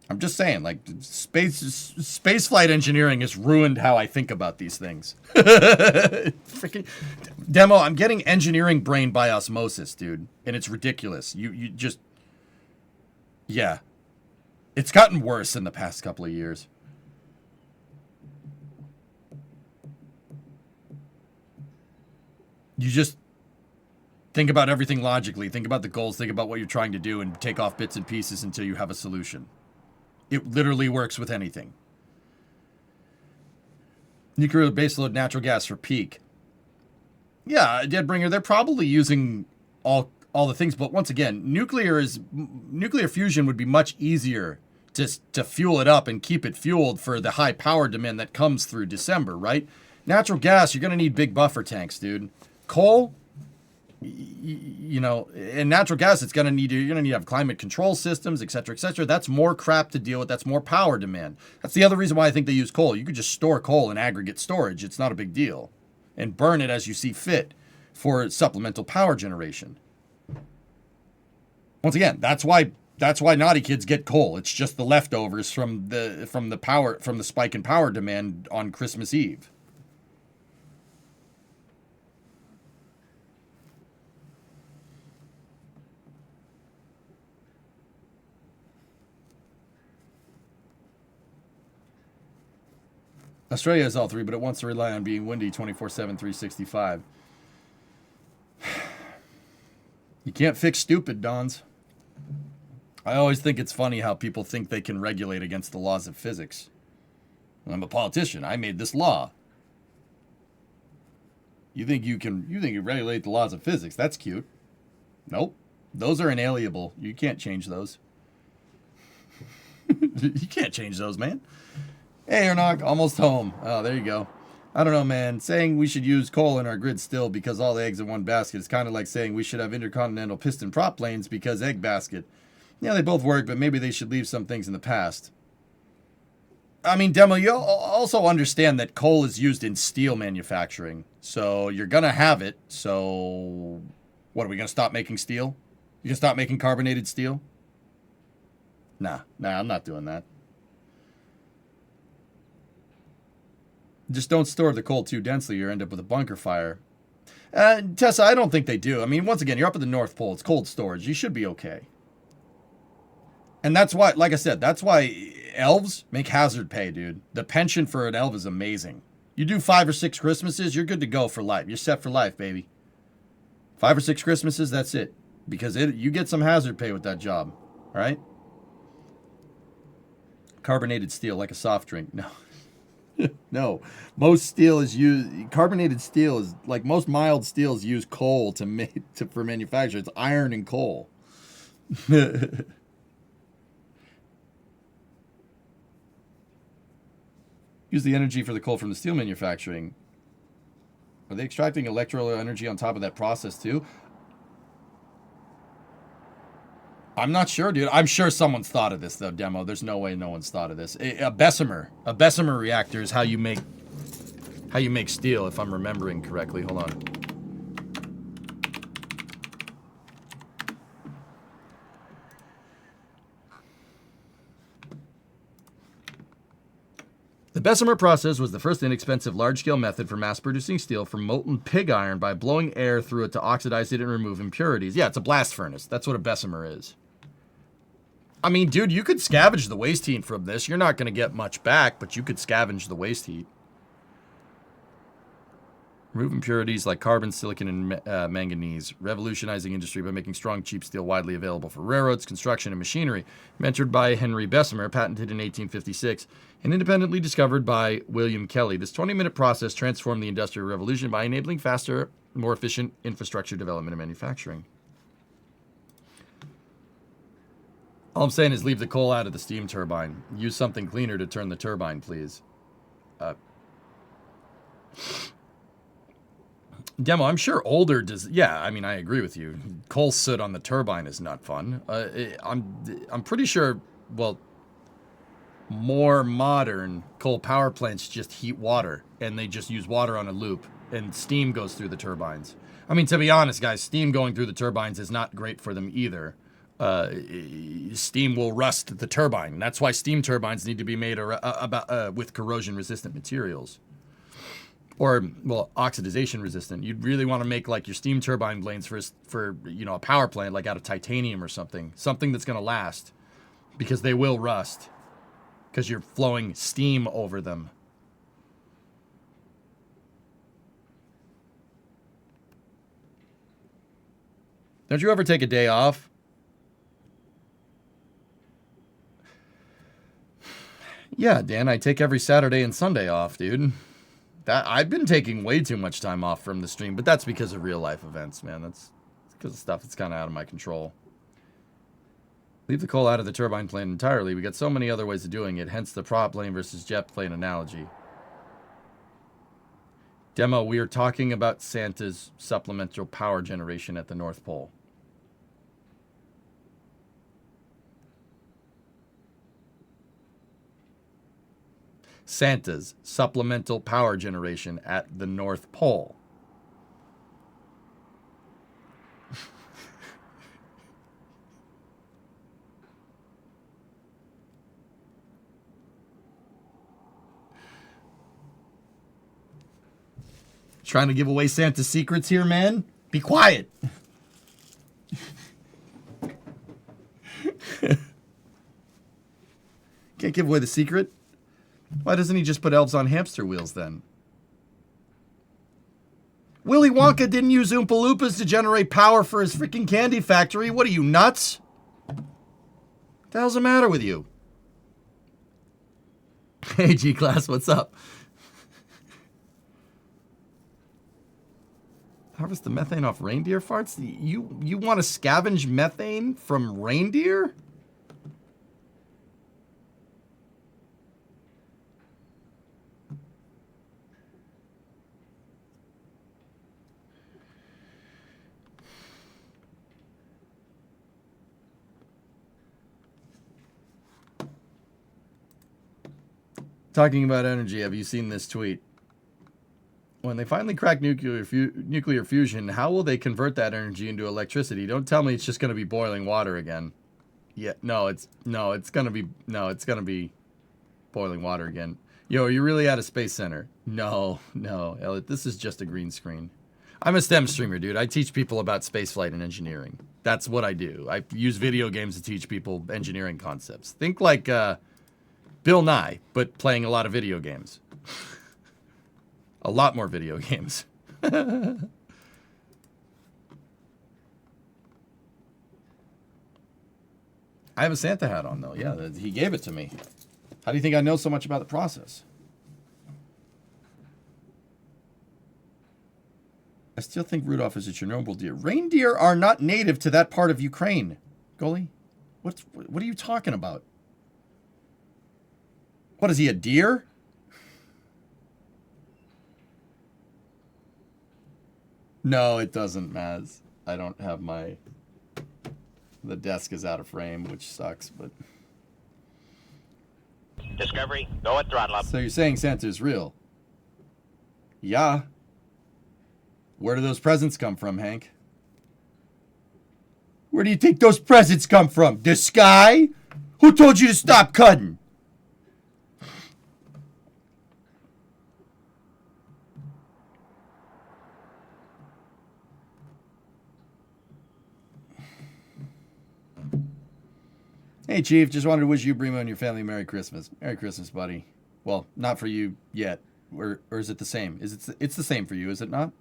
I'm just saying, like, space flight engineering has ruined how I think about these things. Freaking Demo, I'm getting engineering brain by osmosis, dude, and it's ridiculous. You just, yeah, it's gotten worse in the past couple of years. You just think about everything logically. Think about the goals. Think about what you're trying to do, and take off bits and pieces until you have a solution. It literally works with anything. Nuclear baseload natural gas for peak. Yeah, Deadbringer, they're probably using all the things, but once again, nuclear fusion would be much easier to fuel it up and keep it fueled for the high power demand that comes through December, right? Natural gas, you're going to need big buffer tanks, dude. Coal, you know, and natural gas, you're going to need to have climate control systems, et cetera, et cetera. That's more crap to deal with. That's more power demand. That's the other reason why I think they use coal. You could just store coal in aggregate storage. It's not a big deal. And burn it as you see fit for supplemental power generation. Once again, that's why naughty kids get coal. It's just the leftovers from the spike in power demand on Christmas Eve. Australia has all three, but it wants to rely on being windy 24/7, 365. You can't fix stupid, Dons. I always think it's funny how people think they can regulate against the laws of physics. I'm a politician. I made this law. You think you regulate the laws of physics? That's cute. Nope. Those are inalienable. You can't change those. You can't change those, man. Hey, Ernok, almost home. Oh, there you go. I don't know, man. Saying we should use coal in our grid still because all the eggs in one basket is kind of like saying we should have intercontinental piston prop planes because egg basket. Yeah, they both work, but maybe they should leave some things in the past. I mean, Demo, you also understand that coal is used in steel manufacturing. So you're going to have it. So what, are we going to stop making steel? You going to stop making carbonated steel? Nah, I'm not doing that. Just don't store the coal too densely or end up with a bunker fire. Tessa, I don't think they do. I mean, once again, you're up at the North Pole. It's cold storage. You should be okay. And that's why, like I said, that's why elves make hazard pay, dude. The pension for an elf is amazing. You do 5 or 6 Christmases, you're good to go for life. You're set for life, baby. 5 or 6 Christmases, that's it. Because you get some hazard pay with that job. All right? Carbonated steel, like a soft drink. No. No, most steel is used. Carbonated steel is like most mild steels use coal for manufacture. It's iron and coal. Use the energy for the coal from the steel manufacturing. Are they extracting electrical energy on top of that process too? I'm not sure, dude. I'm sure someone's thought of this, though, Demo. There's no way no one's thought of this. A Bessemer reactor is how you make steel, if I'm remembering correctly. Hold on. The Bessemer process was the first inexpensive large-scale method for mass-producing steel from molten pig iron by blowing air through it to oxidize it and remove impurities. Yeah, it's a blast furnace. That's what a Bessemer is. I mean, dude, you could scavenge the waste heat from this. You're not going to get much back, but you could scavenge the waste heat. Remove impurities like carbon, silicon, and manganese. Revolutionizing industry by making strong, cheap steel widely available for railroads, construction, and machinery. Mentored by Henry Bessemer, patented in 1856, and independently discovered by William Kelly. This 20-minute process transformed the Industrial Revolution by enabling faster, more efficient infrastructure development and manufacturing. All I'm saying is leave the coal out of the steam turbine. Use something cleaner to turn the turbine, please. Demo, I'm sure older does. Yeah, I mean, I agree with you. Coal soot on the turbine is not fun. I'm pretty sure, well, more modern coal power plants just heat water, and they just use water on a loop, and steam goes through the turbines. I mean, to be honest, guys, steam going through the turbines is not great for them either. Steam will rust the turbine. That's why steam turbines need to be made with corrosion-resistant materials. Or, well, oxidation-resistant. You'd really want to make, like, your steam turbine blades for a power plant, like, out of titanium or something. Something that's going to last. Because they will rust. Because you're flowing steam over them. Don't you ever take a day off? Yeah, Dan, I take every Saturday and Sunday off, dude. I've been taking way too much time off from the stream, but that's because of real life events, man. That's because of stuff that's kind of out of my control. Leave the coal out of the turbine plane entirely. We got so many other ways of doing it, hence the prop plane versus jet plane analogy. Demo, we are talking about Santa's supplemental power generation at the North Pole. Santa's supplemental power generation at the North Pole. Trying to give away Santa's secrets here, man? Be quiet. Can't give away the secret? Why doesn't he just put elves on hamster wheels then? Willy Wonka didn't use Oompa Loompas to generate power for his freaking candy factory. What are you, nuts? What the hell's the matter with you? Hey, G-Class, what's up? Harvest the methane off reindeer farts? You want to scavenge methane from reindeer? Talking about energy, have you seen this tweet? When they finally crack nuclear fusion, how will they convert that energy into electricity? Don't tell me it's just going to be boiling water again. Yeah, it's going to be boiling water again. Yo, are you really at a space center? No, Elliot, this is just a green screen. I'm a STEM streamer, dude. I teach people about spaceflight and engineering. That's what I do. I use video games to teach people engineering concepts. Think like Bill Nye, but playing a lot of video games. A lot more video games. I have a Santa hat on, though. Yeah, he gave it to me. How do you think I know so much about the process? I still think Rudolph is a Chernobyl deer. Reindeer are not native to that part of Ukraine. Goalie, what are you talking about? What is he, a deer? No, it doesn't, Maz. I don't have my... The desk is out of frame, which sucks, but... Discovery, go at throttle up. So you're saying Santa is real? Yeah. Where do those presents come from, Hank? Where do you think those presents come from? The sky? Who told you to stop cutting? Hey, Chief. Just wanted to wish you, Brimo, and your family Merry Christmas. Merry Christmas, buddy. Well, not for you yet. Or is it the same? It's the same for you, is it not?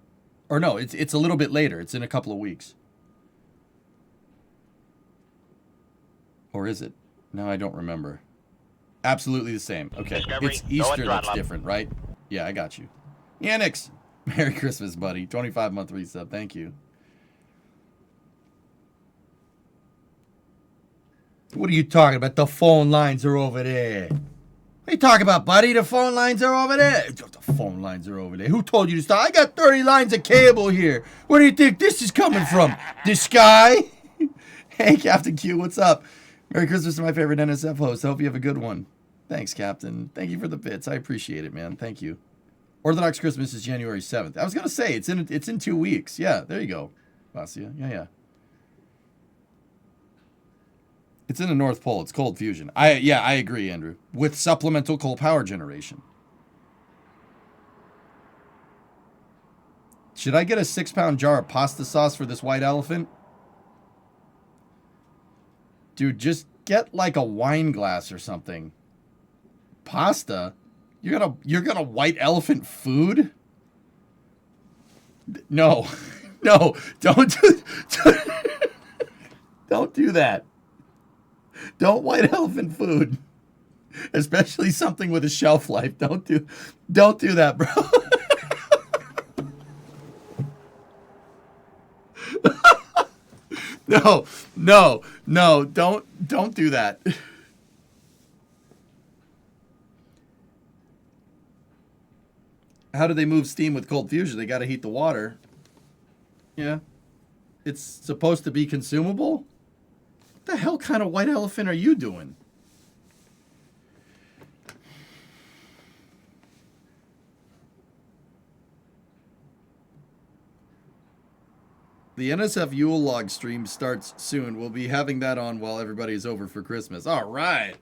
Or no, it's a little bit later. It's in a couple of weeks. Or is it? No, I don't remember. Absolutely the same. Okay. Discovery, It's Easter that's up. different, right? Yeah, I got you. Yanix. Merry Christmas, buddy. 25-month resub. Thank you. What are you talking about? The phone lines are over there. What are you talking about, buddy? The phone lines are over there. The phone lines are over there. Who told you to stop? I got 30 lines of cable here. Where do you think this is coming from? The sky? Hey, Captain Q, what's up? Merry Christmas to my favorite NSF host. I hope you have a good one. Thanks, Captain. Thank you for the bits. I appreciate it, man. Thank you. Orthodox Christmas is January 7th. I was going to say, it's in 2 weeks. Yeah, there you go, Vasia. Yeah. It's in the North Pole. It's cold fusion. I agree, Andrew. With supplemental coal power generation. Should I get a 6-pound jar of pasta sauce for this white elephant? Dude, just get like a wine glass or something. Pasta? You're gonna white elephant food? No. No, don't do that. Don't white elephant food. Especially something with a shelf life. Don't do that, bro. No, don't do that. How do they move steam with cold fusion? They got to heat the water. Yeah. It's supposed to be consumable? What the hell kind of white elephant are you doing? The NSF Yule log stream starts soon. We'll be having that on while everybody's over for Christmas. All right.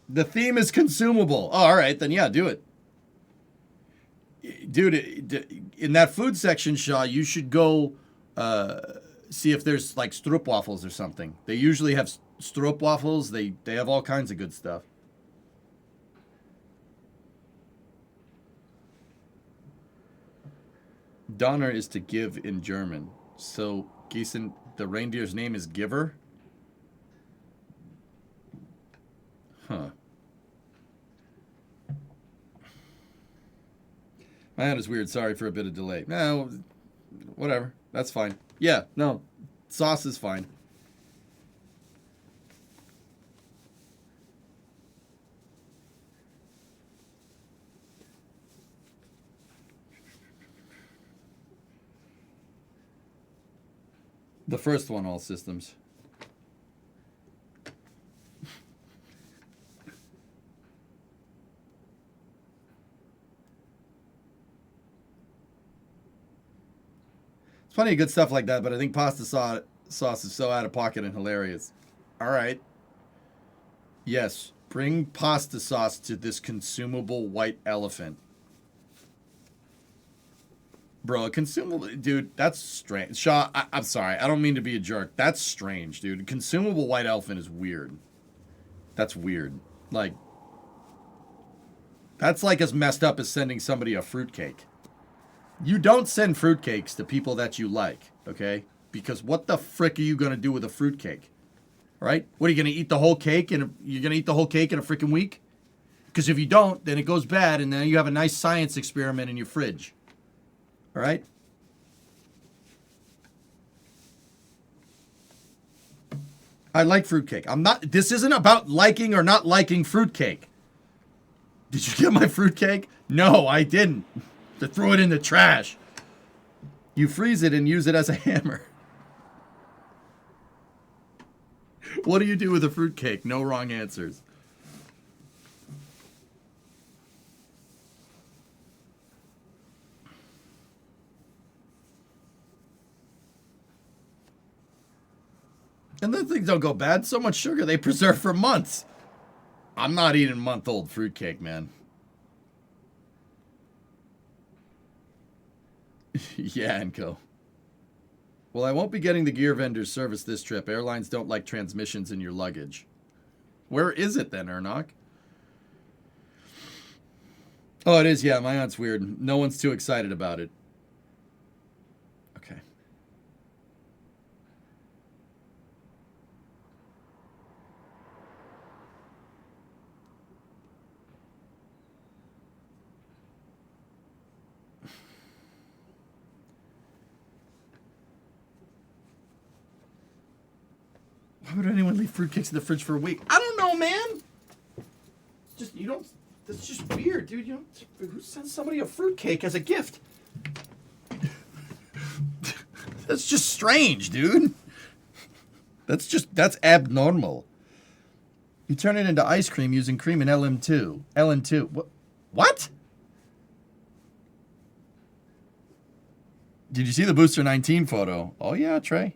The theme is consumable. Oh, all right, then yeah, do it. Dude, in that food section, Shaw, you should go see if there's like stroopwafels or something. They usually have stroopwafels. They have all kinds of good stuff. Donner is to give in German. So, Gießen, the reindeer's name is Giver? Huh. Man, it's weird. Sorry for a bit of delay. No, whatever. That's fine. Yeah, no. Sauce is fine. The first one, all systems. It's plenty of good stuff like that, but I think pasta sauce is so out of pocket and hilarious. All right. Yes, bring pasta sauce to this consumable white elephant. Bro, a consumable... Dude, that's strange. Shaw, I'm sorry. I don't mean to be a jerk. That's strange, dude. Consumable white elephant is weird. That's weird. Like... That's like as messed up as sending somebody a fruitcake. You don't send fruitcakes to people that you like, okay? Because what the frick are you going to do with a fruitcake? Right? What, are you going to eat the whole cake you're going to eat the whole cake in a freaking week? Because if you don't, then it goes bad, and then you have a nice science experiment in your fridge. All right? I like fruitcake. This isn't about liking or not liking fruitcake. Did you get my fruitcake? No, I didn't. To throw it in the trash. You freeze it and use it as a hammer. What do you do with a fruitcake? No wrong answers. And then things don't go bad. So much sugar they preserve for months. I'm not eating month-old fruitcake, man. Yeah, Enco. Well, I won't be getting the gear vendor's service this trip. Airlines don't like transmissions in your luggage. Where is it then, Ernok? Oh, it is, yeah. My aunt's weird. No one's too excited about it. Okay. Why would anyone leave fruitcakes in the fridge for a week? I don't know, man. Just, you don't... That's just weird, dude. You don't... Who sends somebody a fruitcake as a gift? That's just strange, dude. That's abnormal. You turn it into ice cream using cream and LM2. LN2. What? Did you see the Booster 19 photo? Oh, yeah, Trey.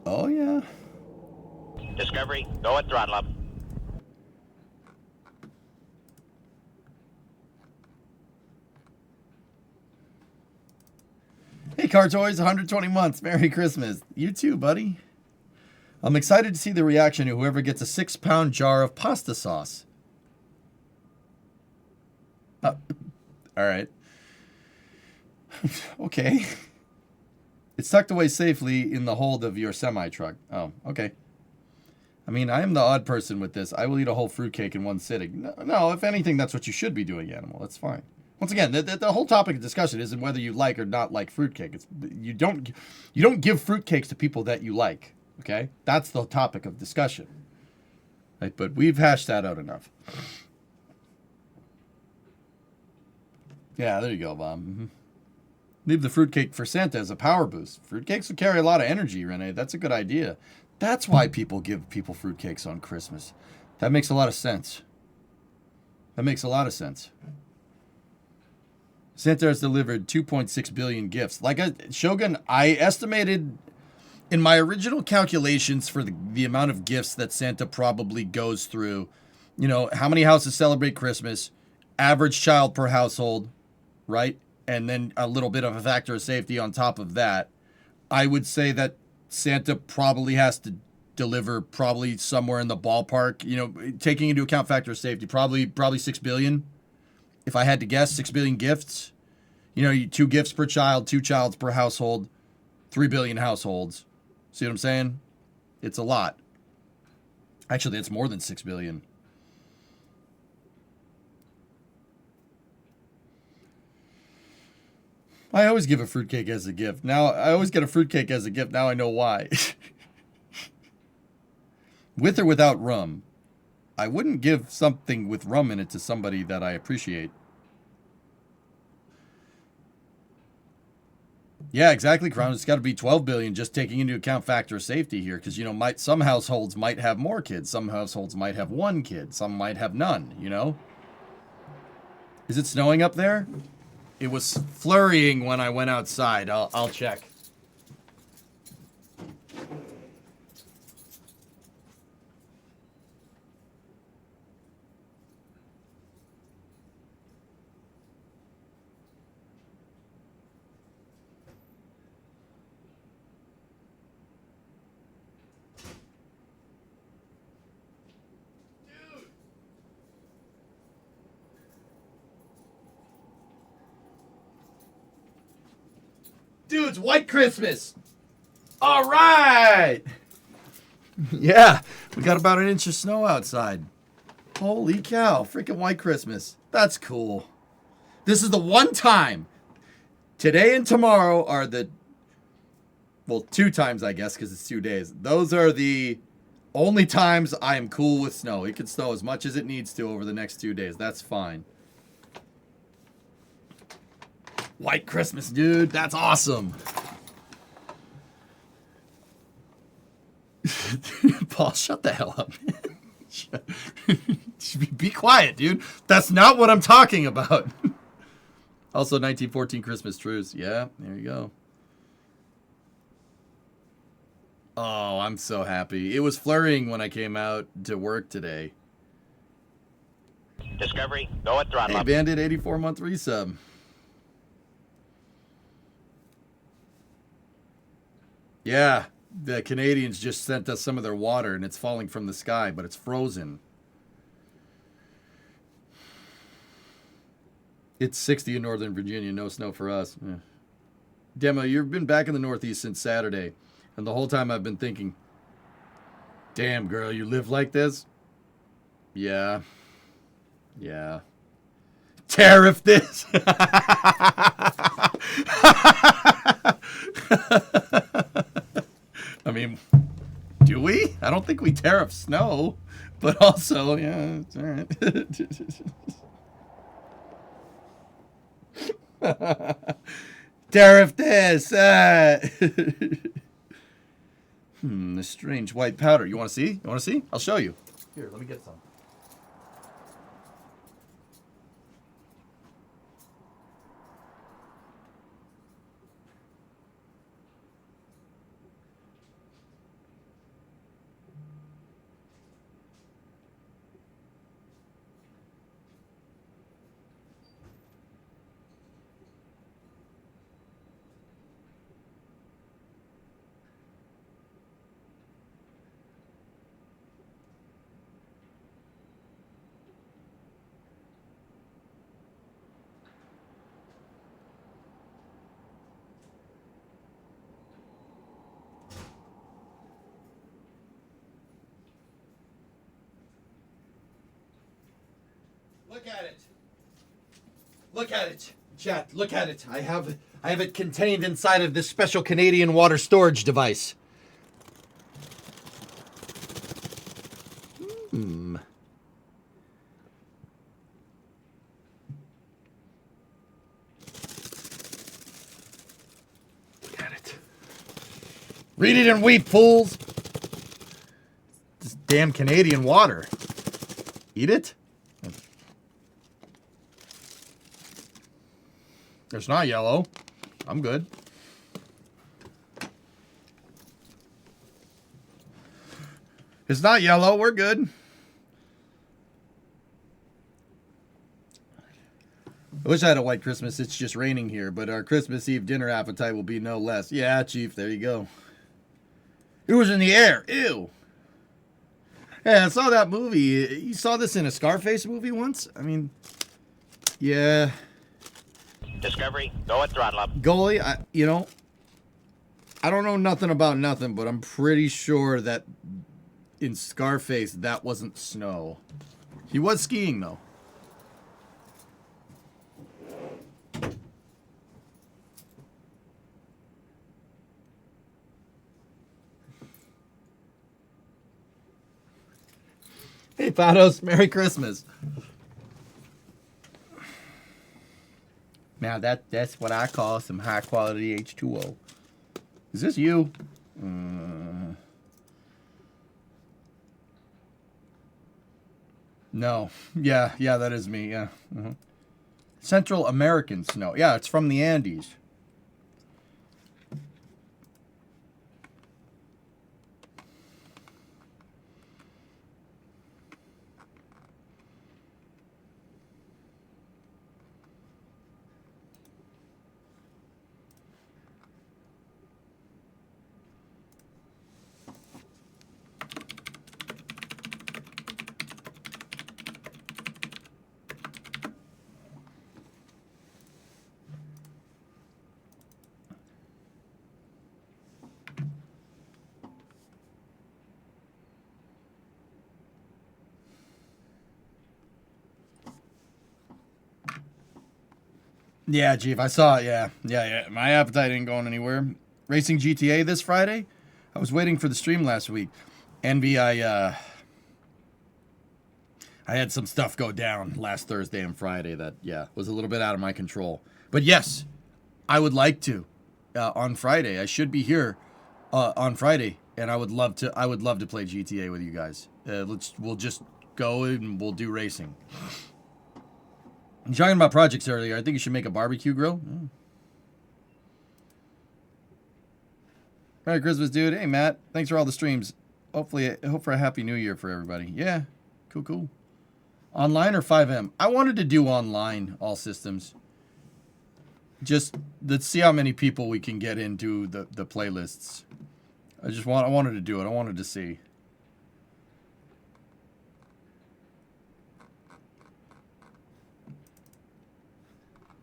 Oh, yeah. Discovery, go at throttle up. Hey, Car Toys, 120 months. Merry Christmas. You too, buddy. I'm excited to see the reaction of whoever gets a 6-pound jar of pasta sauce. All right. Okay. It's tucked away safely in the hold of your semi-truck. Oh, okay. I mean, I am the odd person with this. I will eat a whole fruitcake in one sitting. No, if anything, that's what you should be doing, Animal. That's fine. Once again, the whole topic of discussion isn't whether you like or not like fruitcake. It's you don't give fruitcakes to people that you like. Okay, that's the topic of discussion. Right, but we've hashed that out enough. Yeah, there you go, Bob. Mm-hmm. Leave the fruitcake for Santa as a power boost. Fruitcakes will carry a lot of energy, Renee. That's a good idea. That's why people give people fruitcakes on Christmas. That makes a lot of sense. That makes a lot of sense. Santa has delivered 2.6 billion gifts. Shogun, I estimated in my original calculations for the amount of gifts that Santa probably goes through, you know, how many houses celebrate Christmas, average child per household, right? And then a little bit of a factor of safety on top of that. I would say that Santa probably has to deliver probably somewhere in the ballpark, you know, taking into account factor of safety, probably 6 billion. If I had to guess, 6 billion gifts. You know, 2 gifts per child, 2 childs per household, 3 billion households. See what I'm saying? It's a lot. Actually, it's more than 6 billion. I always give a fruitcake as a gift. Now, I always get a fruitcake as a gift. Now I know why. With or without rum. I wouldn't give something with rum in it to somebody that I appreciate. Yeah, exactly, Crown. It's got to be 12 billion just taking into account factor of safety here. Because, you know, some households might have more kids. Some households might have 1 kid. Some might have none, you know? Is it snowing up there? It was flurrying when I went outside. I'll check. Dude, it's White Christmas. All right. Yeah, we got about an inch of snow outside. Holy cow, freaking White Christmas. That's cool. This is the one time. Today and tomorrow are the, well, 2 times, I guess, because it's 2 days. Those are the only times I am cool with snow. It can snow as much as it needs to over the next 2 days. That's fine. White Christmas, dude. That's awesome. Paul, shut the hell up, man. Be quiet, dude. That's not what I'm talking about. Also, 1914 Christmas truce. Yeah, there you go. Oh, I'm so happy. It was flurrying when I came out to work today. Discovery, go at throttle Hey, up. Bandit, 84-month resub. Yeah, the Canadians just sent us some of their water, and it's falling from the sky, but it's frozen. It's 60 in Northern Virginia, no snow for us. Demo, you've been back in the Northeast since Saturday, and the whole time I've been thinking, damn, girl, you live like this? Yeah. Yeah. Tariff this! I mean, do we? I don't think we tariff snow, but also, yeah, it's all right. Tariff this. The strange white powder. You want to see? You want to see? I'll show you. Here, let me get some. Look at it. Look at it. Chat, look at it. I have it contained inside of this special Canadian water storage device. Hmm. Look at it. Read it and weep, fools. This damn Canadian water. Eat it? It's not yellow. I'm good. It's not yellow. We're good. I wish I had a white Christmas. It's just raining here, but our Christmas Eve dinner appetite will be no less. Yeah, Chief, there you go. It was in the air. Ew. Yeah, I saw that movie. You saw this in a Scarface movie once? I mean, yeah. Discovery, go at throttle up. Goalie, I don't know nothing about nothing, but I'm pretty sure that in Scarface, that wasn't snow. He was skiing, though. Hey, Patos, Merry Christmas. Now that's what I call some high quality H2O. Is this you? No. Yeah, that is me. Yeah. Central American snow. Yeah, it's from the Andes. Yeah, Chief, I saw it. Yeah. My appetite ain't going anywhere. Racing GTA this Friday? I was waiting for the stream last week. Envy, I had some stuff go down last Thursday and Friday that, was a little bit out of my control. But yes, I would like to on Friday. I should be here on Friday, and I would love to play GTA with you guys. We'll just go and we'll do racing. I'm talking about projects earlier. I think you should make a barbecue grill. Oh. Merry Christmas, dude. Hey, Matt. Thanks for all the streams. Hope for a happy new year for everybody. Yeah. Cool. Online or 5M? I wanted to do online, all systems. Just, let's see how many people we can get into the playlists. I wanted to do it. I wanted to see.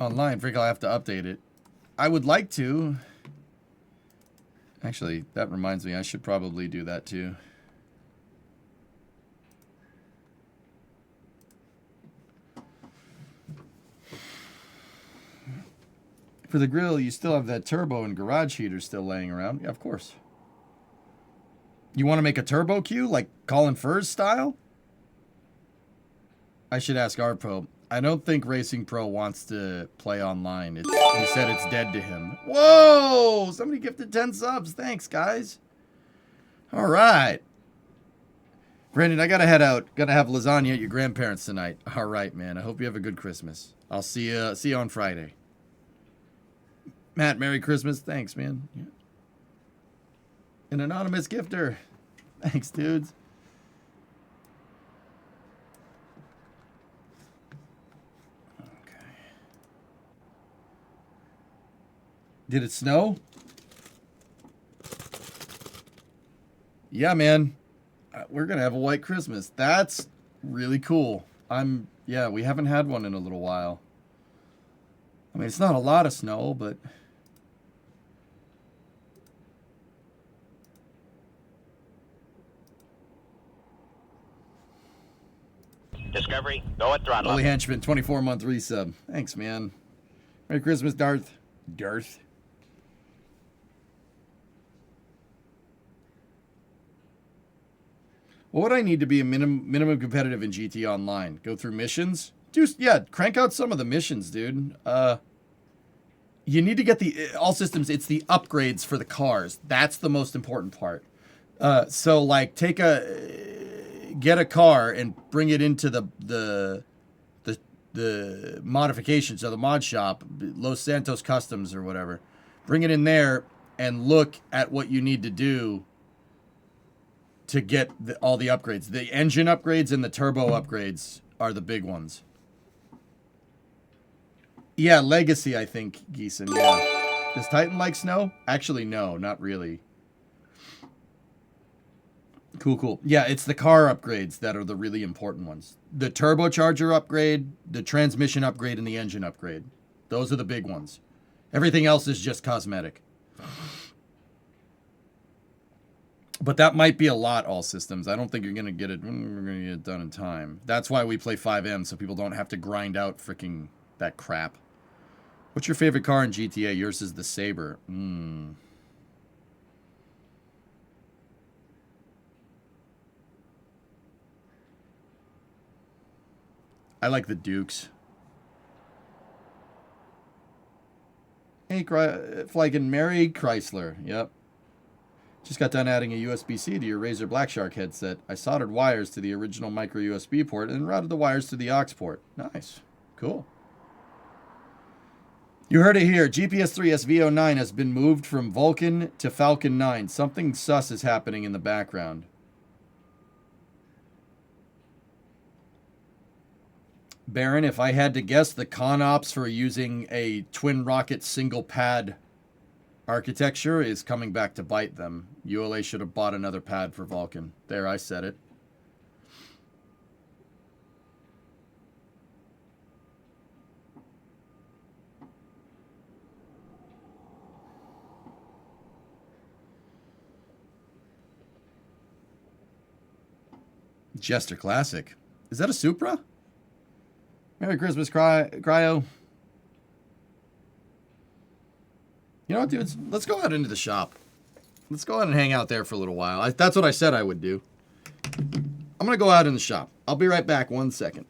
Online, I'll have to update it. I would like to. Actually, that reminds me, I should probably do that too. For the grill, you still have that turbo and garage heater still laying around. Yeah, of course. You want to make a turbo queue, like Colin Furze style? I should ask Arpo. I don't think Racing Pro wants to play online. He said it's dead to him. Whoa! Somebody gifted 10 subs. Thanks, guys. All right. Brandon, I gotta head out. Gotta have lasagna at your grandparents tonight. All right, man. I hope you have a good Christmas. I'll see you on Friday. Matt, Merry Christmas. Thanks, man. Yeah. An anonymous gifter. Thanks, dudes. Did it snow? Yeah, man. We're going to have a white Christmas. That's really cool. We haven't had one in a little while. I mean, it's not a lot of snow, but... Discovery, go at throttle Holy up. Henchman, 24-month resub. Thanks, man. Merry Christmas, Darth. Darth. What would I need to be a minimum competitive in GT Online? Go through missions? Dude, yeah, crank out some of the missions, dude. You need to get all systems, it's the upgrades for the cars. That's the most important part. So, like, get a car and bring it into the modifications, so the mod shop, Los Santos Customs or whatever. Bring it in there and look at what you need to do to get all the upgrades. The engine upgrades and the turbo upgrades are the big ones. Yeah, Legacy, I think, Geeson, yeah. Does Titan like snow? Actually, no, not really. Cool. Yeah, it's the car upgrades that are the really important ones. The turbocharger upgrade, the transmission upgrade, and the engine upgrade. Those are the big ones. Everything else is just cosmetic. But that might be a lot, all systems. I don't think you're going to get it. We're going to get it done in time. That's why we play 5M, so people don't have to grind out freaking that crap. What's your favorite car in GTA? Yours is the Sabre. I like the Dukes. Hey, Flykin' Mary Chrysler. Yep. Just got done adding a USB-C to your Razer Black Shark headset. I soldered wires to the original micro USB port and routed the wires to the aux port. Nice. Cool. You heard it here. GPS-3 SV09 has been moved from Vulcan to Falcon 9. Something sus is happening in the background. Baron, if I had to guess, the con ops for using a twin rocket single pad architecture is coming back to bite them. ULA should have bought another pad for Vulcan. There, I said it. Jester Classic. Is that a Supra? Merry Christmas, Cryo. You know what, dudes? Let's go out into the shop. Let's go out and hang out there for a little while. That's what I said I would do. I'm going to go out in the shop. I'll be right back 1 second.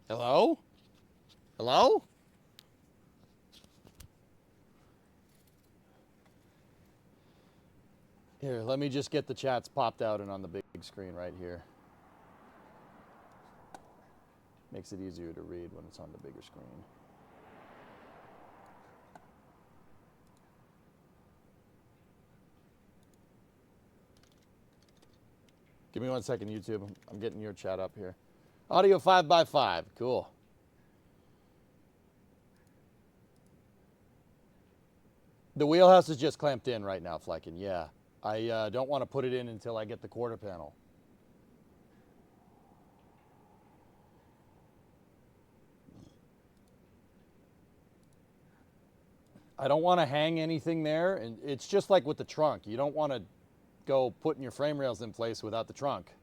Hello? Hello? Here, let me just get the chats popped out and on the big screen right here. Makes it easier to read when it's on the bigger screen. Give me 1 second, YouTube. I'm getting your chat up here. Audio 5x5. Cool. The wheelhouse is just clamped in right now, Flecken. Yeah. I don't want to put it in until I get the quarter panel. I don't want to hang anything there. And it's just like with the trunk. You don't want to go putting your frame rails in place without the trunk.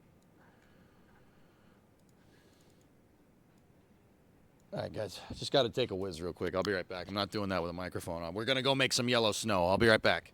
All right, guys. Just got to take a whiz real quick. I'll be right back. I'm not doing that with a microphone on. We're going to go make some yellow snow. I'll be right back.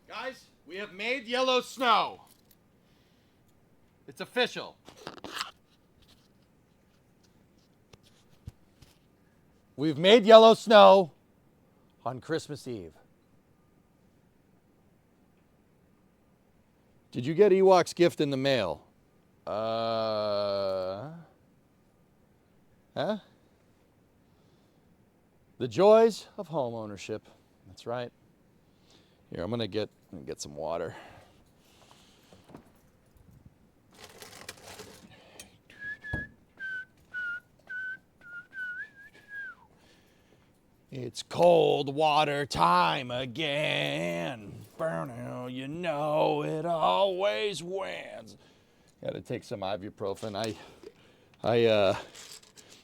Guys, we have made yellow snow. It's official. We've made yellow snow on Christmas Eve. Did you get Ewok's gift in the mail? Huh? The joys of home ownership. That's right. Here, I'm gonna get some water. It's cold water time again. Burnout, you know it always wins. Got to take some ibuprofen. I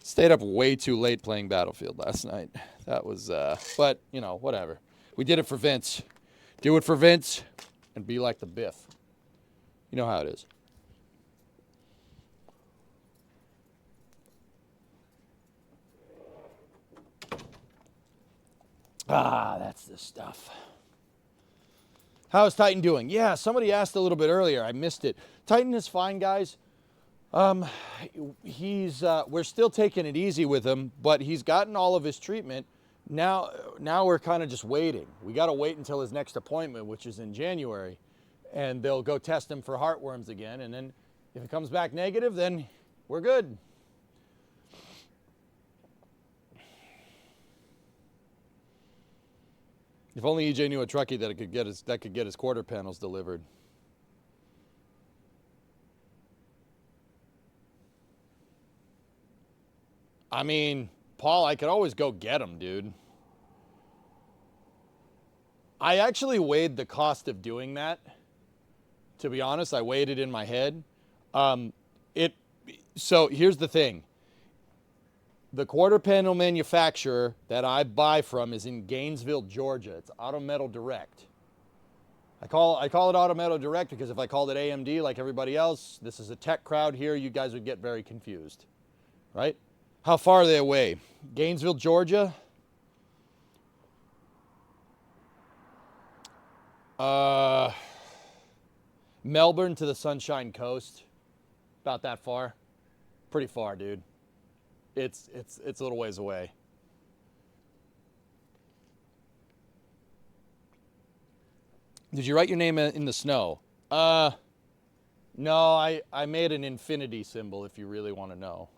stayed up way too late playing Battlefield last night. That was, but you know, whatever. We did it for Vince. Do it for Vince and be like the Biff. You know how it is. Ah, that's the stuff. How's Titan doing? Yeah, somebody asked a little bit earlier. I missed it. Titan is fine, guys. We're still taking it easy with him, but he's gotten all of his treatment. Now we're kind of just waiting. We got to wait until his next appointment, which is in January, and they'll go test him for heartworms again. And then if it comes back negative, then we're good. If only EJ knew a truckie that could get his quarter panels delivered. I mean, Paul, I could always go get them, dude. I actually weighed the cost of doing that. To be honest, I weighed it in my head. So here's the thing. The quarter panel manufacturer that I buy from is in Gainesville, Georgia. It's Auto Metal Direct. I call it Auto Metal Direct because if I called it AMD like everybody else, this is a tech crowd here, you guys would get very confused, right? How far are they away? Gainesville, Georgia. Melbourne to the Sunshine Coast. About that far. Pretty far, dude. It's a little ways away. Did you write your name in the snow? No, I made an infinity symbol if you really want to know.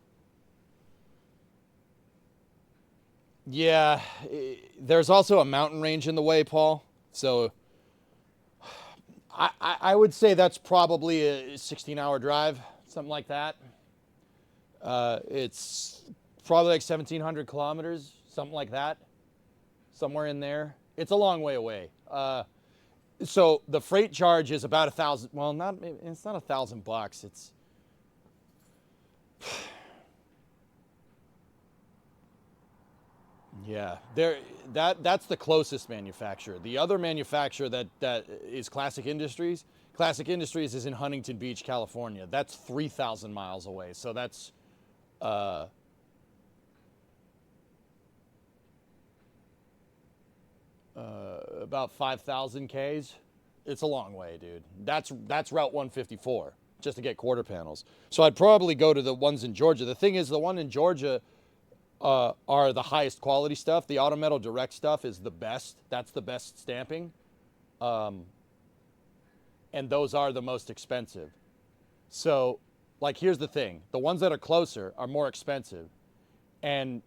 Yeah, there's also a mountain range in the way, Paul. So I would say that's probably a 16-hour drive, something like that. It's probably like 1,700 kilometers, something like that, somewhere in there. It's a long way away. So the freight charge is about $1,000. Well, it's not $1,000. It's yeah. That's the closest manufacturer. The other manufacturer that is Classic Industries. Classic Industries is in Huntington Beach, California. That's 3,000 miles away. So that's about 5,000 Ks. It's a long way, dude. That's Route 154 just to get quarter panels. So I'd probably go to the ones in Georgia. The thing is, the one in Georgia, are the highest quality stuff. The Auto Metal Direct stuff is the best. That's the best stamping. And those are the most expensive. So, like, here's the thing. The ones that are closer are more expensive. And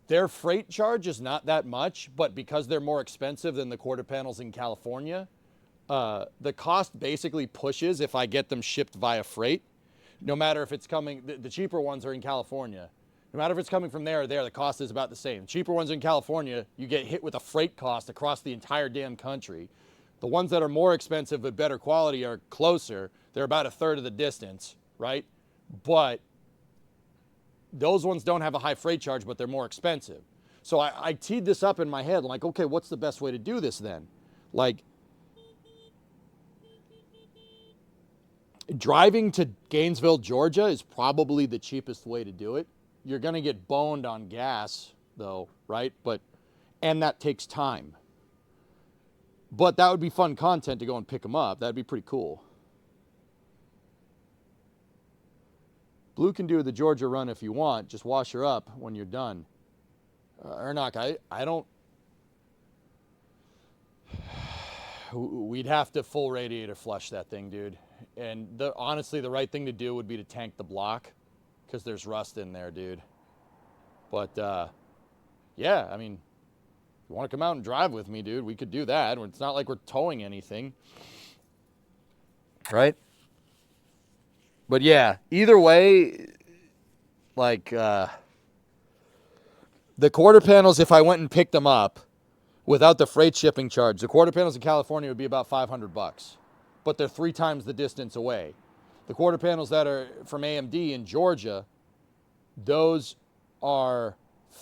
their freight charge is not that much, but because they're more expensive than the quarter panels in California, the cost basically pushes if I get them shipped via freight. No matter if it's coming, the cheaper ones are in California. No matter if it's coming from there or there, the cost is about the same. Cheaper ones in California, you get hit with a freight cost across the entire damn country. The ones that are more expensive but better quality are closer. They're about a third of the distance, right? But those ones don't have a high freight charge, but they're more expensive. So I teed this up in my head, like, okay, what's the best way to do this then? Like, driving to Gainesville, Georgia is probably the cheapest way to do it. You're going to get boned on gas, though, right? And that takes time. But that would be fun content to go and pick them up. That'd be pretty cool. Blue can do the Georgia run if you want. Just wash her up when you're done. Ernock, I don't... We'd have to full radiator flush that thing, dude. And honestly, the right thing to do would be to tank the block because there's rust in there, dude. But, yeah, I mean, if you want to come out and drive with me, dude, we could do that. It's not like we're towing anything. Right? But, yeah, either way, like, the quarter panels, if I went and picked them up without the freight shipping charge, the quarter panels in California would be about $500. But they're 3 times the distance away. The quarter panels that are from AMD in Georgia, those are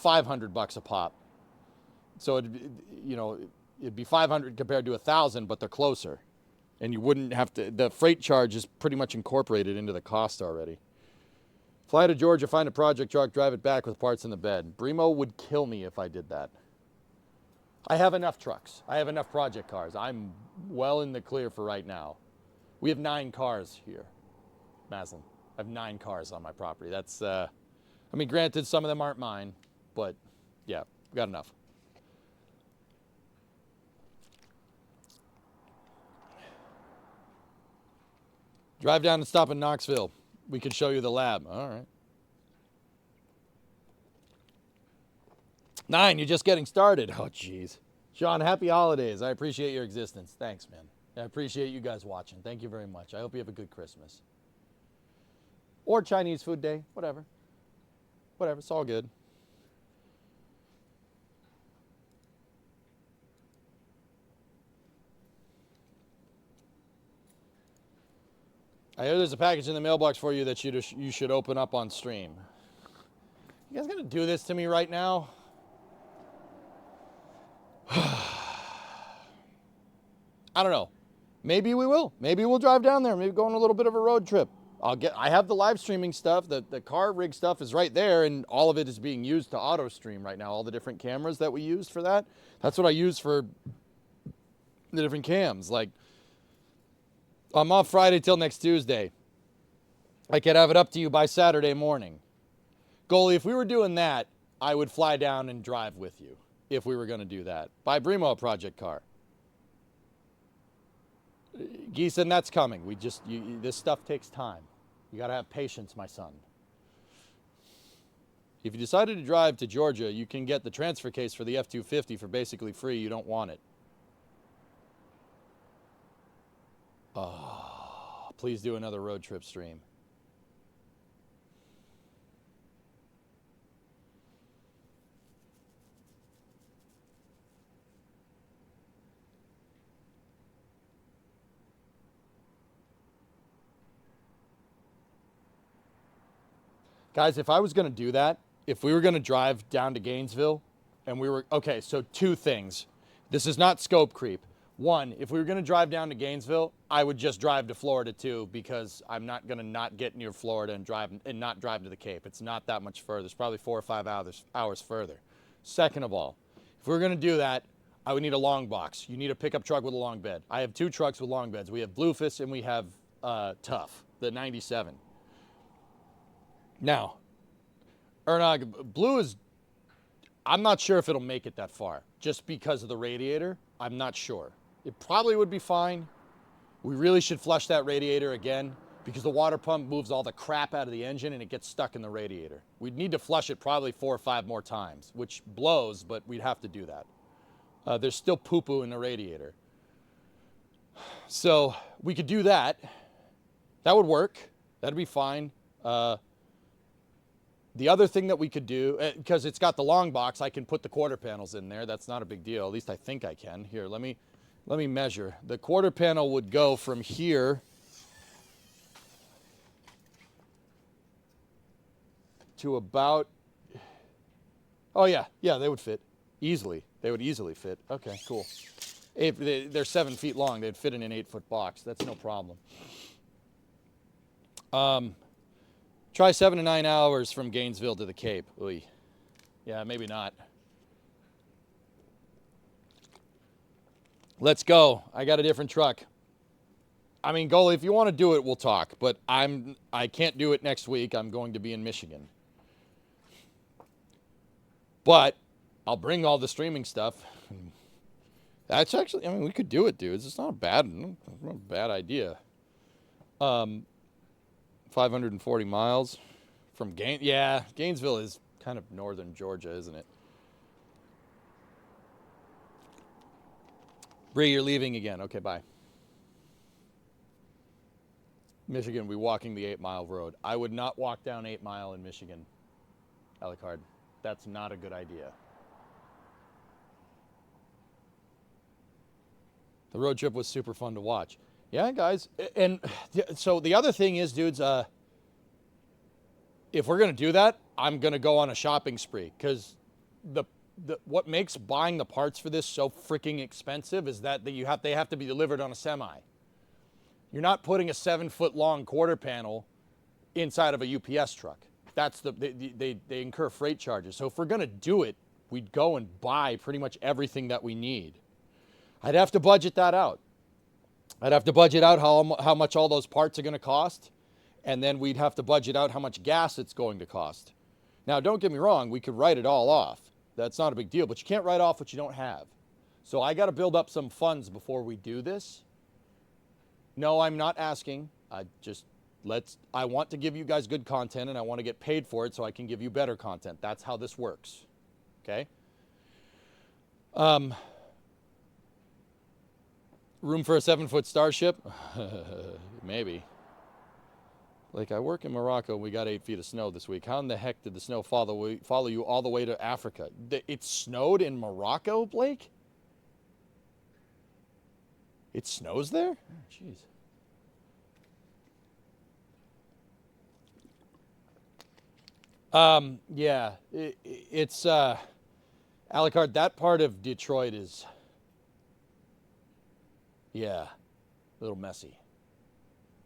$500 a pop. So it'd be 500 compared to 1,000, but they're closer, and you wouldn't have to. The freight charge is pretty much incorporated into the cost already. Fly to Georgia, find a project truck, drive it back with parts in the bed. Brimo would kill me if I did that. I have enough trucks. I have enough project cars. I'm well in the clear for right now. We have 9 cars here, Maslin. I have 9 cars on my property. That's, I mean, granted, some of them aren't mine, but yeah, we got enough. Drive down and stop in Knoxville. We can show you the lab. All right. 9, you're just getting started. Oh, jeez. Sean, happy holidays. I appreciate your existence. Thanks, man. I appreciate you guys watching. Thank you very much. I hope you have a good Christmas. Or Chinese food day. Whatever. Whatever. It's all good. I hear there's a package in the mailbox for you that you should open up on stream. You guys gonna do this to me right now? I don't know. Maybe we will. Maybe we'll drive down there. Maybe go on a little bit of a road trip. I have the live streaming stuff. The car rig stuff is right there, and all of it is being used to auto stream right now. All the different cameras that we used for that. That's what I use for the different cams. Like, I'm off Friday till next Tuesday. I could have it up to you by Saturday morning. Goalie, if we were doing that, I would fly down and drive with you if we were going to do that. Buy Brimo a project car. Geeson, that's coming. This stuff takes time. You got to have patience, my son. If you decided to drive to Georgia, you can get the transfer case for the F-250 for basically free. You don't want it. Oh, please do another road trip stream. Guys, if I was going to do that, if we were going to drive down to Gainesville and we were, okay, so 2 things. This is not scope creep. 1, if we were going to drive down to Gainesville, I would just drive to Florida too, because I'm not going to not get near Florida and not drive to the Cape. It's not that much further. It's probably 4 or 5 hours further. Second of all, if we were going to do that, I would need a long box. You need a pickup truck with a long bed. I have 2 trucks with long beds. We have Bluefist and we have Tough, the 97. Now, Or not, blue is, I'm not sure if it'll make it that far. Just because of the radiator, I'm not sure. It probably would be fine. We really should flush that radiator again because the water pump moves all the crap out of the engine and it gets stuck in the radiator. We'd need to flush it probably 4 or 5 more times, which blows, but we'd have to do that. There's still poo-poo in the radiator. So we could do that. That would work. That'd be fine. The other thing that we could do, because it's got the long box, I can put the quarter panels in there. That's not a big deal. At least I think I can. Here, let me measure. The quarter panel would go from here to about, oh yeah, they would fit easily. They would easily fit. Okay, cool. If they're 7 feet long, they'd fit in an 8-foot box. That's no problem. Try 7 to 9 hours from Gainesville to the Cape. Oy. Yeah, maybe not. Let's go. I got a different truck. I mean, goalie, if you want to do it, we'll talk. But I can't do it next week. I'm going to be in Michigan. But I'll bring all the streaming stuff. That's actually, I mean, we could do it, dudes. It's not a bad idea. 540 miles from Gainesville is kind of northern Georgia, isn't it? Bree, you're leaving again. Okay, bye. Michigan, we walking the 8-mile road. I would not walk down 8 Mile in Michigan, Alucard. That's not a good idea. The road trip was super fun to watch. Yeah, guys. And so the other thing is, dudes, if we're going to do that, I'm going to go on a shopping spree because what makes buying the parts for this so freaking expensive is that they have to be delivered on a semi. You're not putting a 7-foot long quarter panel inside of a UPS truck. That's they incur freight charges. So if we're going to do it, we'd go and buy pretty much everything that we need. I'd have to budget that out. I'd have to budget out how much all those parts are going to cost, and then we'd have to budget out how much gas it's going to cost. Now, don't get me wrong, we could write it all off. That's not a big deal, but you can't write off what you don't have. So I got to build up some funds before we do this. No, I'm not asking. I want to give you guys good content, and I want to get paid for it so I can give you better content. That's how this works. Okay? Room for a 7-foot Starship? Maybe. Like, I work in Morocco. We got 8 feet of snow this week. How in the heck did the snow follow you all the way to Africa? It snowed in Morocco, Blake? It snows there? Oh, jeez. Yeah, it's Alucard, that part of Detroit is, yeah, a little messy.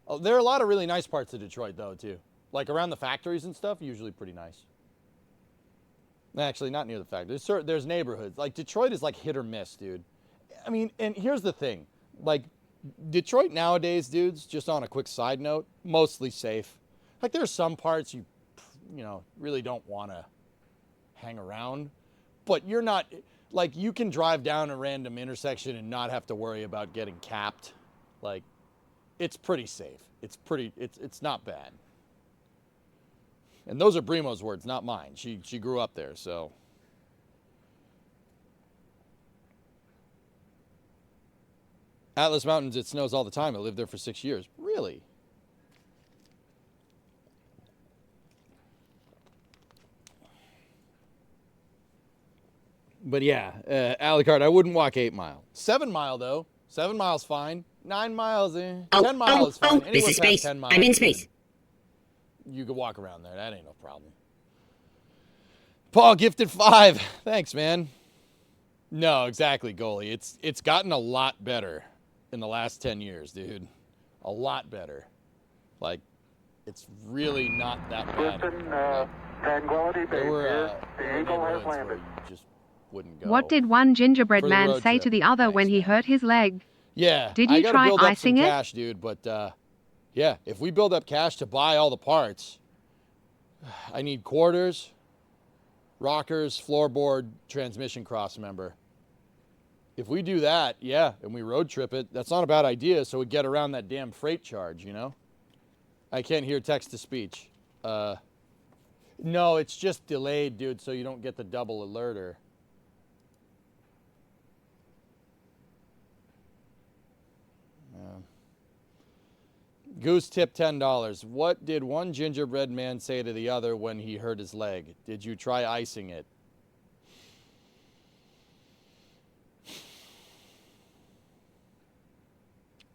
Oh, there are a lot of really nice parts of Detroit, though, too. Like around the factories and stuff, usually pretty nice. Actually, not near the factories. There's neighborhoods. Like, Detroit is like hit or miss, dude. I mean, and here's the thing. Like, Detroit nowadays, dudes, just on a quick side note, mostly safe. Like, there's some parts you really don't want to hang around. But you're not, like, you can drive down a random intersection and not have to worry about getting capped. Like, it's pretty safe. It's not bad. And those are Brimo's words, not mine. She grew up there, so. Atlas Mountains, it snows all the time. I lived there for 6 years. Really? But yeah, Alucard, I wouldn't walk 8 Mile. 7 Mile, though. 7 miles, fine. 9 miles, 10 miles, fine. This is space. 10 miles, I'm in space. You could walk around there. That ain't no problem. Paul gifted 5. Thanks, man. No, exactly, goalie. It's gotten a lot better in the last 10 years, dude. A lot better. Like, it's really not that bad. There were neighborhoods where you just wouldn't go. What did one gingerbread For the man road say trip. to the other Thanks, when he man. hurt his leg? Yeah. Did I you gotta try build up icing some it? cash, dude, but yeah, if we build up cash to buy all the parts, I need quarters. rockers, floorboard, transmission cross member. If we do that, yeah, and we road trip it, that's not a bad idea, so we get around that damn freight charge, you know? I can't hear text to speech. No, it's just delayed, dude, so you don't get the double alerter. Goose tip $10. What did one gingerbread man say to the other when he hurt his leg? Did you try icing it?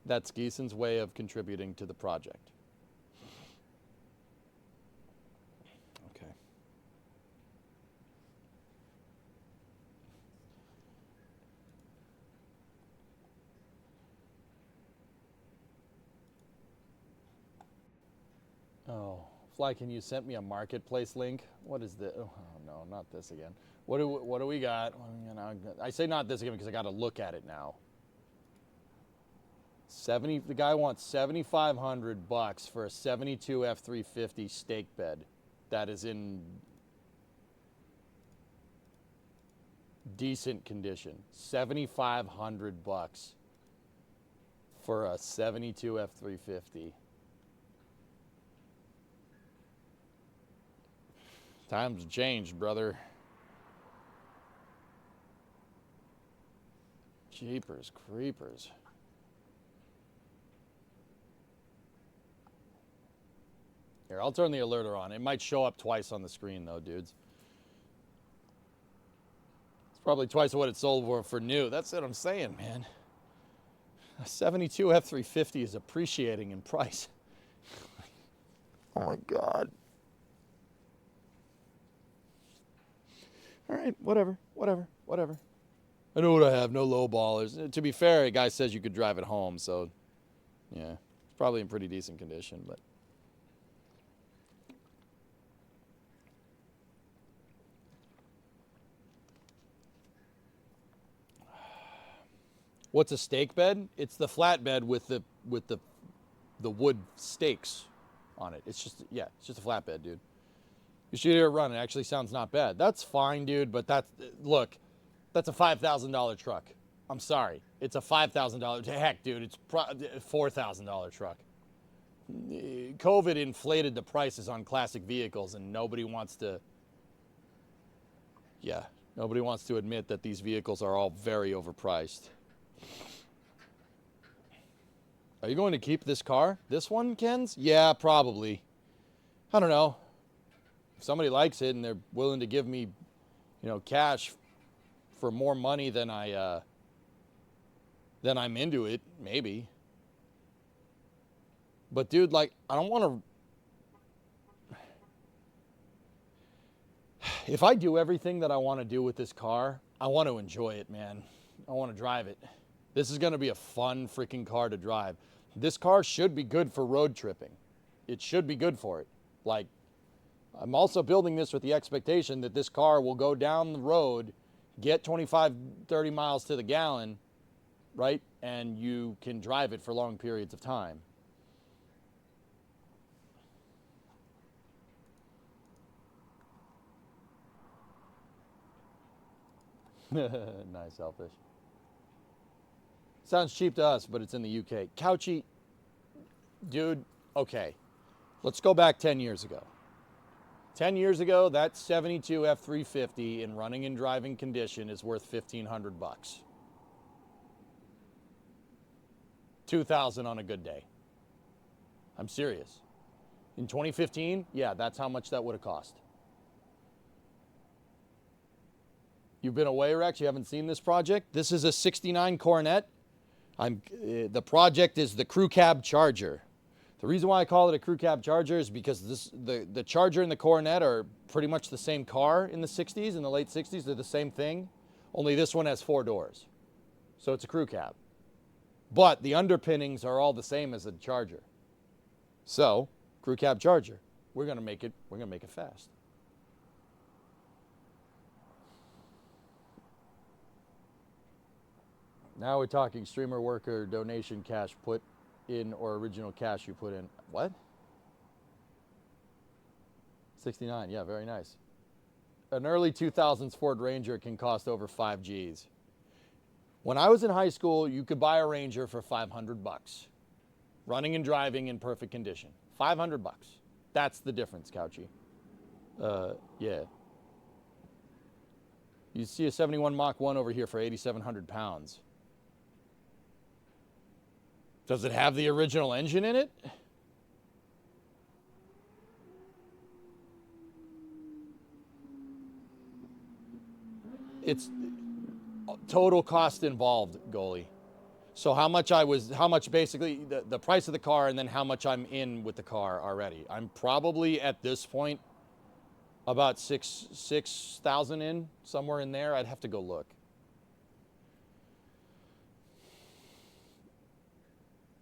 That's Geeson's way of contributing to the project. Okay. Oh, Fly, can you send me a marketplace link? What is this? Oh no, not this again. What do we got? I say not this again because I got to look at it now. The guy wants $7,500 for a 72 F350 stake bed that is in decent condition. $7,500 for a 72 F350. Times changed, brother. Jeepers creepers. Here, I'll turn the alerter on. It might show up twice on the screen, though, dudes. It's probably twice what it sold for new. That's what I'm saying, man. A 72 F350 is appreciating in price. Oh, my God. All right, whatever. I know what I have, no low ballers. To be fair, a guy says you could drive it home, so, yeah. It's probably in pretty decent condition, but... What's a stake bed? It's the flat bed with the wood stakes on it. It's just a flat bed, dude. You should hear it run. It actually sounds not bad. That's fine, dude, but that's a $5,000 truck. I'm sorry. It's a $5,000. Heck, dude, it's a $4,000 truck. COVID inflated the prices on classic vehicles, and nobody wants to admit that these vehicles are all very overpriced. Are you going to keep this car? This one, Ken's? Yeah, probably. I don't know. If somebody likes it and they're willing to give me, cash for more money than I'm into it, maybe. But dude, I don't want to. If I do everything that I want to do with this car, I want to enjoy it, man. I want to drive it. This is going to be a fun freaking car to drive. This car should be good for road tripping. It should be good for it. I'm also building this with the expectation that this car will go down the road, get 25, 30 miles to the gallon, right? And you can drive it for long periods of time. Nice, Selfish. Sounds cheap to us, but it's in the UK. Couchy, dude, okay. Let's go back 10 years ago. 10 years ago, that 72 F350 in running and driving condition is worth $1,500. $2,000 on a good day. I'm serious. In 2015, yeah, that's how much that would have cost. You've been away, Rex? You haven't seen this project? This is a 69 Coronet. The project is the Crew Cab Charger. The reason why I call it a Crew Cab Charger is because the Charger and the Coronet are pretty much the same car in the 60s, in the late 60s. They're the same thing, only this one has 4 doors. So it's a crew cab. But the underpinnings are all the same as a Charger. So, Crew Cab Charger. We're gonna make it fast. Now we're talking streamer worker donation cash put in or original cash you put in. What? 69, yeah, very nice. an early 2000s Ford Ranger can cost over 5 G's. When I was in high school, you could buy a Ranger for 500 bucks. Running and driving in perfect condition. 500 bucks. That's the difference, Couchy. Yeah. You see a 71 Mach 1 over here for 8,700 pounds. Does it have the original engine in it? It's total cost involved, goalie. So how much basically the price of the car and then how much I'm in with the car already. I'm probably at this point about 6,000 in, somewhere in there. I'd have to go look.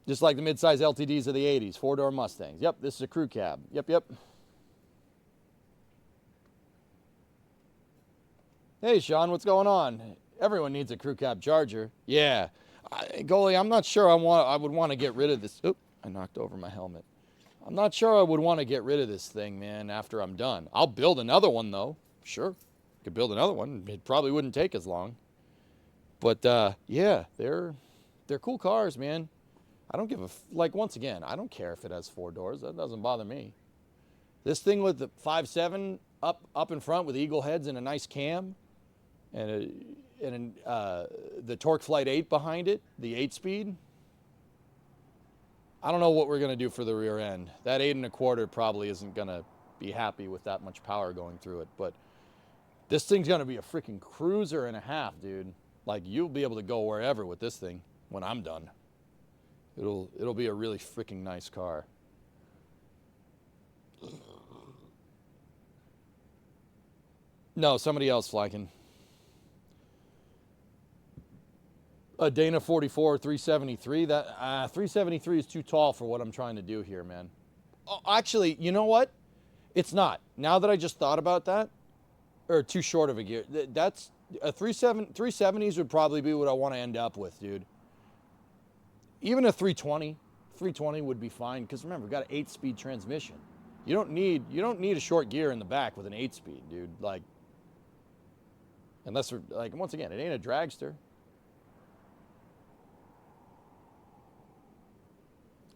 Just like the midsize LTDs of the 80s, 4-door Mustangs. Yep, this is a crew cab. Yep. Hey, Sean, what's going on? Everyone needs a crew cab Charger. Yeah. Goalie, I'm not sure I would want to get rid of this. Oop, I knocked over my helmet. I'm not sure I would want to get rid of this thing, man, after I'm done. I'll build another one, though. Sure. Could build another one. It probably wouldn't take as long. But, yeah, they're cool cars, man. I don't give once again, I don't care if it has 4 doors. That doesn't bother me. This thing with the 5.7 up in front with eagle heads and a nice cam and the Torque Flight 8 behind it, the 8-speed. I don't know what we're going to do for the rear end. That 8 1/4 probably isn't going to be happy with that much power going through it. But this thing's going to be a freaking cruiser and a half, dude. Like, you'll be able to go wherever with this thing when I'm done. It'll be a really freaking nice car. No, somebody else, Flykin. A Dana 44 373. That 373 is too tall for what I'm trying to do here, man. Oh, actually, you know what? It's not. Now that I just thought about that, or too short of a gear. That's a 370s would probably be what I want to end up with, dude. Even a 320 would be fine because remember, we've got an 8-speed transmission. You don't need a short gear in the back with an 8-speed, dude. Like, unless we're like, once again, it ain't a dragster.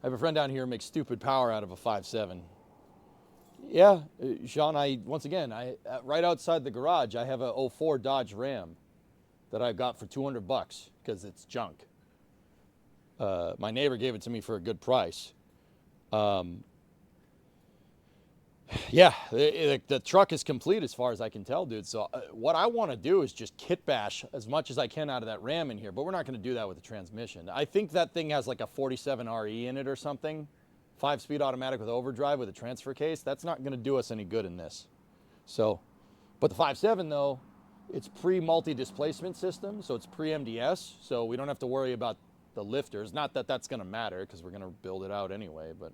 I have a friend down here who makes stupid power out of a 5.7. Yeah, Sean, once again, right outside the garage, I have a 04 Dodge Ram that I got for 200 bucks because it's junk. My neighbor gave it to me for a good price. Yeah, the truck is complete as far as I can tell, dude. So what I want to do is just kit bash as much as I can out of that Ram in here, but we're not going to do that with the transmission. I think that thing has like a 47 RE in it or something. 5-speed automatic with overdrive with a transfer case. That's not going to do us any good in this. So, but the 5.7 though, it's pre-multi-displacement system, so it's pre-MDS, so we don't have to worry about the lifters. Not that that's going to matter because we're going to build it out anyway, but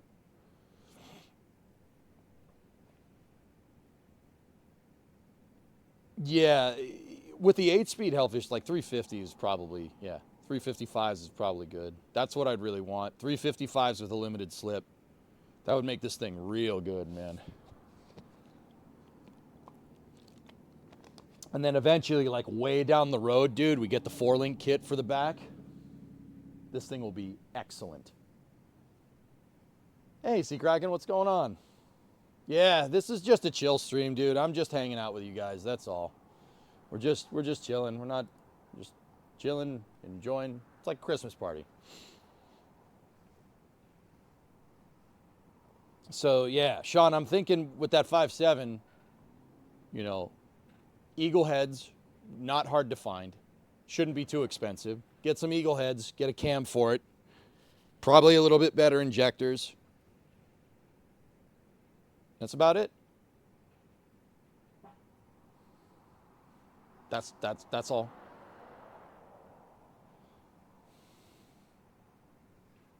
yeah, with the 8-speed Hellfish, like 350 is probably, yeah, 355s is probably good. That's what I'd really want. 355s with a limited slip. That would make this thing real good, man. And then eventually, like way down the road, dude, we get the 4-link kit for the back. This thing will be excellent. Hey, Sea Kraken, what's going on? Yeah, this is just a chill stream, dude. I'm just hanging out with you guys. That's all. We're just chilling. We're not just chilling, enjoying. It's like a Christmas party. So yeah, Sean, I'm thinking with that 5.7, you know, eagle heads, not hard to find. Shouldn't be too expensive. Get some eagle heads, get a cam for it. Probably a little bit better injectors. That's about it. That's all.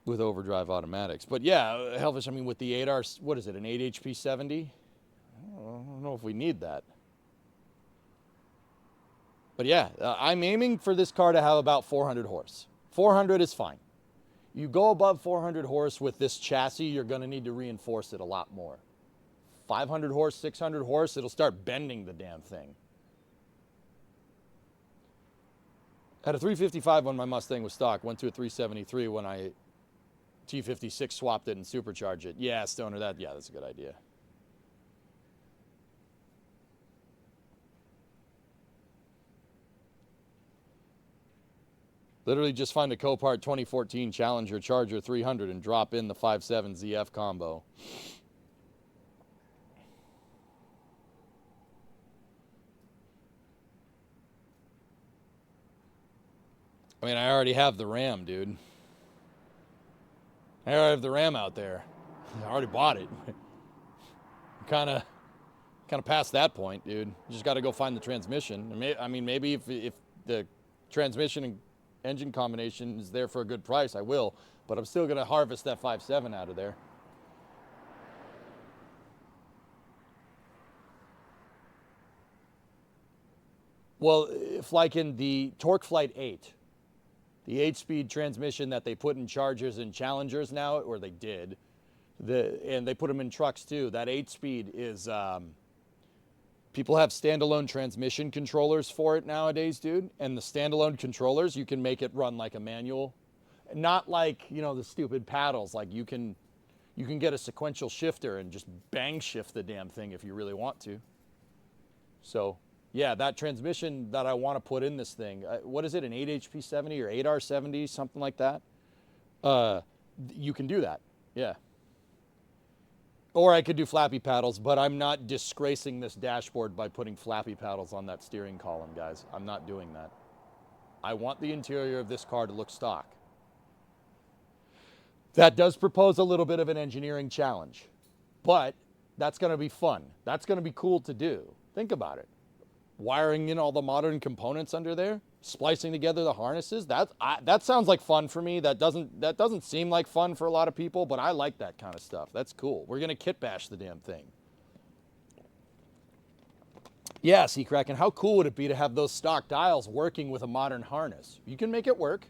With overdrive automatics. But yeah, Hellfish, I mean, with the 8R, what is it, an 8 HP 70? I don't know if we need that. But yeah, I'm aiming for this car to have about 400 horse. 400 is fine. You go above 400 horse with this chassis, you're going to need to reinforce it a lot more. 500 horse, 600 horse, it'll start bending the damn thing. Had a 355 when my Mustang was stock. Went to a 373 when I T56 swapped it and supercharged it. Yeah, Stoner, that's a good idea. Literally just find a Copart 2014 Challenger Charger 300 and drop in the 5.7 ZF combo. I mean, I already have the Ram, dude. I already have the Ram out there. I already bought it. kind of past that point, dude. You just got to go find the transmission. I mean, maybe if the transmission and engine combination is there for a good price, I will. But I'm still going to harvest that 5.7 out of there. Well, if like in the Torque Flight 8, the 8-speed transmission that they put in Chargers and Challengers now, or they did, and they put them in trucks too, that 8-speed is, people have standalone transmission controllers for it nowadays, dude. And the standalone controllers, you can make it run like a manual. Not like, you know, the stupid paddles. Like you can get a sequential shifter and just bang shift the damn thing if you really want to. So, yeah, that transmission that I want to put in this thing, what is it, an 8HP70 or 8R70, something like that? You can do that, yeah. Or I could do flappy paddles, but I'm not disgracing this dashboard by putting flappy paddles on that steering column, guys. I'm not doing that. I want the interior of this car to look stock. That does propose a little bit of an engineering challenge, but that's going to be fun. That's going to be cool to do. Think about it. Wiring in all the modern components under there, splicing together the harnesses. That sounds like fun for me. That doesn't seem like fun for a lot of people, but I like that kind of stuff. That's cool. We're gonna kit bash the damn thing. Yeah, Kraken, how cool would it be to have those stock dials working with a modern harness? You can make it work.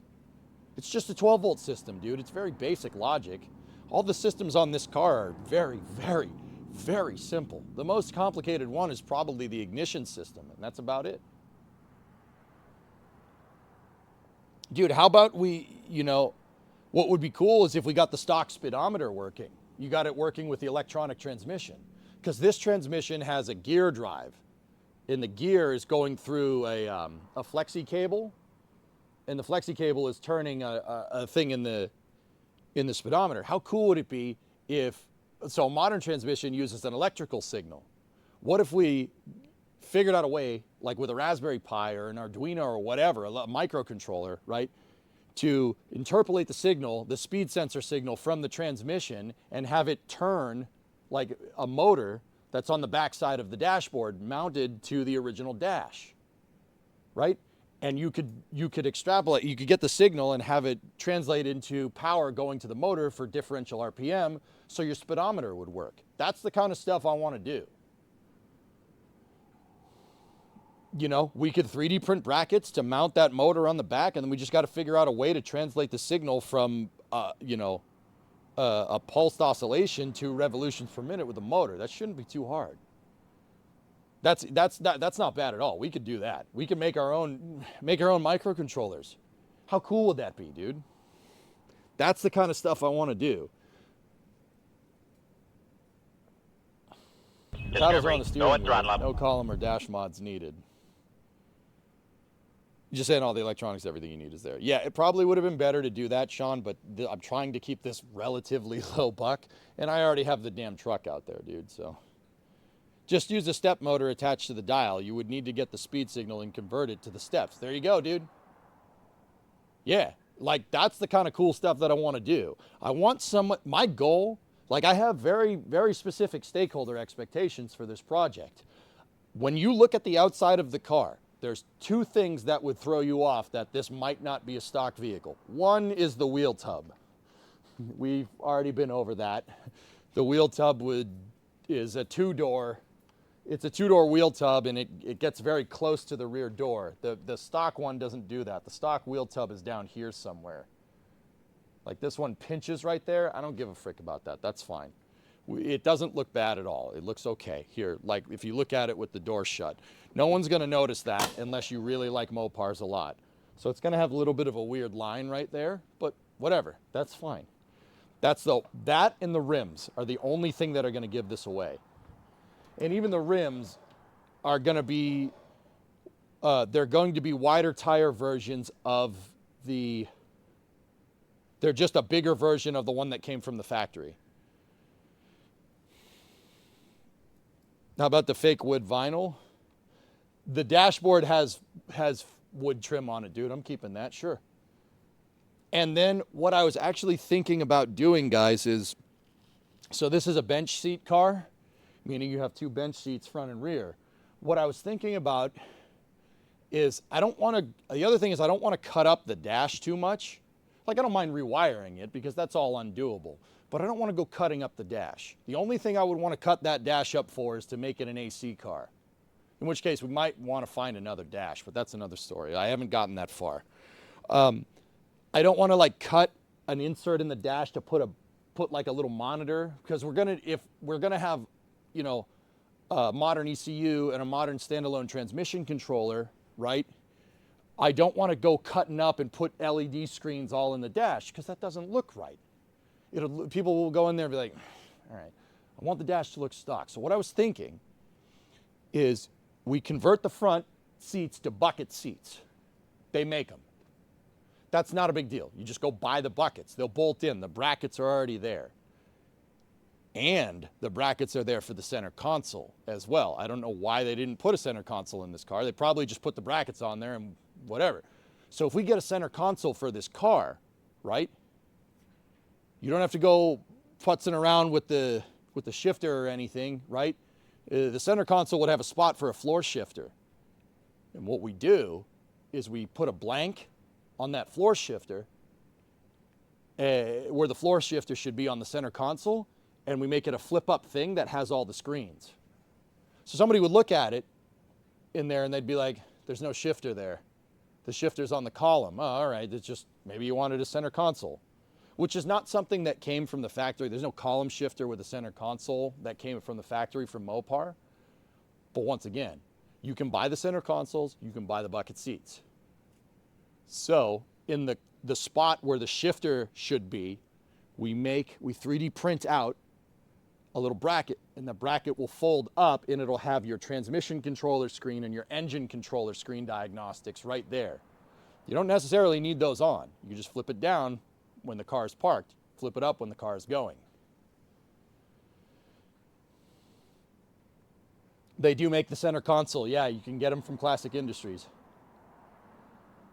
It's just a 12-volt system, dude. It's very basic logic. All the systems on this car are very, very, very simple. The most complicated one is probably the ignition system, and that's about it. Dude, how about what would be cool is if we got the stock speedometer working. You got it working with the electronic transmission. Because this transmission has a gear drive, and the gear is going through a flexi cable, and the flexi cable is turning a thing in the speedometer. How cool would it be if, so a modern transmission uses an electrical signal. What if we figured out a way, like with a Raspberry Pi or an Arduino or whatever, a microcontroller, right, to interpolate the signal, the speed sensor signal from the transmission and have it turn like a motor that's on the back side of the dashboard mounted to the original dash, right? And you could extrapolate, you could get the signal and have it translate into power going to the motor for differential RPM so your speedometer would work. That's the kind of stuff I want to do. You know, we could 3D print brackets to mount that motor on the back, and then we just got to figure out a way to translate the signal from, a pulsed oscillation to revolutions per minute with the motor. That shouldn't be too hard. That's not bad at all. We could do that. We could make our own microcontrollers. How cool would that be, dude? That's the kind of stuff I want to do. Paddles are on the steering wheel. No column or dash mods needed. Just saying all the electronics, everything you need is there. Yeah, it probably would have been better to do that, Sean, but I'm trying to keep this relatively low buck, and I already have the damn truck out there, dude, so. Just use a step motor attached to the dial. You would need to get the speed signal and convert it to the steps. There you go, dude. Yeah, like that's the kind of cool stuff that I want to do. I want my goal, like I have very, very specific stakeholder expectations for this project. When you look at the outside of the car, there's two things that would throw you off that this might not be a stock vehicle. One is the wheel tub. We've already been over that. The wheel tub is a two-door. It's a two-door wheel tub, and it gets very close to the rear door. The stock one doesn't do that. The stock wheel tub is down here somewhere. Like this one pinches right there. I don't give a frick about that. That's fine. It doesn't look bad at all. It looks okay. Here, like if you look at it with the door shut, no one's going to notice that unless you really like Mopars a lot. So it's going to have a little bit of a weird line right there, but whatever, that's fine. That and the rims are the only thing that are going to give this away. And even the rims are going to be, they're going to be wider tire versions of they're just a bigger version of the one that came from the factory. How about the fake wood vinyl? The dashboard has wood trim on it, dude. I'm keeping that, sure. And then what I was actually thinking about doing, guys, is, so this is a bench seat car, meaning you have 2 bench seats front and rear. What I was thinking about is the other thing is I don't want to cut up the dash too much. Like, I don't mind rewiring it because that's all undoable, but I don't want to go cutting up the dash. The only thing I would want to cut that dash up for is to make it an AC car, in which case we might want to find another dash, but that's another story. I haven't gotten that far. I don't want to like cut an insert in the dash to put like a little monitor, because if we're gonna have, you know, a modern ECU and a modern standalone transmission controller, right? I don't want to go cutting up and put LED screens all in the dash, because that doesn't look right. People will go in there and be like, all right, I want the dash to look stock. So what I was thinking is we convert the front seats to bucket seats. They make them. That's not a big deal. You just go buy the buckets. They'll bolt in. The brackets are already there. And the brackets are there for the center console as well. I don't know why they didn't put a center console in this car. They probably just put the brackets on there and whatever. So if we get a center console for this car, right? You don't have to go putzing around with the shifter or anything, right? The center console would have a spot for a floor shifter. And what we do is we put a blank on that floor shifter, where the floor shifter should be on the center console, and we make it a flip-up thing that has all the screens. So somebody would look at it in there and they'd be like, there's no shifter there. The shifter's on the column. Oh, all right, it's just, maybe you wanted a center console, which is not something that came from the factory. There's no column shifter with a center console that came from the factory from Mopar. But once again, you can buy the center consoles, you can buy the bucket seats. So in the spot where the shifter should be, we 3D print out a little bracket, and the bracket will fold up and it'll have your transmission controller screen and your engine controller screen diagnostics right there. You don't necessarily need those on. You just flip it down when the car is parked, flip it up when the car is going. They do make the center console. Yeah, you can get them from Classic Industries.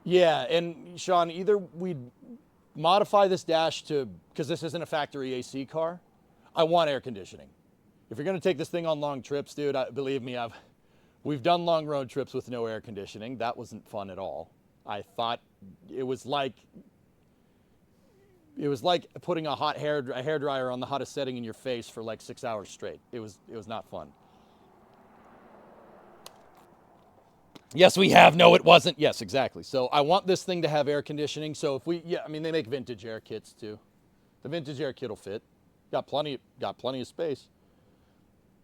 Yeah, and Sean, either we'd modify this dash to, because this isn't a factory AC car, I want air conditioning. If you're going to take this thing on long trips, dude, believe me, we've done long road trips with no air conditioning. That wasn't fun at all. I thought it was like putting a hairdryer on the hottest setting in your face for like 6 hours straight. It was not fun. Yes, we have. No, it wasn't. Yes, exactly. So I want this thing to have air conditioning. So if they make vintage air kits too. The vintage air kit will fit. Got plenty of space.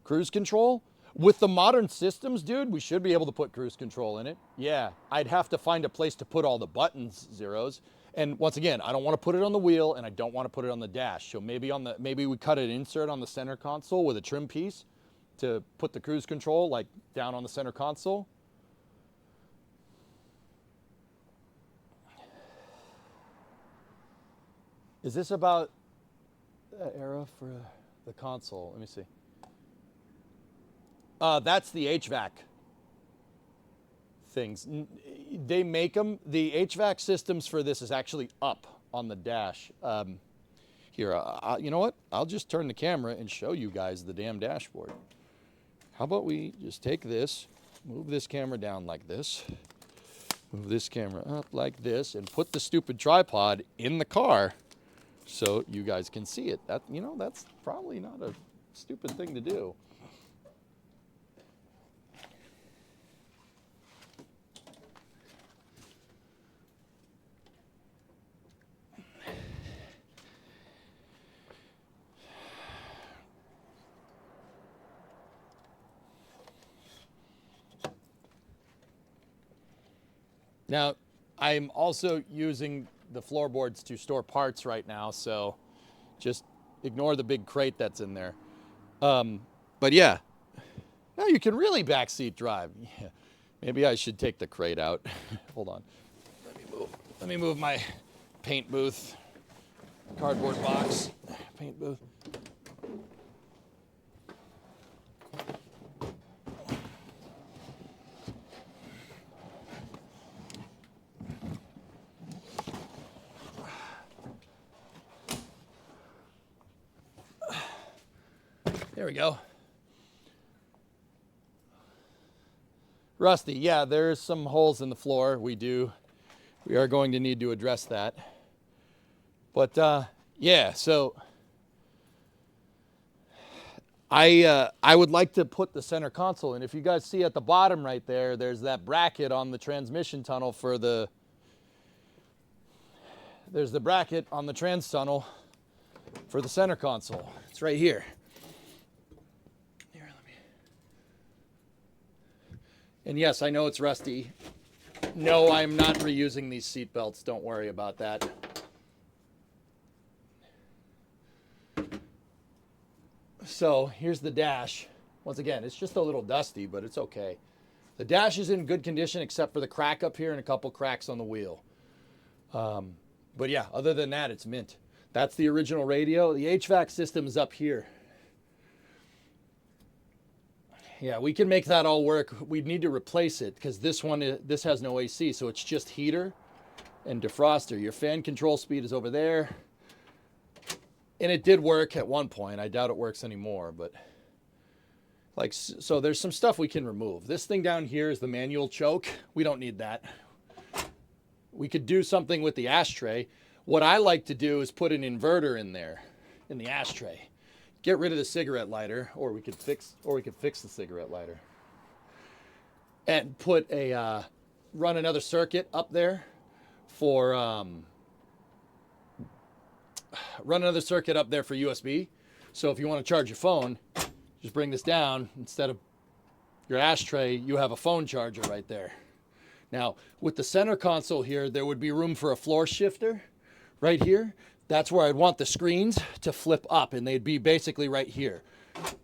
Cruise control? With the modern systems, dude, we should be able to put cruise control in it. Yeah, I'd have to find a place to put all the buttons, zeros. And once again, I don't want to put it on the wheel and I don't want to put it on the dash. So maybe we cut an insert on the center console with a trim piece to put the cruise control like down on the center console. Is this about the era for the console? Let me see. That's the HVAC things. They make them. The HVAC systems for this is actually up on the dash. Here, you know what? I'll just turn the camera and show you guys the damn dashboard. How about we just take this, move this camera down like this, move this camera up like this, and put the stupid tripod in the car so you guys can see it. That's probably not a stupid thing to do. Now, I'm also using the floorboards to store parts right now, so just ignore the big crate that's in there. But yeah, now you can really backseat drive. Yeah. Maybe I should take the crate out. Hold on. Let me move my paint booth, cardboard box, paint booth. There we go. Rusty, yeah, there's some holes in the floor. We are going to need to address that. But yeah, so I would like to put the center console in. If you guys see at the bottom right there, there's that bracket on the transmission tunnel for the. There's the bracket on the trans tunnel for the center console. It's right here. And yes, I know it's rusty. No, I'm not reusing these seat belts. Don't worry about that. So here's the dash. Once again, it's just a little dusty, but it's okay. The dash is in good condition except for the crack up here and a couple cracks on the wheel. But yeah, other than that, it's mint. That's the original radio. The HVAC system is up here. Yeah, we can make that all work. We'd need to replace it because this has no AC, so it's just heater and defroster. Your fan control speed is over there. And it did work at one point. I doubt it works anymore, but so there's some stuff we can remove. This thing down here is the manual choke. We don't need that. We could do something with the ashtray. What I like to do is put an inverter in there, in the ashtray. Get rid of the cigarette lighter, or we could fix the cigarette lighter. And put run another circuit up there for USB. So if you want to charge your phone, just bring this down. Instead of your ashtray, you have a phone charger right there. Now, with the center console here, there would be room for a floor shifter right here. That's where I'd want the screens to flip up, and they'd be basically right here.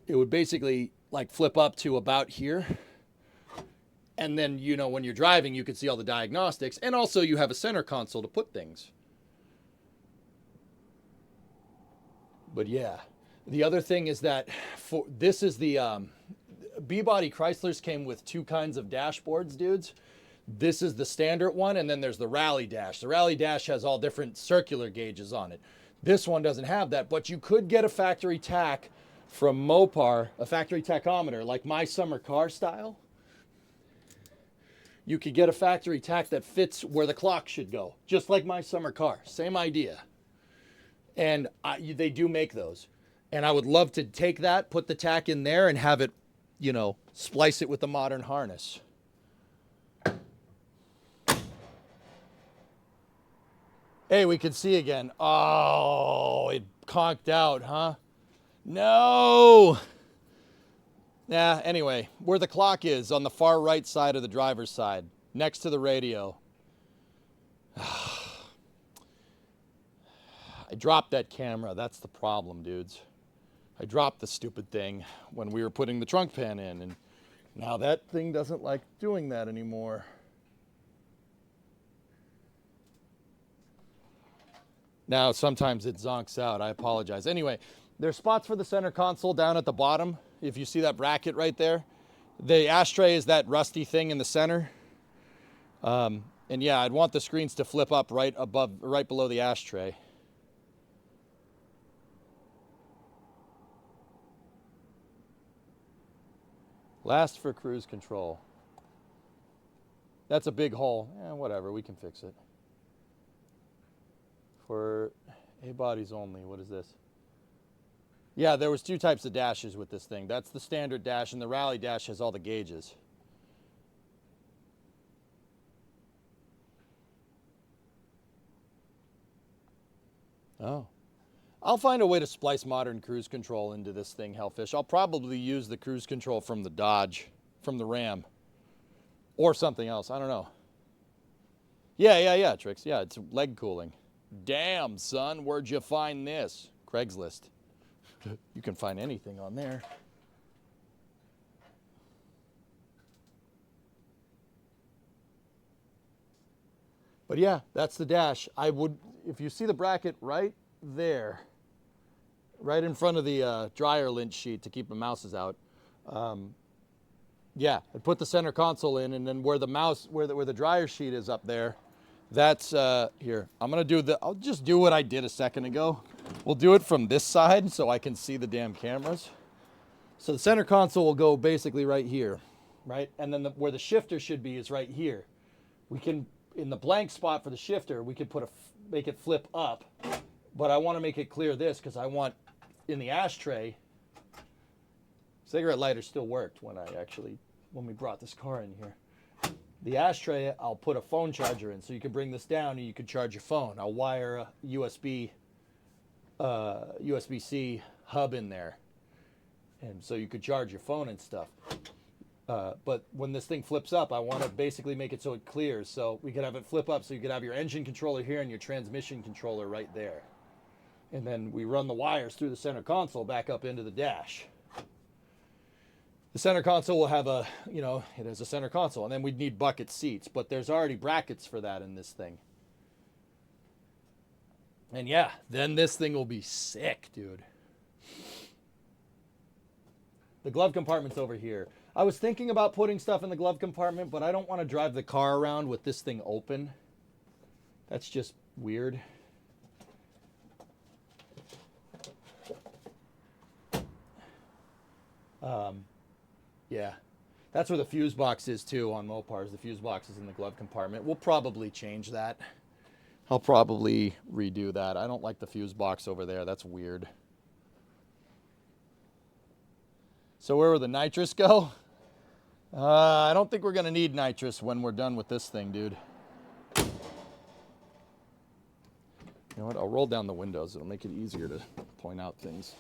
It would basically like flip up to about here. And then, you know, when you're driving, you can see all the diagnostics, and also you have a center console to put things. But yeah, the other thing is that this is the B-Body Chryslers came with two kinds of dashboards, dudes. This is the standard one, and then there's the Rally Dash. The Rally Dash has all different circular gauges on it. This one doesn't have that, but you could get a factory tack from Mopar, a factory tachometer, like my summer car style. You could get a factory tack that fits where the clock should go, just like my summer car. Same idea. And they do make those. And I would love to take that, put the tack in there, and have it, you know, splice it with the modern harness. Hey, we can see again. Oh, it conked out, huh? No! Yeah, anyway, where the clock is, on the far right side of the driver's side, next to the radio. I dropped that camera. That's the problem, dudes. I dropped the stupid thing when we were putting the trunk pan in, and now that thing doesn't like doing that anymore. Now, sometimes it zonks out. I apologize. Anyway, there's spots for the center console down at the bottom. If you see that bracket right there, the ashtray is that rusty thing in the center. And yeah, I'd want the screens to flip up right below the ashtray. Last for cruise control. That's a big hole. Whatever, we can fix it. For A-bodies only, what is this? Yeah, there was two types of dashes with this thing. That's the standard dash, and the Rally Dash has all the gauges. Oh. I'll find a way to splice modern cruise control into this thing, Hellfish. I'll probably use the cruise control from the Dodge, from the Ram, or something else. I don't know. Yeah, Trix. Yeah, it's leg cooling. Damn, son, where'd you find this? Craigslist. You can find anything on there. But yeah, that's the dash. I would, if you see the bracket right there, right in front of the dryer lint sheet to keep the mouses out, yeah, I'd put the center console in, and then where the mouse, where the dryer sheet is up there, that's here. I'm gonna do I'll just do what I did a second ago. We'll do it from this side so I can see the damn cameras. So the center console will go basically right here, right? And then where the shifter should be is right here. We can, in the blank spot for the shifter, we could make it flip up, but I want to make it clear this because I want in the ashtray. Cigarette lighter still worked when we brought this car in here. The ashtray, I'll put a phone charger in, so you can bring this down and you can charge your phone. I'll wire a USB-C hub in there, and so you could charge your phone and stuff. But when this thing flips up, I want to basically make it so it clears. So we could have it flip up so you could have your engine controller here and your transmission controller right there. And then we run the wires through the center console back up into the dash. The center console will have it has a center console, and then we'd need bucket seats, but there's already brackets for that in this thing. And yeah, then this thing will be sick, dude. The glove compartment's over here. I was thinking about putting stuff in the glove compartment, but I don't want to drive the car around with this thing open. That's just weird. Yeah, that's where the fuse box is too on Mopars. The fuse box is in the glove compartment. We'll probably change that. I'll probably redo that. I don't like the fuse box over there. That's weird. So where will the nitrous go? I don't think we're going to need nitrous when we're done with this thing, dude. You know what? I'll roll down the windows. It'll make it easier to point out things.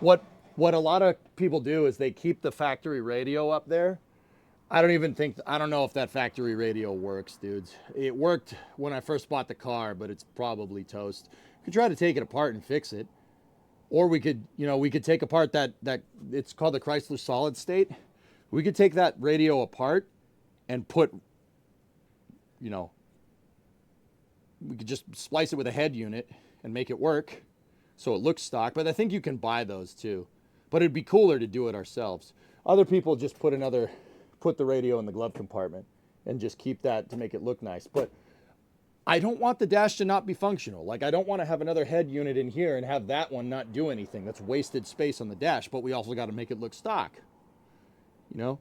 What a lot of people do is they keep the factory radio up there. I don't know if that factory radio works, dudes. It worked when I first bought the car, but it's probably toast. We could try to take it apart and fix it. Or we could take apart that it's called the Chrysler solid state. We could take that radio apart and put, we could just splice it with a head unit and make it work so it looks stock. But I think you can buy those too. But it'd be cooler to do it ourselves. Other people just put the radio in the glove compartment and just keep that to make it look nice. But I don't want the dash to not be functional. Like, I don't want to have another head unit in here and have that one not do anything. That's wasted space on the dash, but we also got to make it look stock, But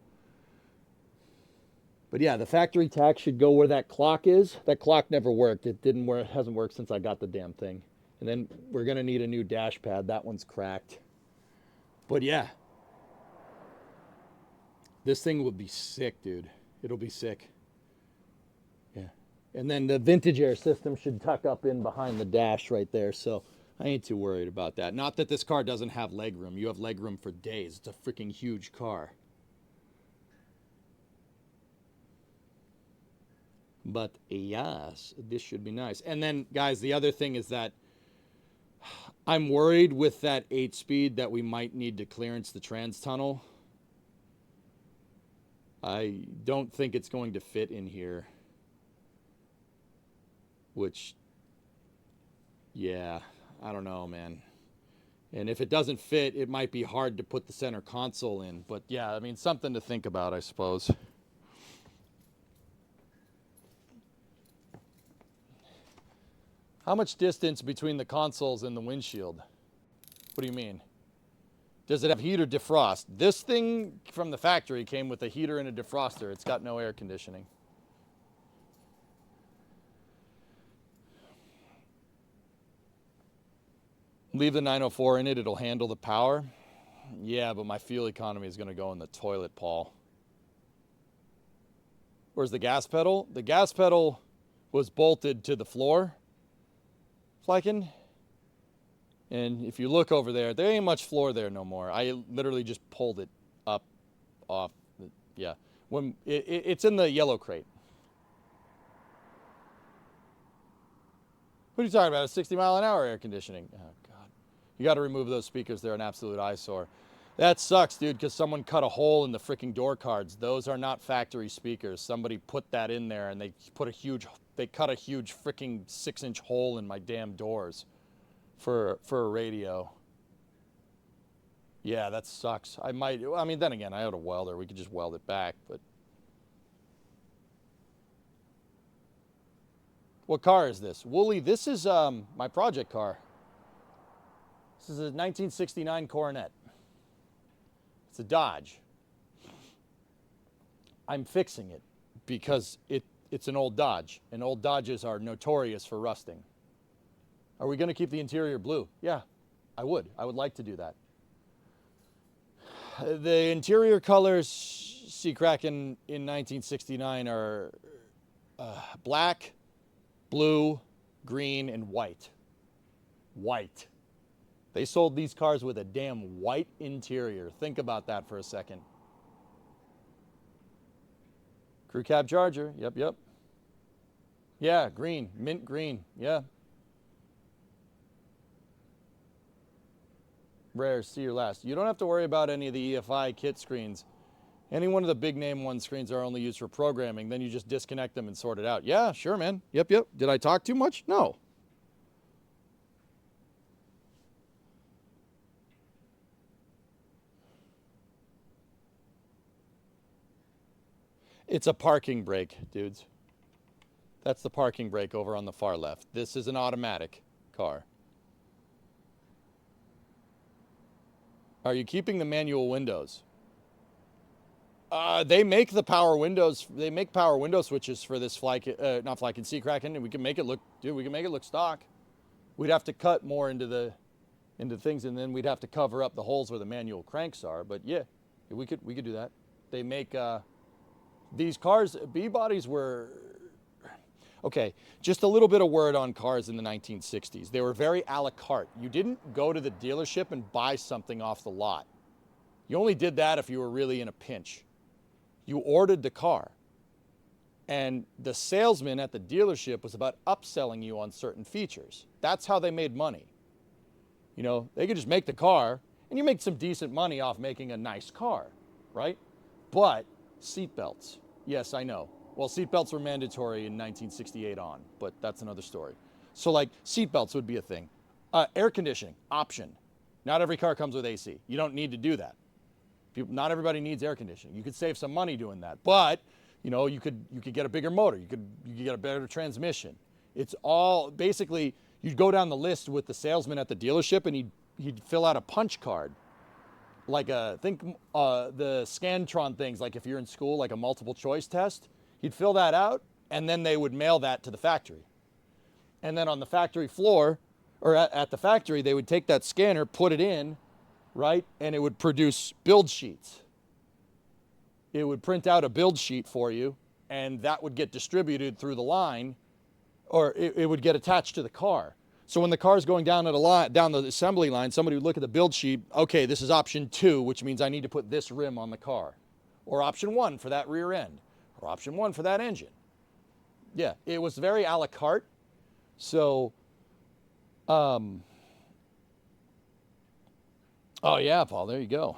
yeah, the factory tack should go where that clock is. That clock never worked. It didn't work. It hasn't worked since I got the damn thing. And then we're going to need a new dash pad. That one's cracked. But yeah, this thing will be sick, dude. It'll be sick. Yeah. And then the vintage air system should tuck up in behind the dash right there. So I ain't too worried about that. Not that this car doesn't have legroom. You have legroom for days. It's a freaking huge car. But yes, this should be nice. And then, guys, the other thing is that I'm worried with that 8-speed that we might need to clearance the trans tunnel. I don't think it's going to fit in here. Which, yeah, I don't know, man. And if it doesn't fit, it might be hard to put the center console in. But yeah, I mean, something to think about, I suppose. How much distance between the consoles and the windshield? What do you mean? Does it have heat or defrost? This thing from the factory came with a heater and a defroster. It's got no air conditioning. Leave the 904 in it, it'll handle the power. Yeah, but my fuel economy is going to go in the toilet, Paul. Where's the gas pedal? The gas pedal was bolted to the floor. Flykin'. And if you look over there, there ain't much floor there no more. I literally just pulled it up off. Yeah. When it's in the yellow crate. What are you talking about? A 60-mile-an-hour air conditioning? Oh, God. You got to remove those speakers. They're an absolute eyesore. That sucks, dude, because someone cut a hole in the freaking door cards. Those are not factory speakers. Somebody put that in there, and they cut a huge freaking 6-inch hole in my damn doors for a radio. Yeah, that sucks. I mean, then again, I had a welder. We could just weld it back, but. What car is this? Wooly, this is my project car. This is a 1969 Coronet. It's a Dodge. I'm fixing it because it's an old Dodge, and old Dodges are notorious for rusting. Are we going to keep the interior blue? Yeah, I would. I would like to do that. The interior colors, Seacracken in 1969 are black, blue, green, and white. White. They sold these cars with a damn white interior. Think about that for a second. Crew cab Charger. Yep. Yeah, green. Mint green. Yeah. Rare, see your last. You don't have to worry about any of the EFI kit screens. Any one of the big name one screens are only used for programming. Then you just disconnect them and sort it out. Yeah, sure, man. Yep. Did I talk too much? No. It's a parking brake, dudes. That's the parking brake over on the far left. This is an automatic car. Are you keeping the manual windows? They make the power windows. They make power window switches for this not Flykin, Seacracken, and we can make it look, dude. We can make it look stock. We'd have to cut more into things, and then we'd have to cover up the holes where the manual cranks are. But yeah, we could do that. They make these cars. B bodies were okay. Just a little bit of word on cars in the 1960s. They were very a la carte. You didn't go to the dealership and buy something off the lot. You only did that if you were really in a pinch. You ordered the car, and the salesman at the dealership was about upselling you on certain features. That's how they made money. You know, they could just make the car, and you make some decent money off making a nice car, right? But seatbelts, yes, I know. Well, seatbelts were mandatory in 1968 on, but that's another story. So like seatbelts would be a thing. Air conditioning, option. Not every car comes with AC. You don't need to do that. Not everybody needs air conditioning. You could save some money doing that, but you know, you could get a bigger motor. You could get a better transmission. It's all basically, you'd go down the list with the salesman at the dealership, and he'd fill out a punch card, like the Scantron things, like if you're in school, like a multiple choice test. He'd fill that out, and then they would mail that to the factory. And then on the factory floor, or at the factory, they would take that scanner, put it in, right? And it would produce build sheets. It would print out a build sheet for you, and that would get distributed through the line, or it would get attached to the car. So when the car's going down down the assembly line, somebody would look at the build sheet. Okay, this is option 2, which means I need to put this rim on the car, or option 1 for that rear end, or option 1 for that engine. Yeah, it was very a la carte. So, oh yeah, Paul, there you go.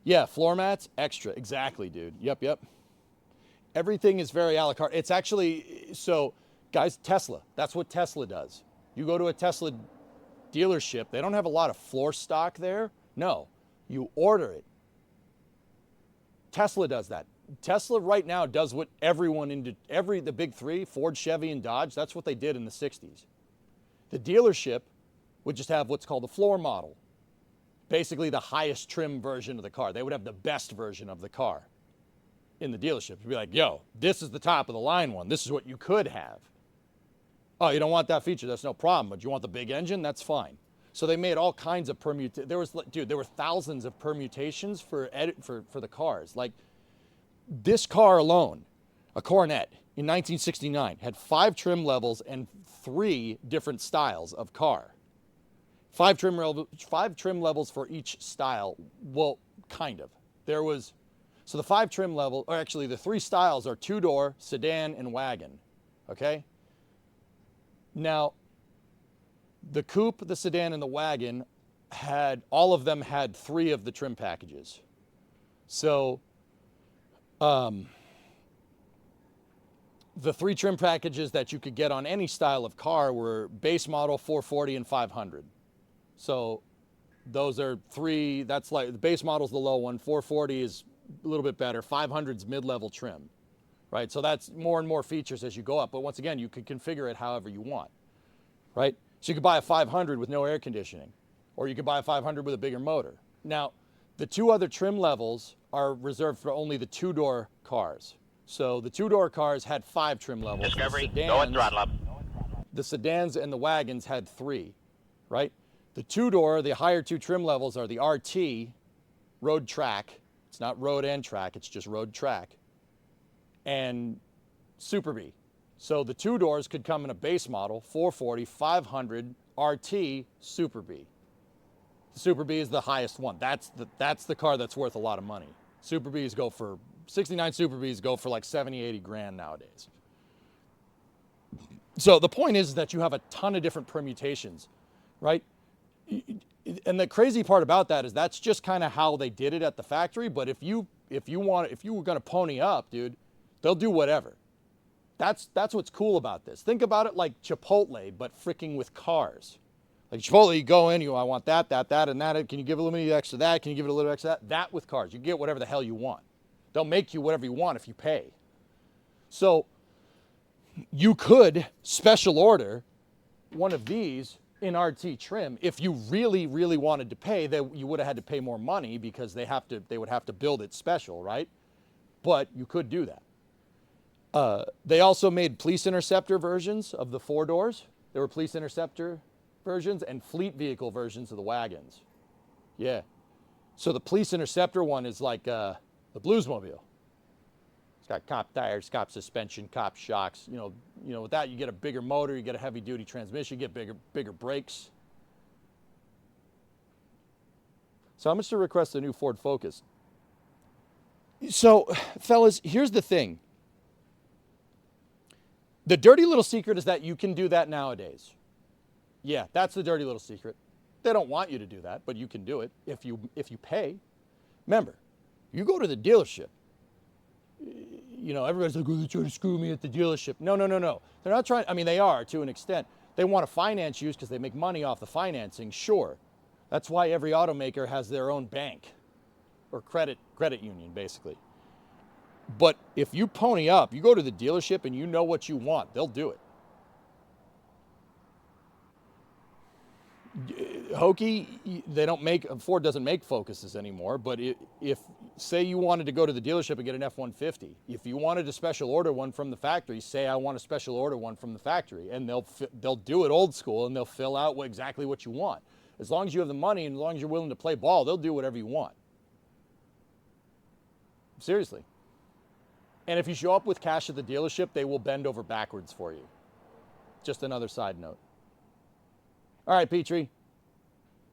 Yeah, floor mats, extra. Exactly, dude. Yep. Everything is very a la carte. It's actually, so guys, Tesla, that's what Tesla does. You go to a Tesla dealership, they don't have a lot of floor stock there. No, you order it. Tesla does that. Tesla right now does what everyone the big three, Ford, Chevy, and Dodge, that's what they did in the 60s. The dealership would just have what's called a floor model. Basically the highest trim version of the car. They would have the best version of the car in the dealership. You'd be like, yo, this is the top of the line one. This is what you could have. Oh, you don't want that feature? That's no problem. But you want the big engine? That's fine. So they made all kinds of permutations. There were thousands of permutations for the cars. Like this car alone, a Coronet in 1969, had 5 trim levels and 3 different styles of car. 5 trim levels for each style. Well, kind of. So the 5 trim level, or actually the 3 styles are 2-door, sedan, and wagon. Okay? Now, the coupe, the sedan, and the wagon all of them had 3 of the trim packages. So, the 3 trim packages that you could get on any style of car were base model, 440, and 500. So those are 3, that's like, the base model's the low one, 440 is a little bit better, 500's mid-level trim, right? So that's more and more features as you go up. But once again, you can configure it however you want, right? So you could buy a 500 with no air conditioning, or you could buy a 500 with a bigger motor. Now, the 2 other trim levels are reserved for only the 2-door cars. So the 2-door cars had 5 trim levels. Discovery, go and throttle up. The sedans and the wagons had 3, right? The 2-door, the higher 2 trim levels are the RT, road track. It's not road and track, it's just road track. And Super B. So the 2 doors could come in a base model, 440, 500, RT, Super B. The Super B is the highest one. That's the car that's worth a lot of money. Super Bs go for, 69 Super Bs go for like 70, 80 grand nowadays. So the point is that you have a ton of different permutations, right? And the crazy part about that is that's just kind of how they did it at the factory. But if you were going to pony up, dude, they'll do whatever. That's what's cool about this. Think about it like Chipotle, but freaking with cars. Like Chipotle, you go in, I want that, and that. Can you give a little bit extra that? Can you give it a little extra that? That with cars. You can get whatever the hell you want. They'll make you whatever you want if you pay. So you could special order one of these in RT trim. If you really, really wanted to pay, you would have had to pay more money because they would have to build it special, right? But you could do that. They also made police interceptor versions of the 4 doors. There were police interceptor versions and fleet vehicle versions of the wagons. Yeah. So the police interceptor one is like the Bluesmobile. It's got cop tires, cop suspension, cop shocks. You know, with that you get a bigger motor, you get a heavy duty transmission, you get bigger brakes. So how much to request a new Ford Focus? So, fellas, here's the thing. The dirty little secret is that you can do that nowadays. Yeah, that's the dirty little secret. They don't want you to do that, but you can do it if you pay. Remember, you go to the dealership. You know, everybody's like, oh, they're trying to screw me at the dealership. No. They're not trying. I mean, they are to an extent. They want to finance you because they make money off the financing, sure. That's why every automaker has their own bank or credit union, basically. But if you pony up, you go to the dealership and you know what you want, they'll do it. Hokey, Ford doesn't make Focuses anymore, but if say you wanted to go to the dealership and get an F-150, if you wanted to special order one from the factory, say I want to special order one from the factory, and they'll do it old school and they'll fill out exactly what you want. As long as you have the money and as long as you're willing to play ball, they'll do whatever you want. Seriously. And if you show up with cash at the dealership, they will bend over backwards for you. Just another side note. All right, Petrie.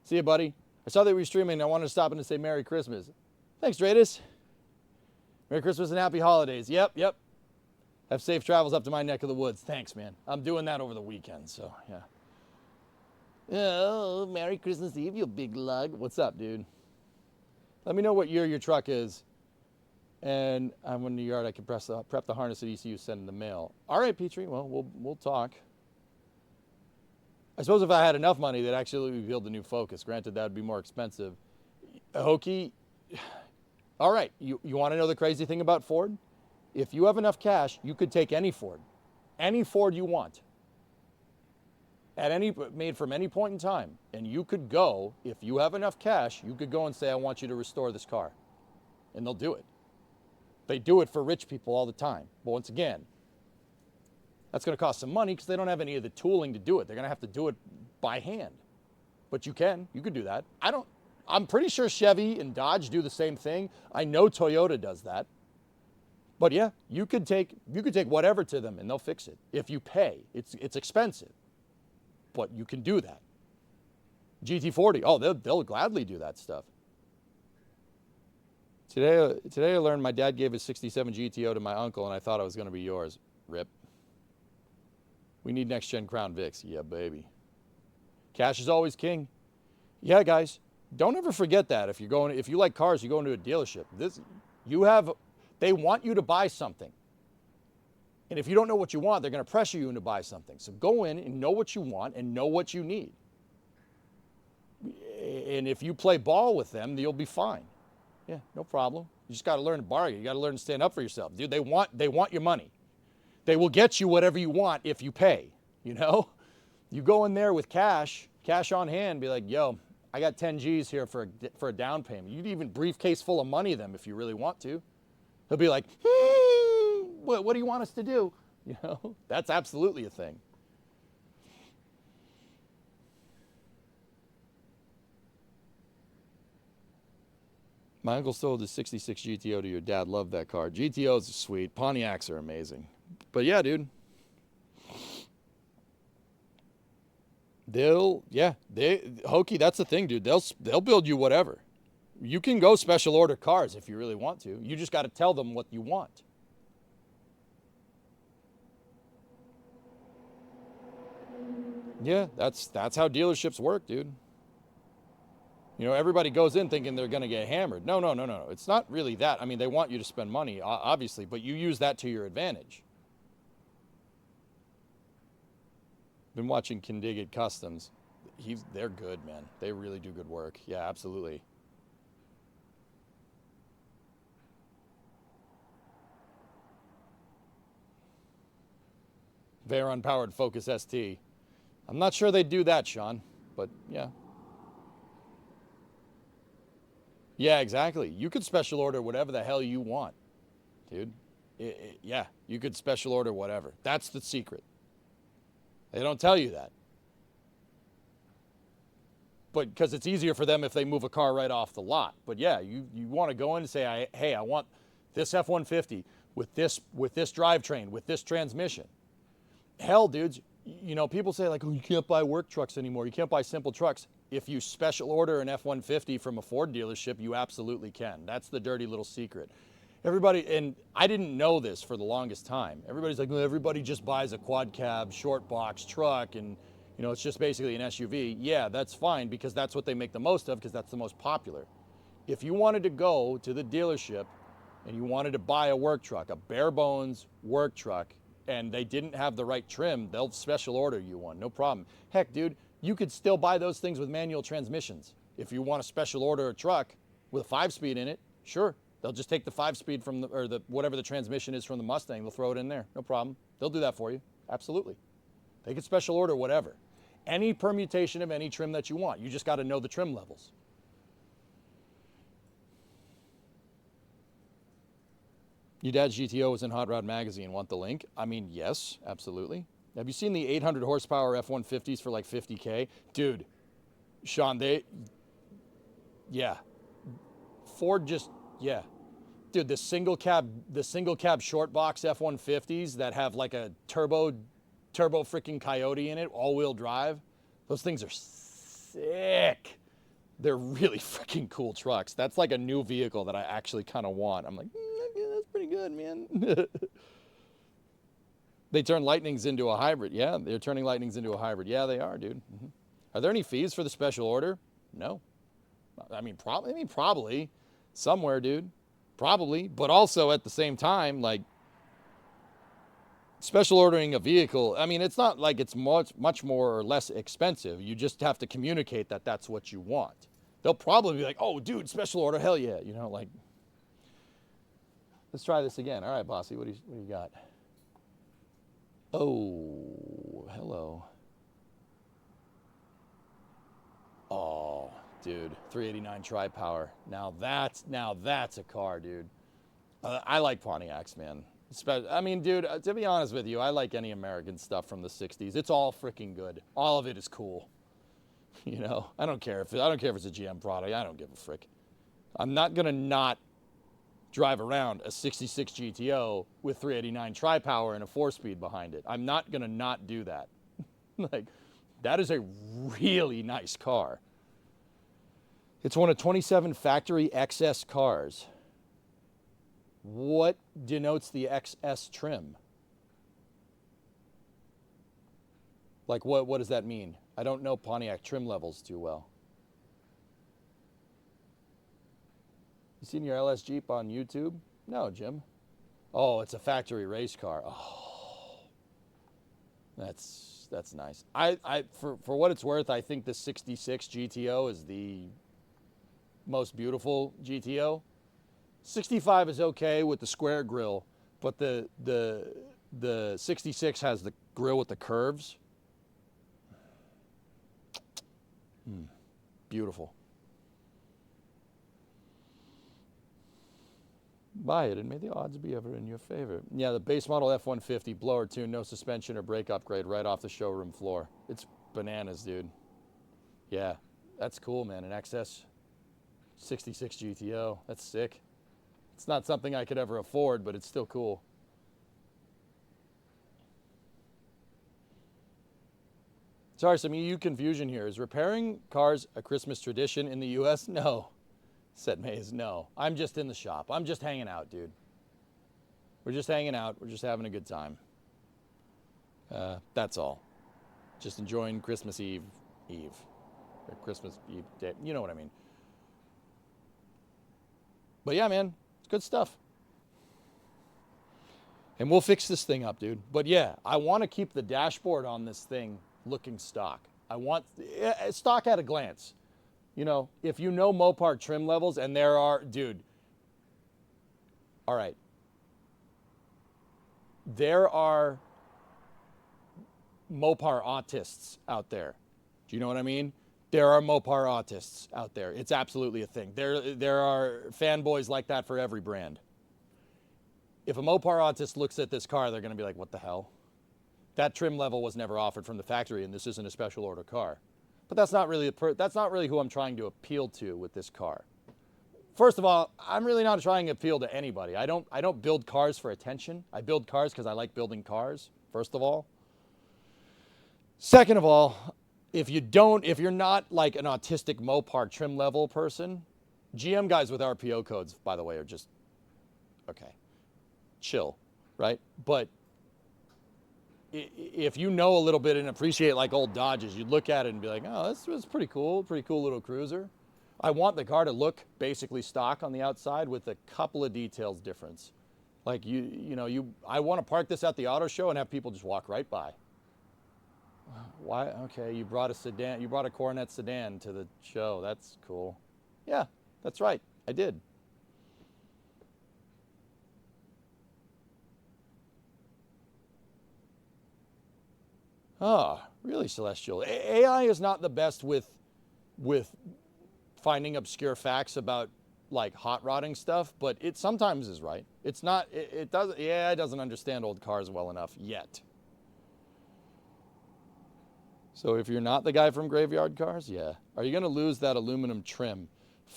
See you, buddy. I saw that we were streaming and I wanted to stop in and say Merry Christmas. Thanks, Dradis. Merry Christmas and Happy Holidays. Yep. Have safe travels up to my neck of the woods. Thanks, man. I'm doing that over the weekend, so yeah. Oh, Merry Christmas Eve, you big lug. What's up, dude? Let me know what year your truck is. And I'm in the yard. I can prep the harness at ECU, send in the mail. All right, Petrie. Well, we'll talk. I suppose if I had enough money, they'd actually build a new Focus. Granted, that would be more expensive. Hokey, all right. You want to know the crazy thing about Ford? If you have enough cash, you could take any Ford you want, made from any point in time, and you could go. If you have enough cash, you could go and say, "I want you to restore this car," and they'll do it. They do it for rich people all the time. But once again, that's going to cost some money because they don't have any of the tooling to do it. They're going to have to do it by hand. But you can do that. I'm pretty sure Chevy and Dodge do the same thing. I know Toyota does that. But yeah, you could take whatever to them and they'll fix it. If you pay, it's expensive. But you can do that. GT40, they'll gladly do that stuff. Today I learned my dad gave his 67 GTO to my uncle, and I thought it was going to be yours. Rip. We need next-gen Crown Vics. Yeah, baby. Cash is always king. Yeah, guys, don't ever forget that. If you like cars, you go into a dealership. They want you to buy something. And if you don't know what you want, they're going to pressure you into buy something. So go in and know what you want and know what you need. And if you play ball with them, you'll be fine. Yeah, no problem. You just got to learn to bargain. You got to learn to stand up for yourself. Dude, they want your money. They will get you whatever you want if you pay, you know? You go in there with cash on hand, be like, yo, I got 10 G's here for a down payment. You'd even briefcase full of money them if you really want to. He'll be like, what do you want us to do? You know, that's absolutely a thing. My uncle sold his 66 GTO to your dad. Loved that car. GTOs are sweet. Pontiacs are amazing. But yeah, dude. Hokey, that's the thing, dude. They'll build you whatever. You can go special order cars if you really want to. You just got to tell them what you want. Yeah, that's how dealerships work, dude. You know, everybody goes in thinking they're going to get hammered. No. It's not really that. I mean, they want you to spend money, obviously, but you use that to your advantage. Been watching Kindigit Customs. They're good, man. They really do good work. Yeah, absolutely. Veyron powered Focus ST. I'm not sure they'd do that, Sean, but yeah. Yeah, exactly. You could special order whatever the hell you want, dude. Yeah, you could special order whatever. That's the secret. They don't tell you that. But because it's easier for them if they move a car right off the lot. But yeah, you want to go in and say, hey, I want this F-150 with this drivetrain, with this transmission. Hell, dudes, you know, people say like, oh, you can't buy work trucks anymore. You can't buy simple trucks. If you special order an F-150 from a Ford dealership, you absolutely can. That's the dirty little secret. Everybody, and I didn't know this for the longest time. Everybody's like, well, everybody just buys a quad cab, short box truck, and you know, it's just basically an SUV. Yeah, that's fine because that's what they make the most of because that's the most popular. If you wanted to go to the dealership and you wanted to buy a work truck, a bare bones work truck, and they didn't have the right trim, they'll special order you one, no problem. Heck, dude, you could still buy those things with manual transmissions. If you want to special order a truck with a 5-speed in it, sure. They'll just take the 5-speed from whatever the transmission is from the Mustang, they'll throw it in there, no problem. They'll do that for you, absolutely. They could special order whatever. Any permutation of any trim that you want. You just got to know the trim levels. Your dad's GTO was in Hot Rod Magazine. Want the link? I mean, yes, absolutely. Have you seen the 800 horsepower F-150s for like 50K? Dude, Sean, Ford yeah. Dude, the single cab short box F-150s that have like a turbo freaking Coyote in it, all-wheel drive, those things are sick. They're really freaking cool trucks. That's like a new vehicle that I actually kind of want. I'm like, that's pretty good, man. They turn Lightnings into a hybrid. Yeah, they're turning Lightnings into a hybrid. Yeah, they are, dude. Mm-hmm. Are there any fees for the special order? No. I mean, probably somewhere, dude. Probably. But also at the same time, like, special ordering a vehicle, I mean, it's not like it's much more or less expensive. You just have to communicate that that's what you want. They'll probably be like, oh, dude, special order, hell yeah. You know, like, let's try this again. All right, bossy, what do you got? Oh, hello. Oh, dude, 389 Tri-Power. Now that's a car, dude. I like Pontiacs, man. I mean, dude, to be honest with you, I like any American stuff from the 60s. It's all freaking good. All of it is cool. You know, I don't care if it's a GM product. I don't give a frick. I'm not going to not drive around a 66 GTO with 389 Tri-Power and a 4-speed behind it. I'm not going to not do that. Like, that is a really nice car. It's one of 27 factory XS cars. What denotes the XS trim? Like, what does that mean? I don't know Pontiac trim levels too well. You seen your LS Jeep on YouTube? No, Jim. Oh, it's a factory race car. Oh, that's nice. For what it's worth, I think the 66 GTO is the most beautiful GTO. 65 is okay with the square grille, but the 66 has the grille with the curves. Beautiful. Buy it and may the odds be ever in your favor. Yeah, the base model F-150 blower tune, no suspension or brake upgrade, right off the showroom floor. It's bananas, dude. Yeah, that's cool, man. An XS 66 GTO. That's sick. It's not something I could ever afford, but it's still cool. Sorry, some EU confusion here. Is repairing cars a Christmas tradition in the U.S.? No. Said Mays, no. I'm just in the shop. I'm just hanging out, dude. We're just hanging out. We're just having a good time. That's all. Just enjoying Christmas Eve. Or Christmas Eve day. You know what I mean. But yeah, man, it's good stuff. And we'll fix this thing up, dude. But yeah, I want to keep the dashboard on this thing looking stock. I want stock at a glance. You know, if you know Mopar trim levels, and there are, dude, all right. There are Mopar autists out there. Do you know what I mean? There are Mopar autists out there. It's absolutely a thing. There are fanboys like that for every brand. If a Mopar autist looks at this car, they're going to be like, what the hell? That trim level was never offered from the factory, and this isn't a special order car. But that's not really who I'm trying to appeal to with this car. First of all, I'm really not trying to appeal to anybody. I don't build cars for attention. I build cars because I like building cars, first of all. Second of all, if you're not like an autistic Mopar trim level person, GM guys with RPO codes, by the way, are just, okay, chill, right? But if you know a little bit and appreciate like old Dodges, you'd look at it and be like, oh, this was pretty cool little cruiser. I want the car to look basically stock on the outside with a couple of details difference. Like I want to park this at the auto show and have people just walk right by. Why? Okay, you brought a sedan, you brought a Coronet sedan to the show. That's cool. Yeah, that's right. I did. Oh, really, Celestial? AI is not the best with finding obscure facts about like hot rodding stuff, but it sometimes is right. It's not. It doesn't. AI doesn't understand old cars well enough yet. So if you're not the guy from Graveyard Cars, yeah. Are you going to lose that aluminum trim?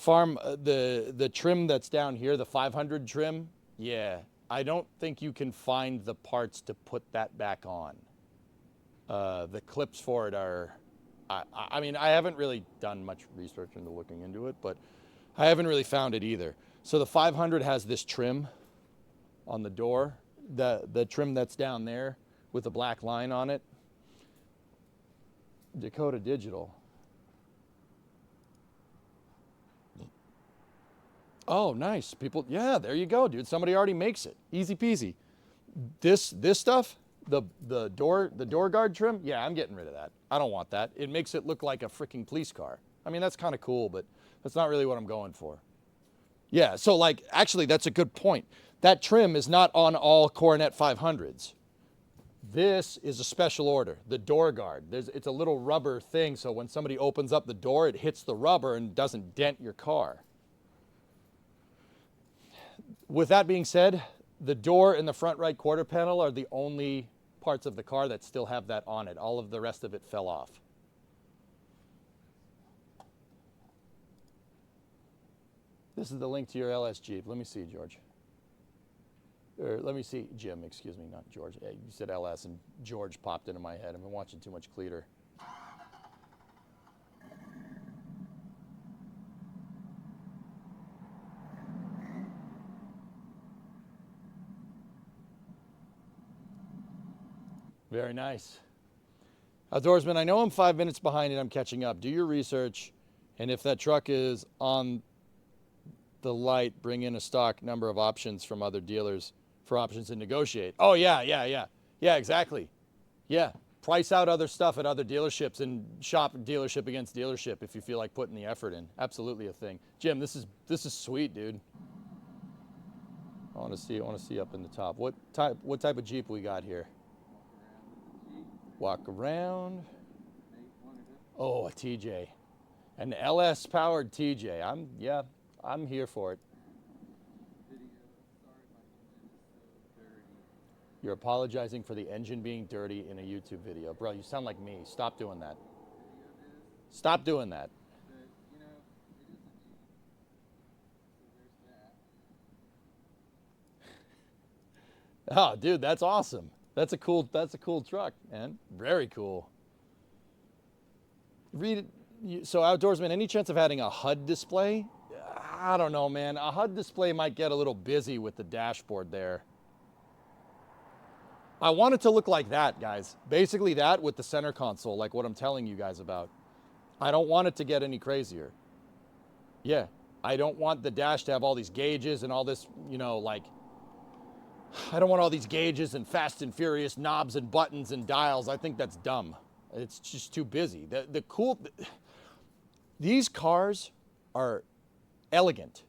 The trim that's down here, the 500 trim, yeah. I don't think you can find the parts to put that back on. The clips for it are, I mean, I haven't really done much research into looking into it, but I haven't really found it either. So the 500 has this trim on the door, the trim that's down there with the black line on it. Dakota Digital. Oh, nice. People, yeah, there you go, dude. Somebody already makes it. Easy peasy. This stuff, the door guard trim, yeah, I'm getting rid of that. I don't want that. It makes it look like a freaking police car. I mean, that's kind of cool, but that's not really what I'm going for. Yeah, so like, actually, that's a good point. That trim is not on all Coronet 500s. This is a special order, the door guard. It's a little rubber thing, so when somebody opens up the door, it hits the rubber and doesn't dent your car. With that being said, the door and the front right quarter panel are the only parts of the car that still have that on it. All of the rest of it fell off. This is the link to your LS Jeep. Let me see, George. Or let me see, Jim, excuse me, not George. Hey, you said LS and George popped into my head. I've been watching too much Cleater. Very nice. Outdoorsman, I know I'm 5 minutes behind and I'm catching up. Do your research, and if that truck is on the light, bring in a stock number of options from other dealers for options and negotiate. Oh, yeah, exactly. Yeah, price out other stuff at other dealerships and shop dealership against dealership if you feel like putting the effort in. Absolutely a thing. Jim, this is sweet, dude. I want to see up in the top. What type of Jeep we got here? Walk around. Oh, a TJ. An LS powered TJ. I'm here for it. You're apologizing for the engine being dirty in a YouTube video. Bro, you sound like me. Stop doing that. Stop doing that. Oh, dude, that's awesome. That's a cool truck, man. Very cool. Read it. So, Outdoorsman, any chance of adding a HUD display? I don't know, man. A HUD display might get a little busy with the dashboard there. I want it to look like that, guys. Basically that with the center console, like what I'm telling you guys about. I don't want it to get any crazier. Yeah, I don't want the dash to have all these gauges and all this, like, I don't want all these gauges and fast and furious knobs and buttons and dials. I think that's dumb. It's just too busy. These cars are elegant.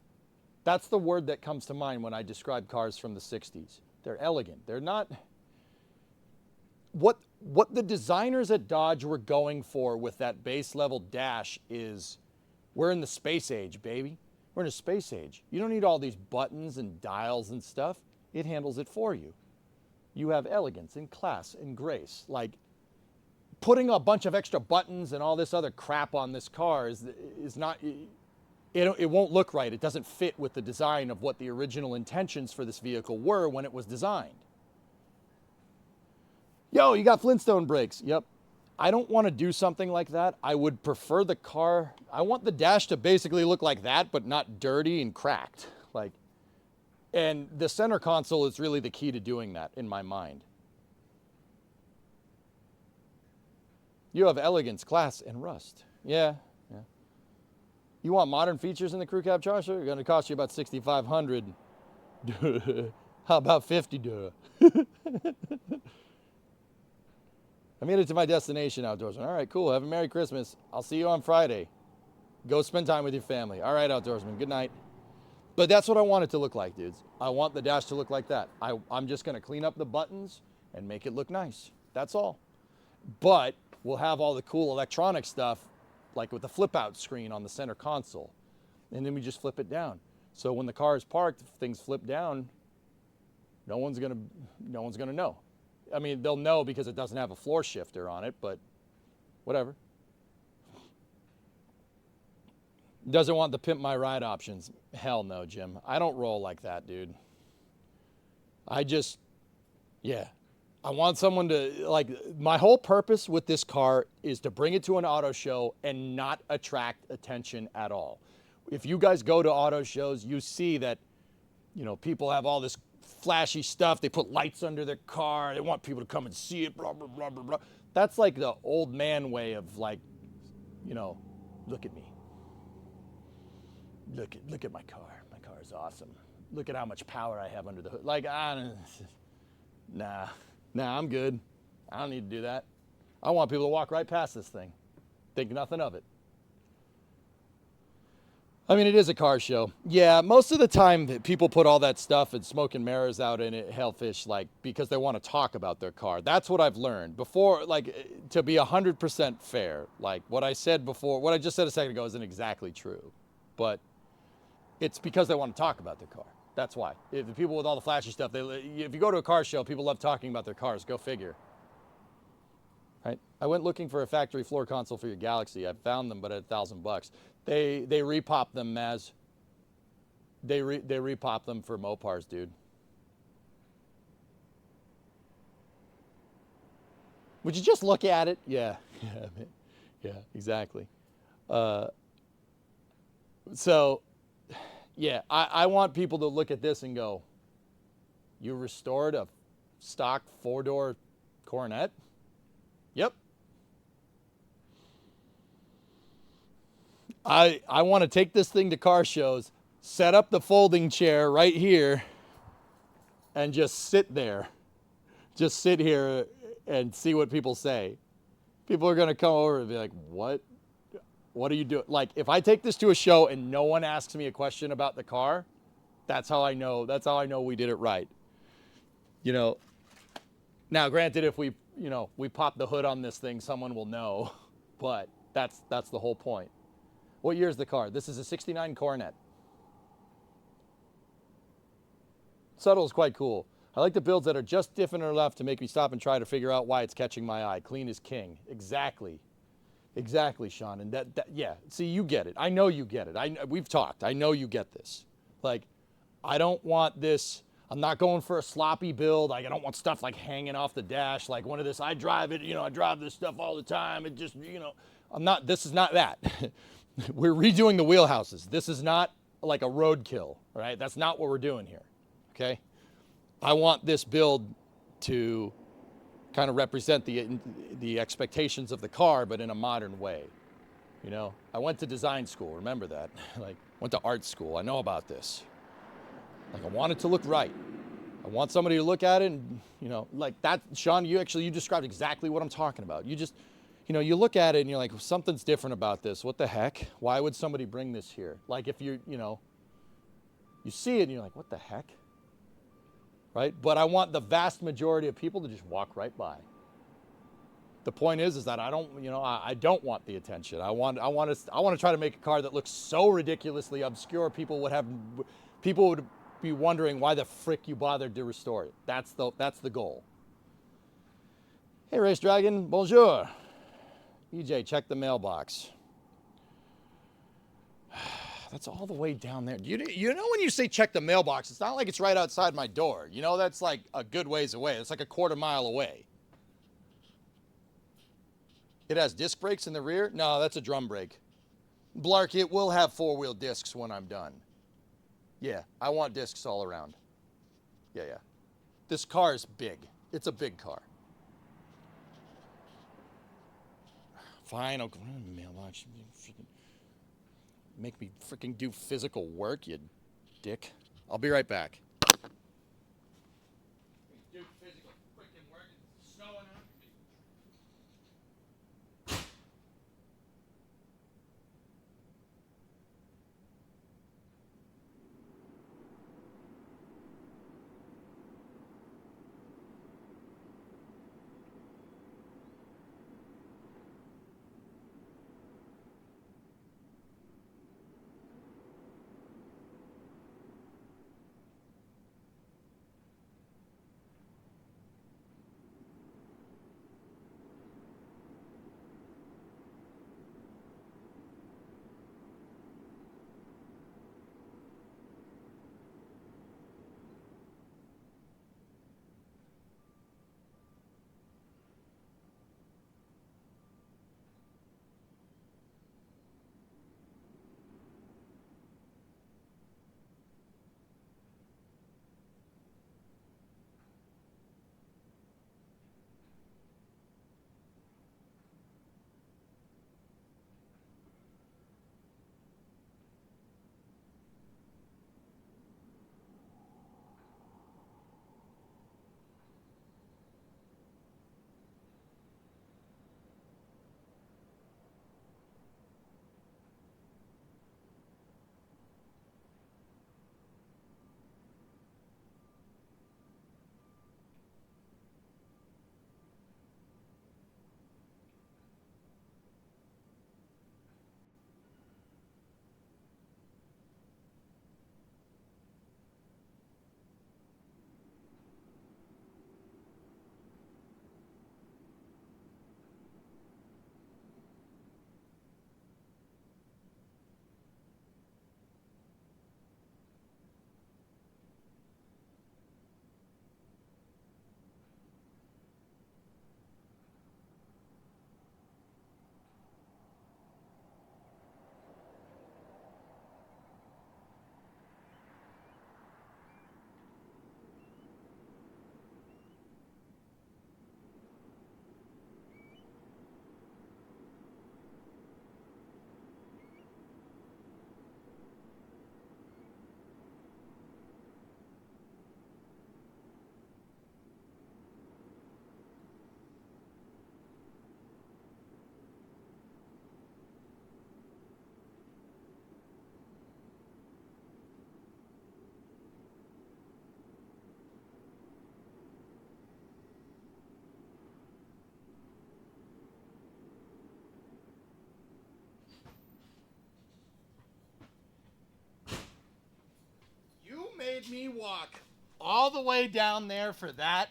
That's the word that comes to mind when I describe cars from the 60s. They're elegant. They're not... What the designers at Dodge were going for with that base level dash is, we're in the space age, baby. We're in a space age. You don't need all these buttons and dials and stuff. It handles it for you. You have elegance and class and grace. Like, putting a bunch of extra buttons and all this other crap on this car is not, it won't look right. It doesn't fit with the design of what the original intentions for this vehicle were when it was designed. Yo, you got Flintstone brakes. Yep. I don't want to do something like that. I would prefer the car, I want the dash to basically look like that, but not dirty and cracked. Like, and the center console is really the key to doing that in my mind. You have elegance, class, and rust. Yeah. You want modern features in the crew cab charger? It's going to cost you about $6,500. How about 50? Duh. I made it to my destination, Outdoorsman. All right, cool. Have a Merry Christmas. I'll see you on Friday. Go spend time with your family. All right, Outdoorsman. Good night. But that's what I want it to look like, dudes. I want the dash to look like that. I'm just going to clean up the buttons and make it look nice. That's all. But we'll have all the cool electronic stuff, like with the flip-out screen on the center console. And then we just flip it down. So when the car is parked, if things flip down, no one's gonna know. I mean, they'll know because it doesn't have a floor shifter on it, but whatever. Doesn't want the pimp my ride options. Hell no, Jim. I don't roll like that, dude. I want someone to, like, my whole purpose with this car is to bring it to an auto show and not attract attention at all. If you guys go to auto shows, you see that, people have all this flashy stuff. They put lights under their car. They want people to come and see it, blah, blah, blah, blah, blah. That's like the old man way of, like, look at me. Look at my car. My car is awesome. Look at how much power I have under the hood. Like, nah, I'm good. I don't need to do that. I want people to walk right past this thing. Think nothing of it. I mean, it is a car show. Yeah, most of the time people put all that stuff and smoke and mirrors out in it, hellfish, like, because they want to talk about their car. That's what I've learned. Before, like, to be 100% fair, like, what I just said a second ago isn't exactly true. But it's because they want to talk about their car. That's why. If the people with all the flashy stuff, if you go to a car show, people love talking about their cars. Go figure. Right? I went looking for a factory floor console for your Galaxy. I found them, but at $1,000. They repop them, Maz. They repop them for Mopars, dude. Would you just look at it? Yeah, exactly. So, yeah, I want people to look at this and go, you restored a stock four-door Coronet? Yep. I want to take this thing to car shows, set up the folding chair right here, and just sit there. Just sit here and see what people say. People are going to come over and be like, what? What are you doing? Like, if I take this to a show and no one asks me a question about the car, that's how I know we did it right. You know, now granted, if we pop the hood on this thing, someone will know, but that's the whole point. What year is the car? This is a 69 Coronet. Subtle is quite cool. I like the builds that are just different enough to make me stop and try to figure out why it's catching my eye. Clean is king. Exactly. Exactly, Sean. And that yeah, see, you get it. I know you get it. We've talked. I know you get this. Like, I don't want this. I'm not going for a sloppy build. Like, I don't want stuff like hanging off the dash. Like one of this, I drive this stuff all the time. It just, this is not that. We're redoing the wheelhouses. This is not like a roadkill, right? That's not what we're doing here, okay? I want this build to kind of represent the expectations of the car, but in a modern way. You know, I went to design school, remember that? Like, went to art school, I know about this. Like, I want it to look right. I want somebody to look at it and, like that, Sean, you described exactly what I'm talking about. You just, you look at it and you're like, something's different about this. What the heck? Why would somebody bring this here? Like if you see it and you're like, what the heck? Right? But I want the vast majority of people to just walk right by. The point is that I don't want the attention. I want to try to make a car that looks so ridiculously obscure people would be wondering why the frick you bothered to restore it. That's the goal. Hey, Race Dragon, bonjour. EJ, check the mailbox. That's all the way down there. You know when you say check the mailbox, it's not like it's right outside my door. That's like a good ways away. It's like a quarter mile away. It has disc brakes in the rear? No, that's a drum brake. Blark, it will have four-wheel discs when I'm done. Yeah, I want discs all around. Yeah. This car is big. It's a big car. Fine, I'll go in the mailbox. Make me freaking do physical work, you dick. I'll be right back. Do physical freaking work. It's snowing on me. make me walk all the way down there for that?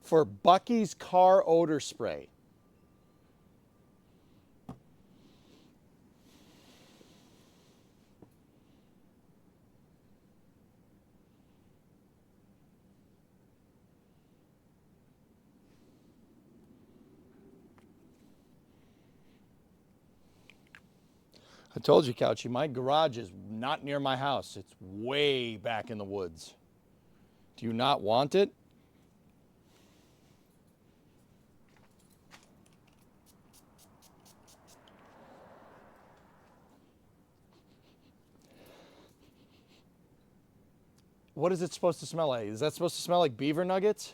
For Bucky's car odor spray. I told you, Couchy, my garage is not near my house. It's way back in the woods. Do you not want it? What is it supposed to smell like? Is that supposed to smell like beaver nuggets?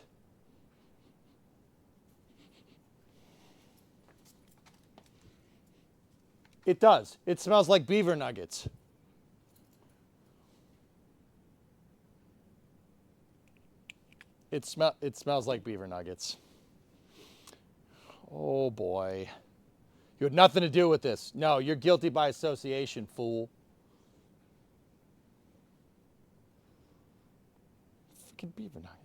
It does. It smells like beaver nuggets. It smells like beaver nuggets. Oh boy. You had nothing to do with this. No, you're guilty by association, fool. Freaking beaver nuggets.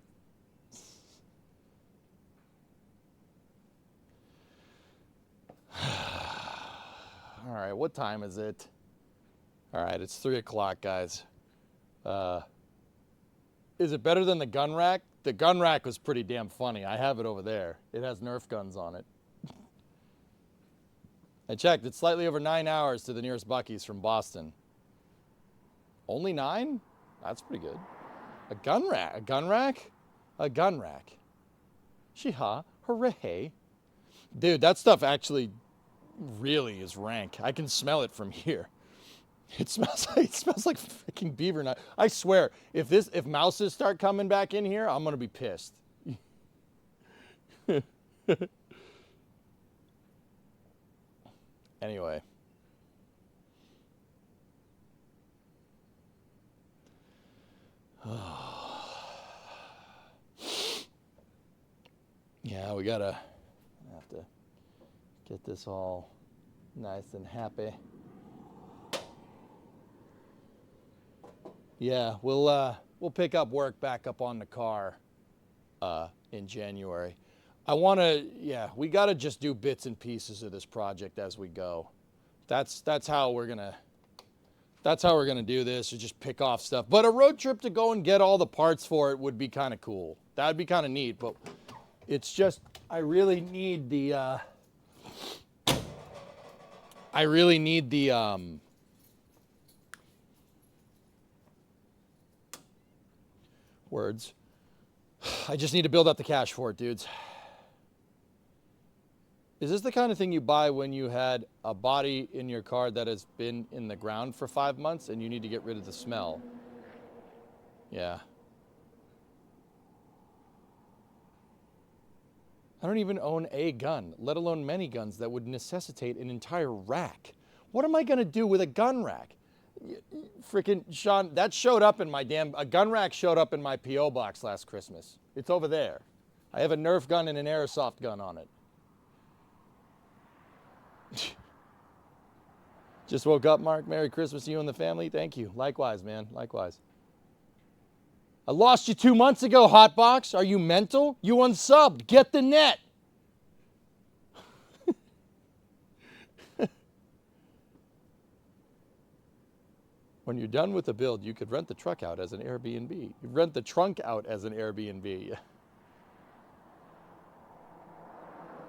All right, what time is it? All right, it's 3 o'clock, guys. Is it better than the gun rack? The gun rack was pretty damn funny. I have it over there. It has Nerf guns on it. I checked. It's slightly over 9 hours to the nearest Bucky's from Boston. Only 9? That's pretty good. A gun rack? A gun rack? A gun rack. Shee-ha. Hooray. Dude, that stuff actually really is rank. I can smell it from here. It smells like freaking beaver nut. I swear, if mouses start coming back in here, I'm gonna be pissed. Anyway. Yeah, we have to get this all nice and happy. Yeah, we'll pick up work back up on the car in January. We got to just do bits and pieces of this project as we go. That's how we're going to do this, is just pick off stuff. But a road trip to go and get all the parts for it would be kind of cool. That'd be kind of neat, but it's just I really need the words. I just need to build up the cash for it, dudes. Is this the kind of thing you buy when you had a body in your car that has been in the ground for 5 months and you need to get rid of the smell? Yeah. I don't even own a gun, let alone many guns that would necessitate an entire rack. What am I going to do with a gun rack? Freaking Sean, that showed up in a gun rack showed up in my P.O. box last Christmas. It's over there. I have a Nerf gun and an airsoft gun on it. Just woke up, Mark. Merry Christmas to you and the family. Thank you. Likewise, man. Likewise. I lost you 2 months ago, Hotbox. Are you mental? You unsubbed. Get the net. When you're done with the build, you could rent the truck out as an Airbnb. You rent the trunk out as an Airbnb.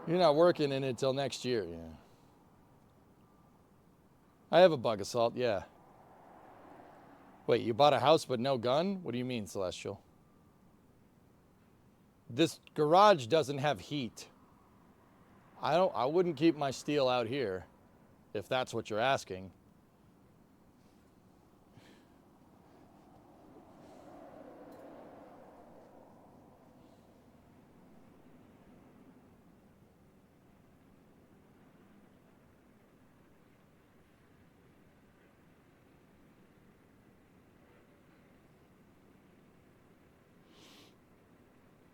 You're not working in it until next year. Yeah. I have a bug assault, yeah. Wait, you bought a house but no gun? What do you mean, Celestial? This garage doesn't have heat. I wouldn't keep my steel out here, if that's what you're asking.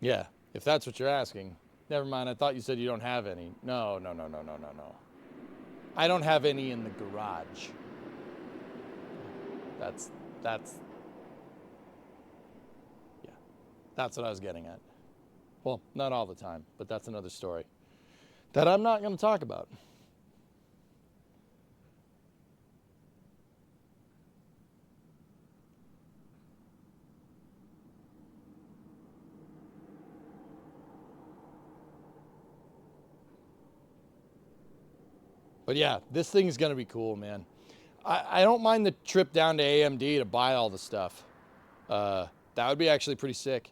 Yeah, if that's what you're asking. Never mind, I thought you said you don't have any. No. I don't have any in the garage. That's yeah. That's what I was getting at. Well, not all the time, but that's another story that I'm not going to talk about. But yeah, this thing's going to be cool, man. I don't mind the trip down to AMD to buy all the stuff. That would be actually pretty sick.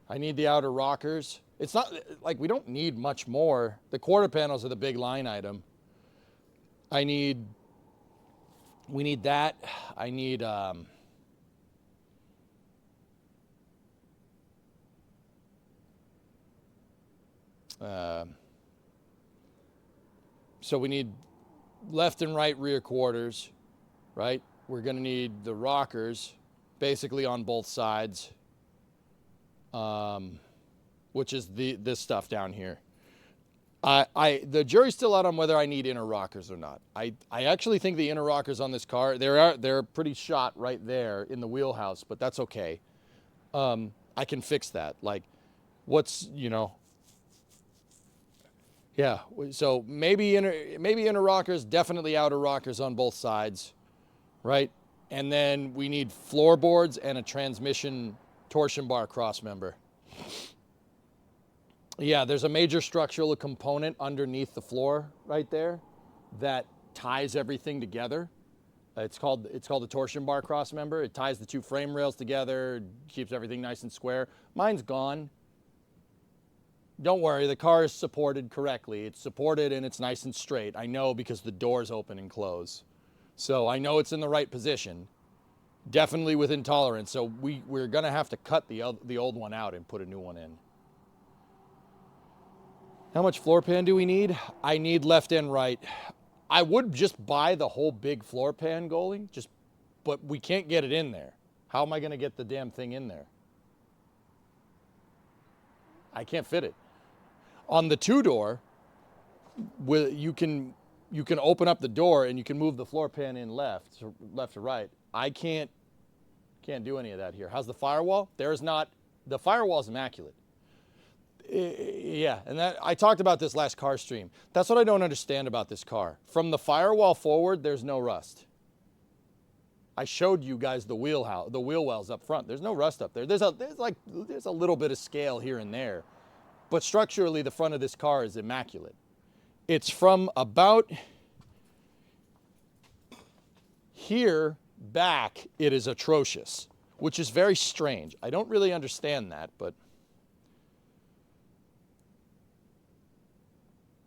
I need the outer rockers. It's not like we don't need much more. The quarter panels are the big line item. We need that. I need so we need left and right rear quarters, right? We're going to need the rockers basically on both sides, which is this stuff down here. The jury's still out on whether I need inner rockers or not. I actually think the inner rockers on this car, they're pretty shot right there in the wheelhouse, but that's okay. I can fix that. Like, yeah, so maybe inner rockers, definitely outer rockers on both sides, right? And then we need floorboards and a transmission torsion bar cross member. Yeah, there's a major structural component underneath the floor right there that ties everything together. It's called the torsion bar cross member. It ties the two frame rails together, keeps everything nice and square. Mine's gone. Don't worry, the car is supported correctly. It's supported and it's nice and straight. I know because the doors open and close. So I know it's in the right position. Definitely within tolerance. So we're gonna have to cut the old one out and put a new one in. How much floor pan do we need? I need left and right. I would just buy the whole big floor pan, Goalie, but we can't get it in there. How am I gonna get the damn thing in there? I can't fit it. On the two-door, you can open up the door and you can move the floor pan in left to right. I can't do any of that here. How's the firewall? The firewall's immaculate. Yeah, and that I talked about this last car stream. That's what I don't understand about this car. From the firewall forward, there's no rust. I showed you guys the wheel wells up front. There's no rust up there. There's a little bit of scale here and there. But structurally, the front of this car is immaculate. It's from about here back, it is atrocious, which is very strange. I don't really understand that, but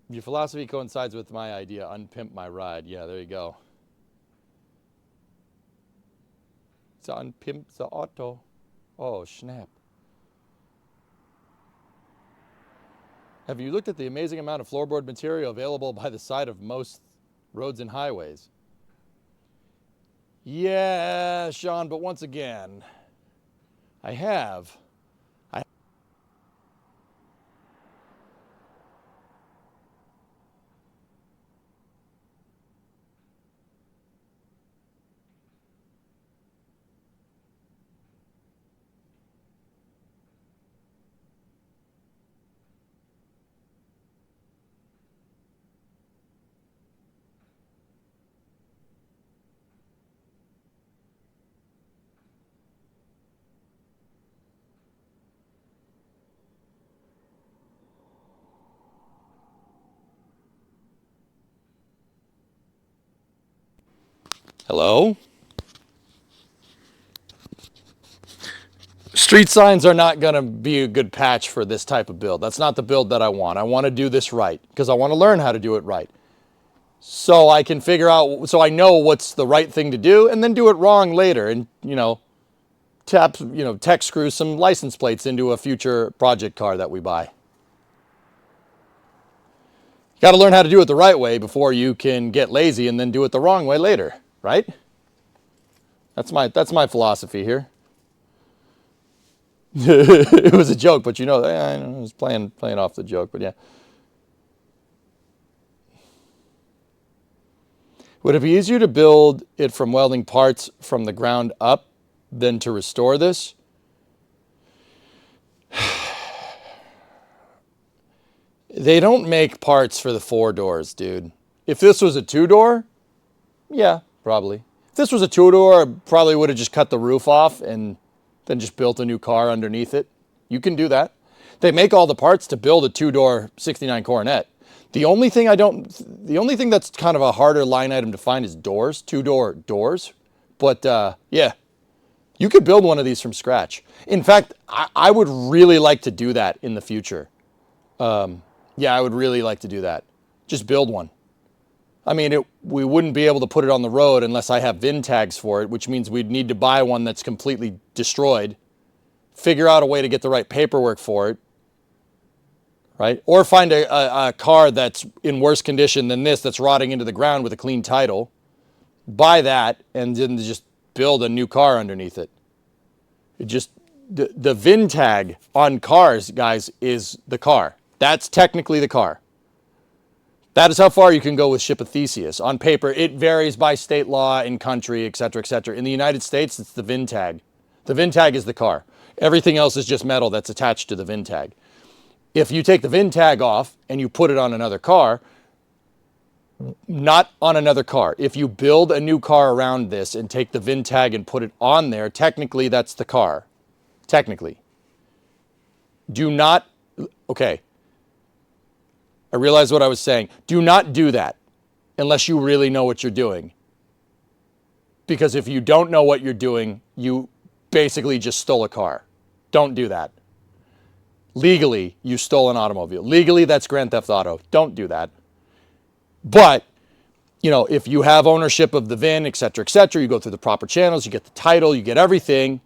your philosophy coincides with my idea, unpimp my ride. Yeah, there you go. It's unpimp the auto. Oh, snap. Have you looked at the amazing amount of floorboard material available by the side of most roads and highways? Yeah, Sean, but once again, I have. Hello? Street signs are not going to be a good patch for this type of build. That's not the build that I want. I want to do this right because I want to learn how to do it right. So I can figure out, so I know what's the right thing to do and then do it wrong later and, tech screw some license plates into a future project car that we buy. You got to learn how to do it the right way before you can get lazy and then do it the wrong way later. Right? That's my philosophy here. It was a joke, but I was playing off the joke, but yeah. Would it be easier to build it from welding parts from the ground up than to restore this? They don't make parts for the 4 doors, dude. If this was a 2-door, yeah, probably. If this was a 2-door, I probably would have just cut the roof off and then just built a new car underneath it. You can do that. They make all the parts to build a 2-door 69 Coronet. The only thing that's kind of a harder line item to find is doors, 2-door doors. But yeah, you could build one of these from scratch. In fact, I would really like to do that in the future. Yeah, I would really like to do that. Just build one. I mean, we wouldn't be able to put it on the road unless I have VIN tags for it, which means we'd need to buy one that's completely destroyed, figure out a way to get the right paperwork for it, right? Or find a car that's in worse condition than this, that's rotting into the ground with a clean title, buy that, and then just build a new car underneath it. The VIN tag on cars, guys, is the car. That's technically the car. That is how far you can go with Ship of Theseus. On paper, it varies by state law and country, et cetera, et cetera. In the United States, it's the VIN tag. The VIN tag is the car. Everything else is just metal that's attached to the VIN tag. If you take the VIN tag off and you put it on another car, not on another car. If you build a new car around this and take the VIN tag and put it on there, technically that's the car. Technically. Do not, okay. I realize what I was saying. Do not do that unless you really know what you're doing. Because if you don't know what you're doing, you basically just stole a car. Don't do that. Legally, you stole an automobile. Legally, that's Grand Theft Auto. Don't do that. But, if you have ownership of the VIN, et cetera, you go through the proper channels, you get the title, you get everything,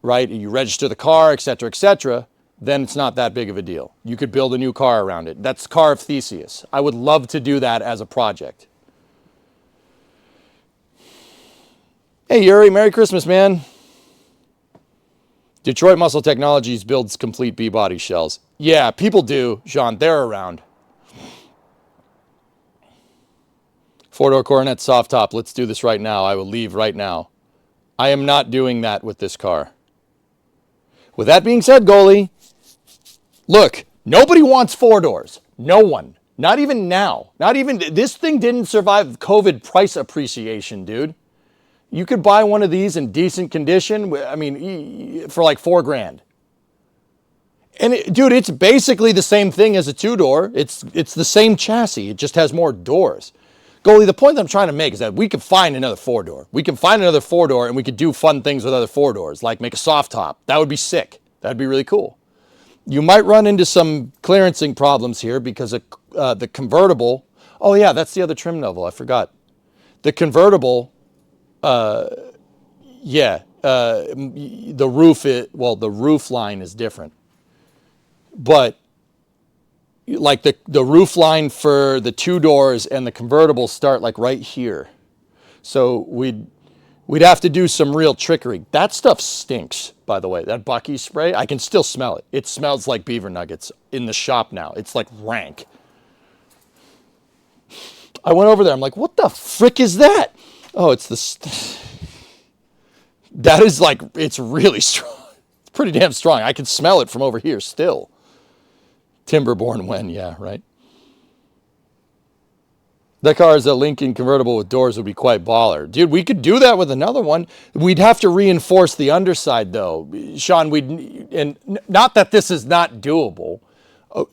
right? You register the car, et cetera, then it's not that big of a deal. You could build a new car around it. That's Car of Theseus. I would love to do that as a project. Hey, Yuri, Merry Christmas, man. Detroit Muscle Technologies builds complete B-body shells. Yeah, people do, Sean. They're around. 4-door Coronet soft top. Let's do this right now. I will leave right now. I am not doing that with this car. With that being said, goalie, look, nobody wants 4 doors. No one. Not even now. Not even, this thing didn't survive COVID price appreciation, dude. You could buy one of these in decent condition, I mean, for like $4,000. And dude, it's basically the same thing as a 2-door. It's the same chassis. It just has more doors. Goalie, the point that I'm trying to make is that we could find another 4-door. We can find another 4-door and we could do fun things with other 4-doors, like make a soft top. That would be sick. That'd be really cool. You might run into some clearancing problems here because of the convertible. Oh yeah, that's the other trim level. I forgot. The convertible, the roof line is different. But like the roof line for the 2 doors and the convertible start like right here. So we'd have to do some real trickery. That stuff stinks, by the way. That Bucky spray, I can still smell it. It smells like beaver nuggets in the shop now. It's like rank. I went over there. I'm like, what the frick is that? Oh, it's that is like, it's really strong. It's pretty damn strong. I can smell it from over here still. Timberborn when, yeah, right. That car is a Lincoln convertible with doors would be quite baller. Dude, we could do that with another one. We'd have to reinforce the underside, though. Sean, and not that this is not doable.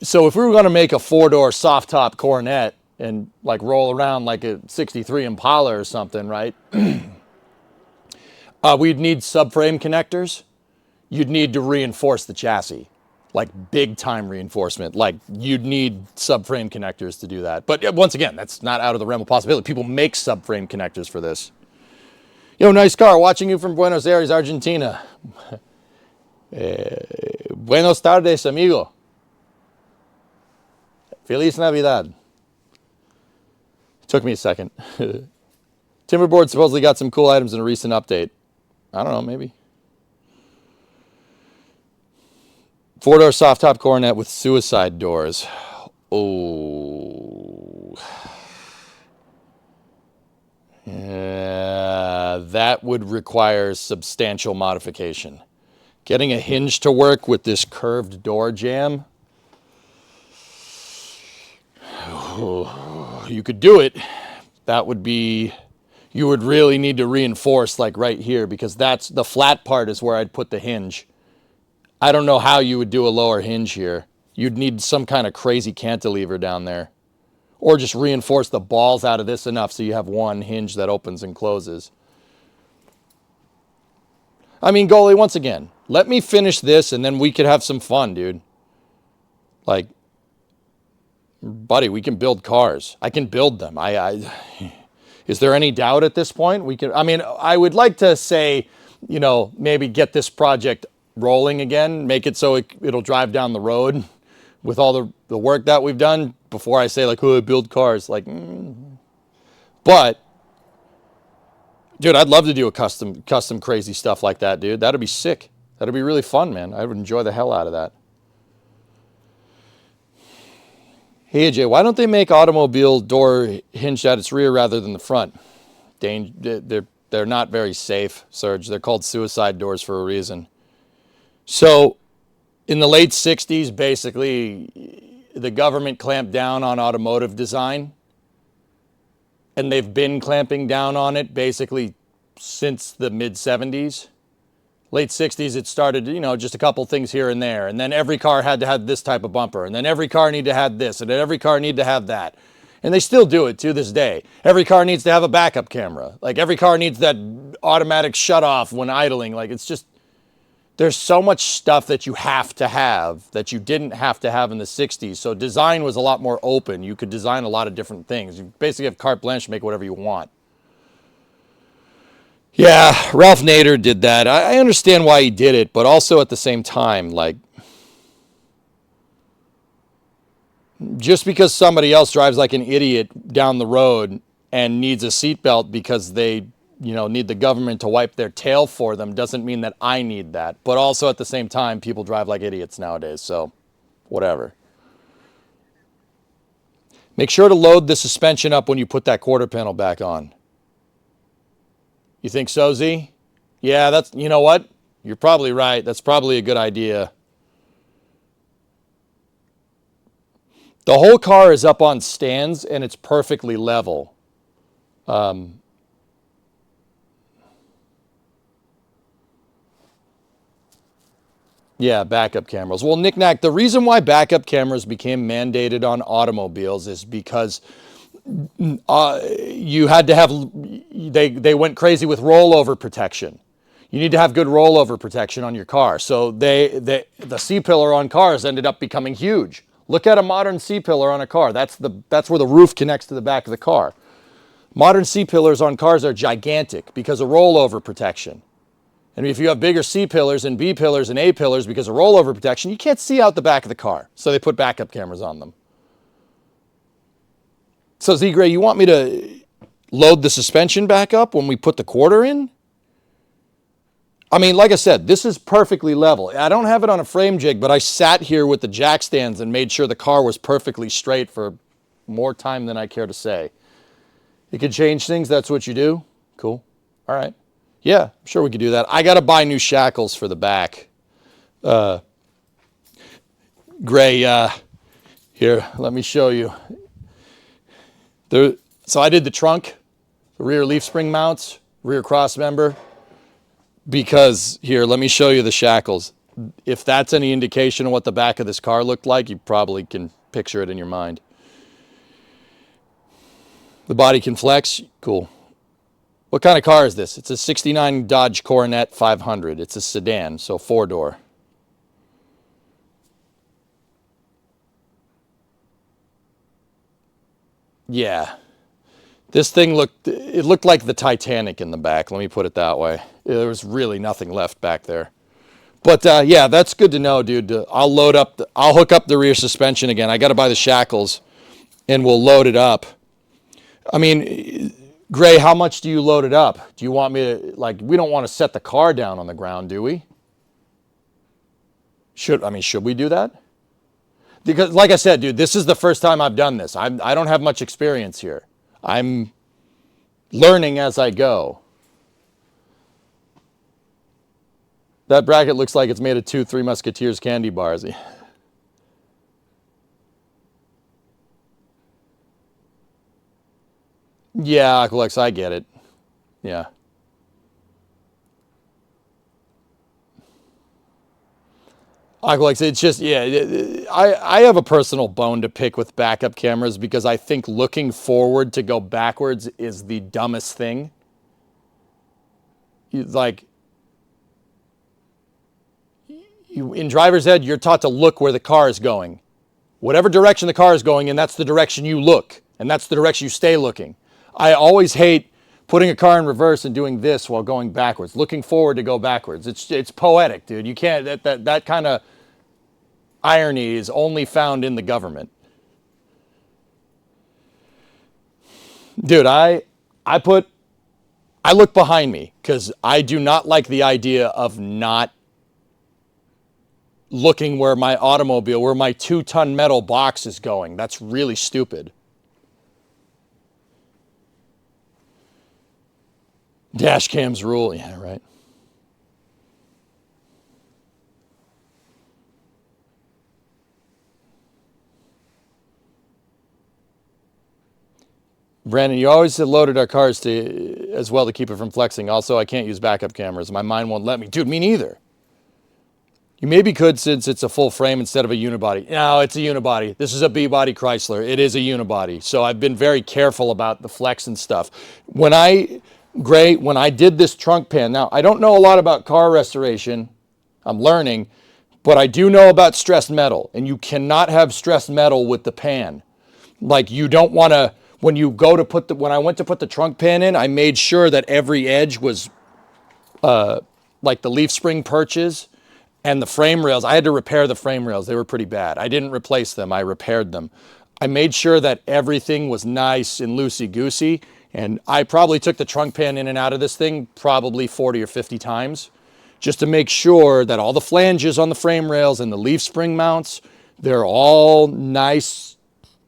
So if we were going to make a 4-door soft top Coronet and like roll around like a 63 Impala or something, right? We'd need subframe connectors. You'd need to reinforce the chassis. Like big time reinforcement. Like you'd need subframe connectors to do that. But once again, that's not out of the realm of possibility. People make subframe connectors for this. Yo, nice car. Watching you from Buenos Aires, Argentina. Buenos tardes, amigo. Feliz Navidad. Took me a second. Timberboard supposedly got some cool items in a recent update. I don't know, maybe. Four-door soft top Coronet with suicide doors. Oh. That would require substantial modification. Getting a hinge to work with this curved door jamb. You could do it. That would be, you would really need to reinforce like right here, because that's the flat part is where I'd put the hinge. I don't know how you would do a lower hinge here. You'd need some kind of crazy cantilever down there. Or just reinforce the balls out of this enough so you have one hinge that opens and closes. I mean, goalie, once again, let me finish this and then we could have some fun, dude. Like, buddy, we can build cars. I can build them. Is there any doubt at this point? We can. I mean, I would like to say, you know, maybe get this project rolling again, make it so it'll drive down the road with all the work that we've done before I say like, oh, build cars. Like, But, dude, I'd love to do a custom crazy stuff like that, dude. That'd be sick. That'd be really fun, man. I would enjoy the hell out of that. Hey, AJ, why don't they make automobile door hinged at its rear rather than the front? They're not very safe, Serge. They're called suicide doors for a reason. So, in the late 60s, basically, the government clamped down on automotive design. And they've been clamping down on it basically since the mid-70s. Late 60s, it started, you know, just a couple things here and there. And then every car had to have this type of bumper. And then every car needed to have this. And then every car needed to have that. And they still do it to this day. Every car needs to have a backup camera. Like, every car needs that automatic shut-off when idling. Like, it's just, there's so much stuff that you have to have that you didn't have to have in the 60s. So design was a lot more open. You could design a lot of different things. You basically have carte blanche to make whatever you want. Yeah, Ralph Nader did that. I understand why he did it, but also at the same time, like, just because somebody else drives like an idiot down the road and needs a seatbelt because they, you know, need the government to wipe their tail for them doesn't mean that I need that. But also at the same time, people drive like idiots nowadays, so whatever. Make sure to load the suspension up when you put that quarter panel back on. You think so, Z? Yeah, that's, you know what? You're probably right. That's probably a good idea. The whole car is up on stands and it's perfectly level. Yeah, backup cameras. Well, Knick-Knack, the reason why backup cameras became mandated on automobiles is because you had to have, they went crazy with rollover protection. You need to have good rollover protection on your car. So the C-pillar on cars ended up becoming huge. Look at a modern C-pillar on a car. That's where the roof connects to the back of the car. Modern C-pillars on cars are gigantic because of rollover protection. And if you have bigger C-pillars and B-pillars and A-pillars because of rollover protection, you can't see out the back of the car. So they put backup cameras on them. So Z-Gray, you want me to load the suspension back up when we put the quarter in? I mean, like I said, this is perfectly level. I don't have it on a frame jig, but I sat here with the jack stands and made sure the car was perfectly straight for more time than I care to say. You can change things. That's what you do. Cool. All right. Yeah, I'm sure we could do that. I got to buy new shackles for the back. Gray, here, let me show you. So I did the trunk, the rear leaf spring mounts, rear cross member, because here, let me show you the shackles. If that's any indication of what the back of this car looked like, you probably can picture it in your mind. The body can flex. Cool. What kind of car is this? It's a 69 Dodge Coronet 500. It's a sedan, so 4-door. Yeah. This thing looked like the Titanic in the back. Let me put it that way. There was really nothing left back there. But yeah, that's good to know, dude. I'll hook up the rear suspension again. I got to buy the shackles and we'll load it up. I mean, Gray, how much do you load it up? Do you want me to, like, we don't want to set the car down on the ground, do we? Should we do that? Because, like I said, dude, this is the first time I've done this. I don't have much experience here. I'm learning as I go. That bracket looks like it's made of 2 Three Musketeers candy bars. Yeah, Aqualex, I get it. Yeah. Aqualex, it's just, yeah, I have a personal bone to pick with backup cameras because I think looking forward to go backwards is the dumbest thing. In driver's ed, you're taught to look where the car is going. Whatever direction the car is going in, that's the direction you look, and that's the direction you stay looking. I always hate putting a car in reverse and doing this while going backwards, looking forward to go backwards. It's poetic, dude. You can't, that kind of irony is only found in the government. Dude, I look behind me because I do not like the idea of not looking where my automobile, where my 2-ton metal box is going. That's really stupid. Dash cams rule. Yeah, right. Brandon, you always loaded our cars as well to keep it from flexing. Also, I can't use backup cameras. My mind won't let me. Dude, me neither. You maybe could since it's a full frame instead of a unibody. No, it's a unibody. This is a B-body Chrysler. It is a unibody. So I've been very careful about the flex and stuff. When I did this trunk pan, now I don't know a lot about car restoration. I'm learning, but I do know about stressed metal, and you cannot have stressed metal with the pan. Like you don't want to, when I went to put the trunk pan in, I made sure that every edge was like the leaf spring perches and the frame rails. I had to repair the frame rails. They were pretty bad. I didn't replace them. I repaired them. I made sure that everything was nice and loosey-goosey. And I probably took the trunk pan in and out of this thing probably 40 or 50 times just to make sure that all the flanges on the frame rails and the leaf spring mounts, they're all nice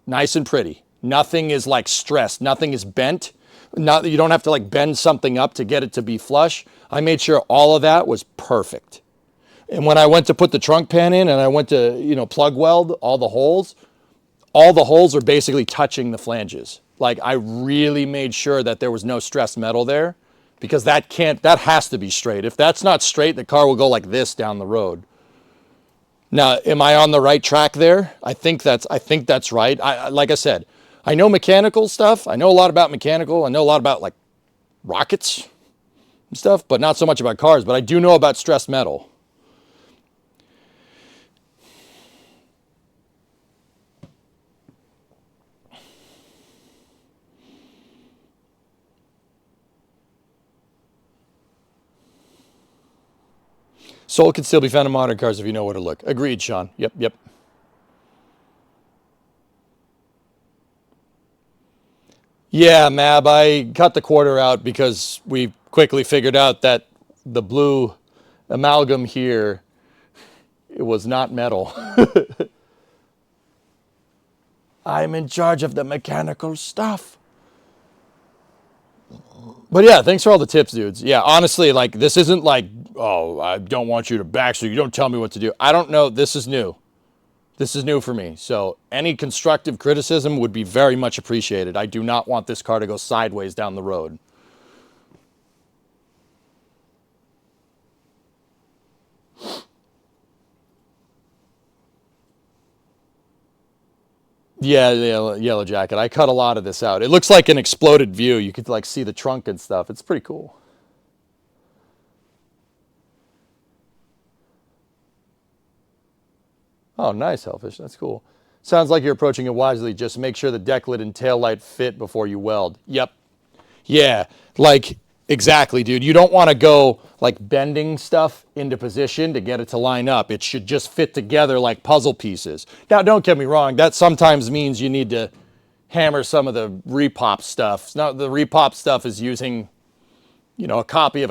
and pretty. Nothing is like stressed. Nothing is bent. You don't have to like bend something up to get it to be flush. I made sure all of that was perfect. And when I went to put the trunk pan in and I went to, plug weld all the holes are basically touching the flanges. Like I really made sure that there was no stressed metal there because that has to be straight. If that's not straight, the car will go like this down the road. Now, am I on the right track there? I think that's right. Like I said, I know mechanical stuff. I know a lot about mechanical. I know a lot about like rockets and stuff, but not so much about cars, but I do know about stressed metal. Soul can still be found in modern cars if you know where to look. Agreed, Sean. Yep. Yeah, Mab, I cut the quarter out because we quickly figured out that the blue amalgam here, it was not metal. I'm in charge of the mechanical stuff. But yeah, thanks for all the tips, dudes. Yeah, honestly, like this isn't like, oh, I don't want you to back so you don't tell me what to do. I don't know. This is new. This is new for me. So any constructive criticism would be very much appreciated. I do not want this car to go sideways down the road. Yeah, Yellow Jacket. I cut a lot of this out. It looks like an exploded view. You could like see the trunk and stuff. It's pretty cool. Oh, nice, Hellfish. That's cool. Sounds like you're approaching it wisely. Just make sure the deck lid and tail light fit before you weld. Yep. Yeah, like exactly, dude. You don't want to go like bending stuff into position to get it to line up. It should just fit together like puzzle pieces. Now, don't get me wrong. That sometimes means you need to hammer some of the repop stuff. Now, the repop stuff is using, a copy of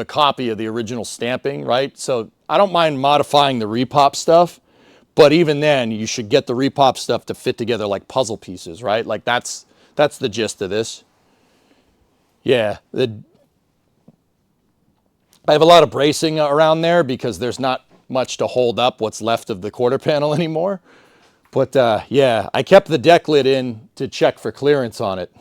the original stamping, right? So I don't mind modifying the repop stuff, But even then, you should get the repop stuff to fit together like puzzle pieces, right? Like that's the gist of this. Yeah, I have a lot of bracing around there because there's not much to hold up what's left of the quarter panel anymore. But yeah, I kept the deck lid in to check for clearance on it.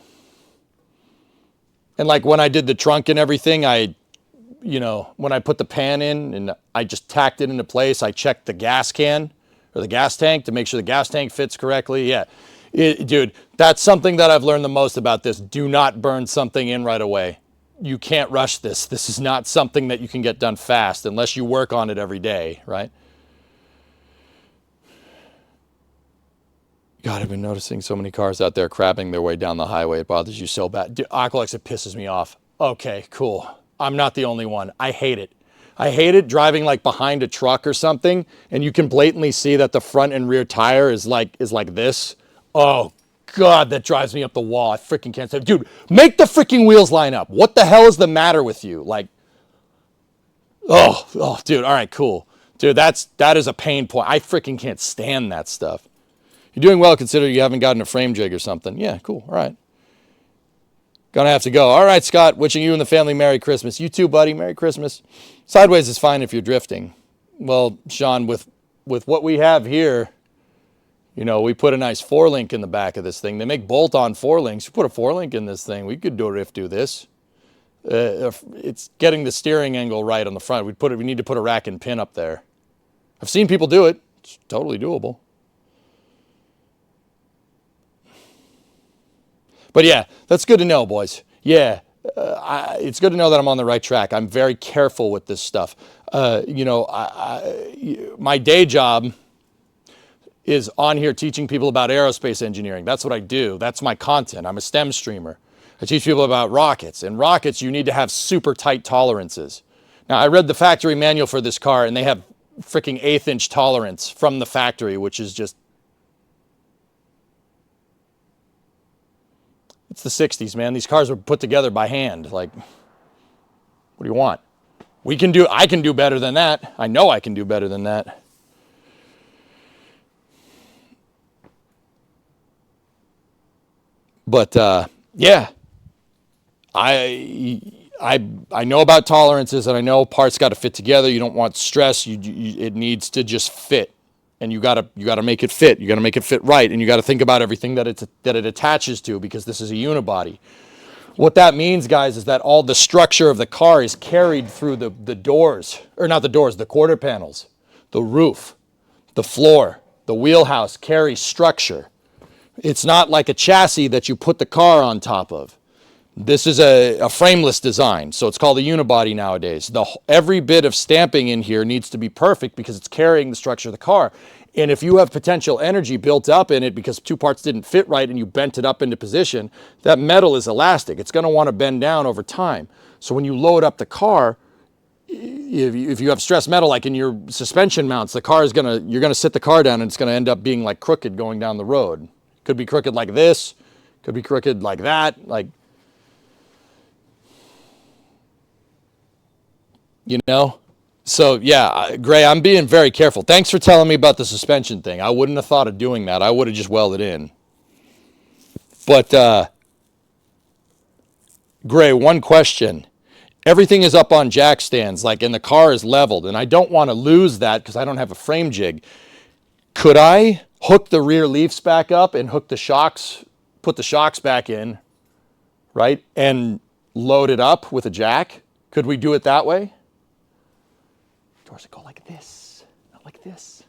And like when I did the trunk and everything, when I put the pan in and I just tacked it into place, I checked the gas can or the gas tank to make sure the gas tank fits correctly. Yeah, dude, that's something that I've learned the most about this. Do not burn something in right away. You can't rush this. This is not something that you can get done fast unless you work on it every day, right? God, I've been noticing so many cars out there crabbing their way down the highway. It bothers you so bad. Dude, Aqualex, it pisses me off. Okay, cool. I'm not the only one. I hate it. I hate it driving like behind a truck or something, and you can blatantly see that the front and rear tire is like this. Oh, God, that drives me up the wall. I freaking can't say, dude, make the freaking wheels line up. What the hell is the matter with you? Like, oh, dude, all right, cool. Dude, that is a pain point. I freaking can't stand that stuff. You're doing well considering you haven't gotten a frame jig or something. Yeah, cool. All right. Gonna have to go. All right, Scott. Wishing you and the family Merry Christmas. You too, buddy. Merry Christmas. Sideways is fine if you're drifting. Well, Sean, with what we have here, we put a nice 4-link in the back of this thing. They make bolt-on 4-links. You put a 4-link in this thing. We could do this. It's getting the steering angle right on the front. We need to put a rack and pin up there. I've seen people do it. It's totally doable. But yeah, that's good to know, boys. Yeah, it's good to know that I'm on the right track. I'm very careful with this stuff. My day job is on here teaching people about aerospace engineering. That's what I do. That's my content. I'm a STEM streamer. I teach people about rockets. And rockets, you need to have super tight tolerances. Now, I read the factory manual for this car, and they have freaking 1/8-inch tolerance from the factory, which is just... It's the 60s, man. These cars were put together by hand. Like, what do you want? I can do better than that. I know I can do better than that. But, yeah. I know about tolerances, and I know parts got to fit together. You don't want stress. It needs to just fit. And you gotta make it fit. You gotta make it fit right, and you gotta think about everything that it attaches to, because this is a unibody. What that means, guys, is that all the structure of the car is carried through the doors, or not the doors, the quarter panels, the roof, the floor, the wheelhouse carries structure. It's not like a chassis that you put the car on top of. This is a frameless design, so it's called a unibody nowadays. Every bit of stamping in here needs to be perfect because it's carrying the structure of the car. And if you have potential energy built up in it because two parts didn't fit right and you bent it up into position, that metal is elastic. It's going to want to bend down over time. So when you load up the car, if you have stress metal like in your suspension mounts, you're going to sit the car down and it's going to end up being like crooked going down the road. Could be crooked like this, could be crooked like that, like... So yeah, Gray, I'm being very careful. Thanks for telling me about the suspension thing. I wouldn't have thought of doing that. I would have just welded in. But Gray, one question. Everything is up on jack stands, and the car is leveled, and I don't want to lose that because I don't have a frame jig. Could I hook the rear leafs back up and hook the shocks, put the shocks back in, right, and load it up with a jack? Could we do it that way? Doors that go like this, not like this.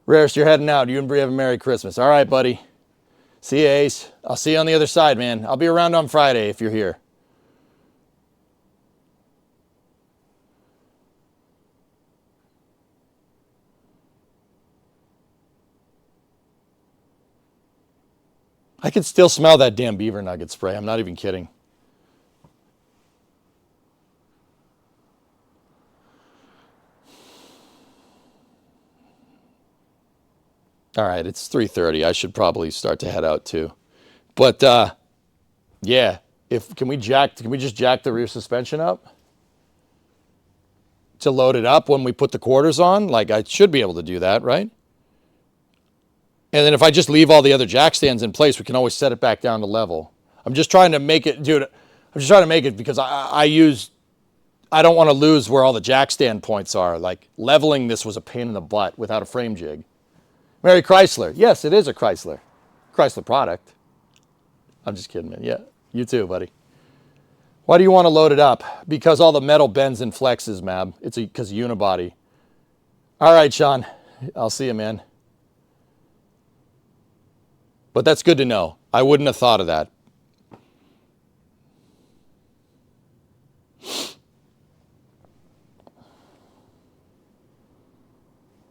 Rarest, you're heading out. You and Bree have a Merry Christmas. All right, buddy. See you, Ace. I'll see you on the other side, man. I'll be around on Friday if you're here. I can still smell that damn beaver nugget spray. I'm not even kidding. All right, it's 3:30. I should probably start to head out too. But yeah, can we just jack the rear suspension up? to load it up when we put the quarters on. Like, I should be able to do that, right? And then if I just leave all the other jack stands in place, we can always set it back down to level. I'm just trying to make it, dude. I'm just trying to make it because I don't want to lose where all the jack stand points are. Like, leveling this was a pain in the butt without a frame jig. Mary Chrysler. Yes, it is a Chrysler product. I'm just kidding, man. Yeah, you too, buddy. Why do you want to load it up? Because all the metal bends and flexes, Mab. It's because of unibody. All right, Sean. I'll see you, man. But that's good to know. I wouldn't have thought of that.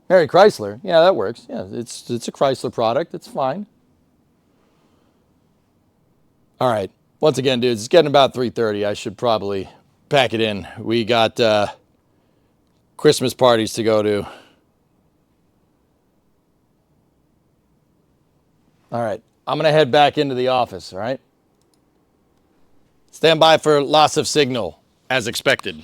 Mary Chrysler. Yeah, that works. Yeah, it's a Chrysler product. It's fine. All right. Once again, dudes, it's getting about 3:30. I should probably pack it in. We got Christmas parties to go to. All right. I'm going to head back into the office, all right? Stand by for loss of signal, as expected.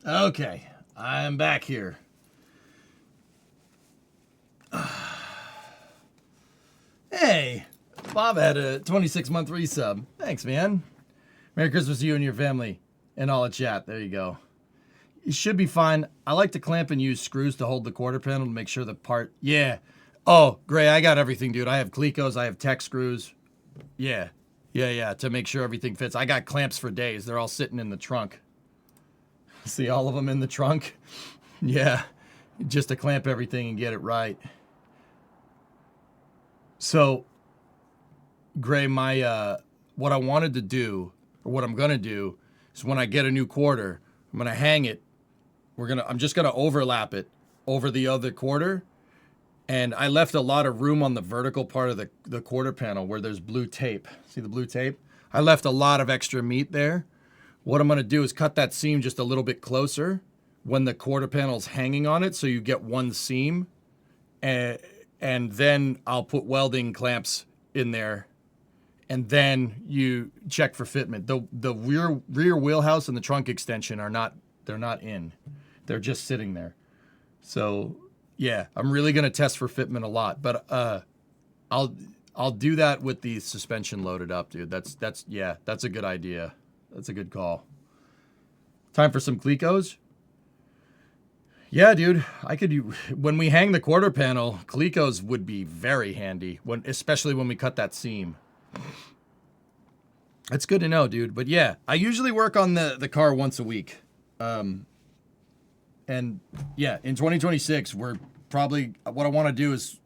Okay, I'm back here. Hey, Bob had a 26-month resub. Thanks, man. Merry Christmas to you and your family and all the chat. There you go. You should be fine. I like to clamp and use screws to hold the quarter panel to make sure the part... Yeah. Oh, Gray, I got everything, dude. I have Clecos. I have tech screws. Yeah. Yeah, to make sure everything fits. I got clamps for days. They're all sitting in the trunk. See all of them in the trunk? Yeah, just to clamp everything and get it right. So, Gray, what I wanted to do, or what I'm gonna do, is when I get a new quarter, I'm gonna hang it. I'm just gonna overlap it over the other quarter, and I left a lot of room on the vertical part of the quarter panel where there's blue tape. See the blue tape? I left a lot of extra meat there. What I'm going to do is cut that seam just a little bit closer when the quarter panel's hanging on it so you get one seam. And then I'll put welding clamps in there. And then you check for fitment. The rear wheelhouse and the trunk extension they're not in. They're just sitting there. So, yeah, I'm really going to test for fitment a lot. But I'll do that with the suspension loaded up, dude. That's a good idea. That's a good call. Time for some Clecos? Yeah, dude. When we hang the quarter panel, Clecos would be very handy, especially when we cut that seam. That's good to know, dude. But yeah, I usually work on the car once a week. And yeah, in 2026, we're probably, what I want to do is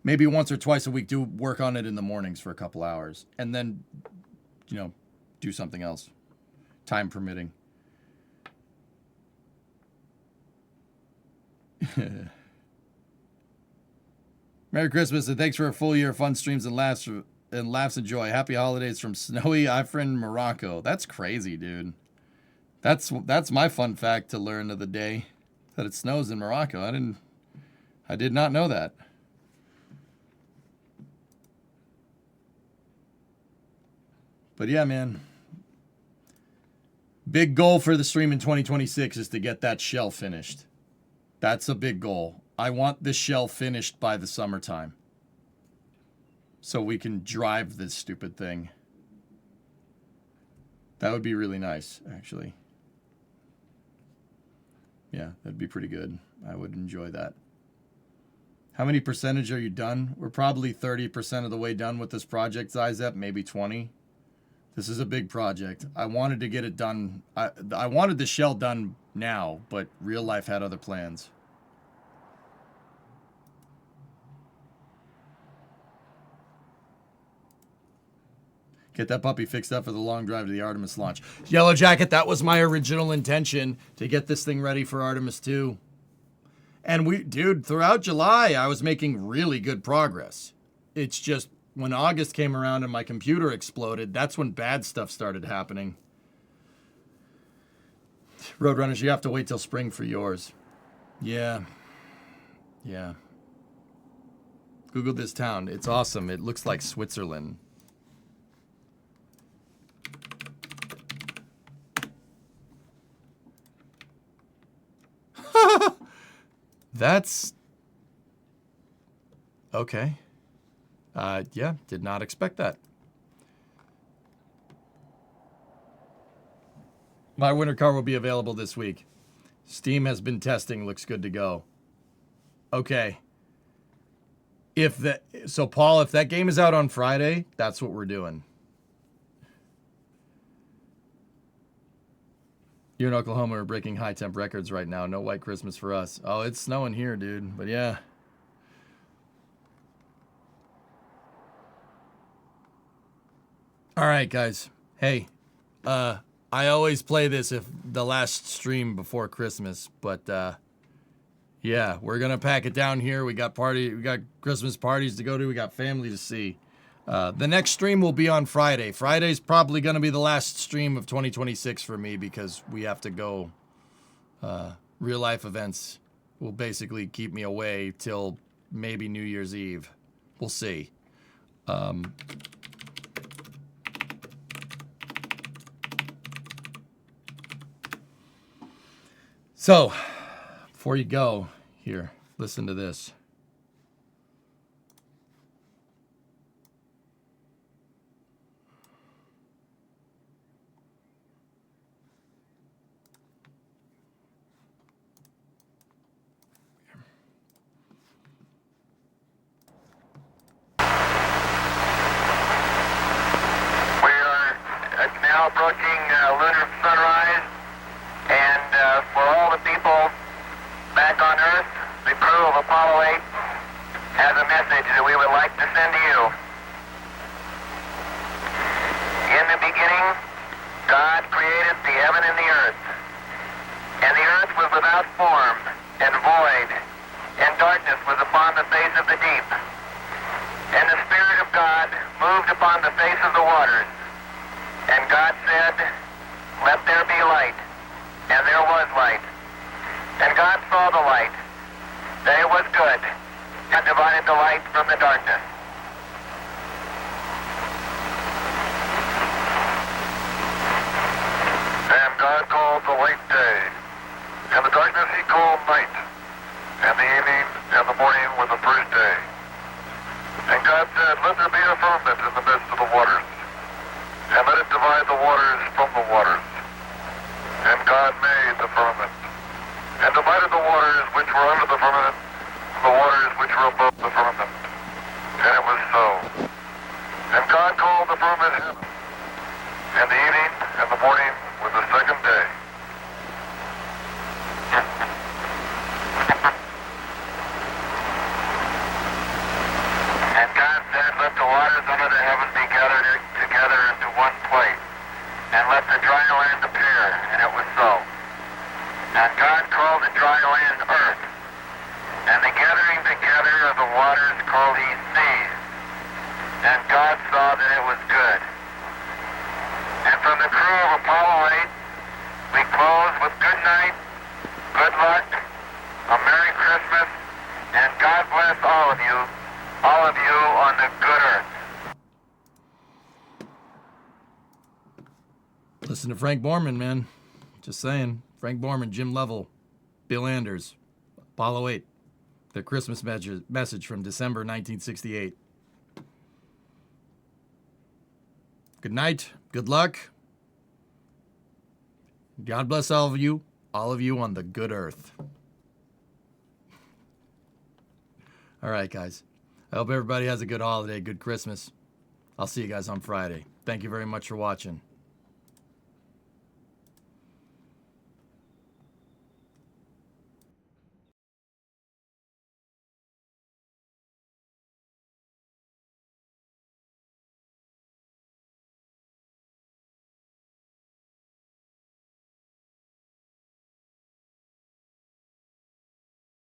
maybe once or twice a week, do work on it in the mornings for a couple hours. And then, do something else, time permitting. Merry Christmas and thanks for a full year of fun streams and laughs and joy. Happy holidays from snowy Ifrin, Morocco. That's crazy, dude. That's my fun fact to learn of the day, that it snows in Morocco. I did not know that. But yeah, man. Big goal for the stream in 2026 is to get that shell finished. That's a big goal. I want this shell finished by the summertime. So we can drive this stupid thing. That would be really nice, actually. Yeah, that'd be pretty good. I would enjoy that. How many percentage are you done? We're probably 30% of the way done with this project, Zizep, maybe 20. This is a big project. I wanted to get it done. I wanted the shell done now, but real life had other plans. Get that puppy fixed up for the long drive to the Artemis launch. Yellow Jacket, that was my original intention, to get this thing ready for Artemis 2. And dude, throughout July, I was making really good progress. It's just when August came around and my computer exploded, that's when bad stuff started happening. Roadrunners, you have to wait till spring for yours. Yeah. Yeah. Google this town. It's awesome. It looks like Switzerland. That's okay. Yeah, did not expect that. My winter car will be available this week. Steam has been testing, looks good to go. Okay. So Paul, if that game is out on Friday, that's what we're doing. You in Oklahoma are breaking high temp records right now. No white Christmas for us. Oh, it's snowing here, dude. But yeah. All right, guys. Hey, I always play this if the last stream before Christmas, but yeah, we're gonna pack it down here. We got Christmas parties to go to. We got family to see. The next stream will be on Friday. Friday's probably going to be the last stream of 2026 for me because we have to go. Real life events will basically keep me away till maybe New Year's Eve. We'll see. So, before you go, here, listen to this. Approaching lunar sunrise, and for all the people back on Earth, the crew of Apollo 8 has a message that we would like to send to you. In the beginning, God created the heaven and the earth, and the earth was without form and void, and darkness was upon the face of the deep. And the Spirit of God moved upon the face of the waters. And God said, "Let there be light." And there was light. And God saw the light, that it was good, and divided the light from the darkness. And God called the light day, and the darkness he called night, and the evening and the morning were the first day. And God said, "Let there be a firmament in the midst of the waters, and let it divide the waters from the waters." And God made the firmament, and divided the waters which were under the firmament from the waters which were above the firmament. And it was so. And God called the firmament heaven, and the evening and the morning were the second day. And God said, "Let the waters under the heaven be gathered together into one place, and let the dry land appear." And it was so. And God called the dry land earth, and the gathering together of the waters called he seas. And God saw that it was good. And from the crew of Apollo 8, we close with good night, good luck, a Merry Christmas, and God bless all of you on the good earth. Listen to Frank Borman, man. Just saying. Frank Borman, Jim Lovell, Bill Anders, Apollo 8. The Christmas message from December 1968. Good night. Good luck. God bless all of you on the good earth. All right, guys. I hope everybody has a good holiday, good Christmas. I'll see you guys on Friday. Thank you very much for watching.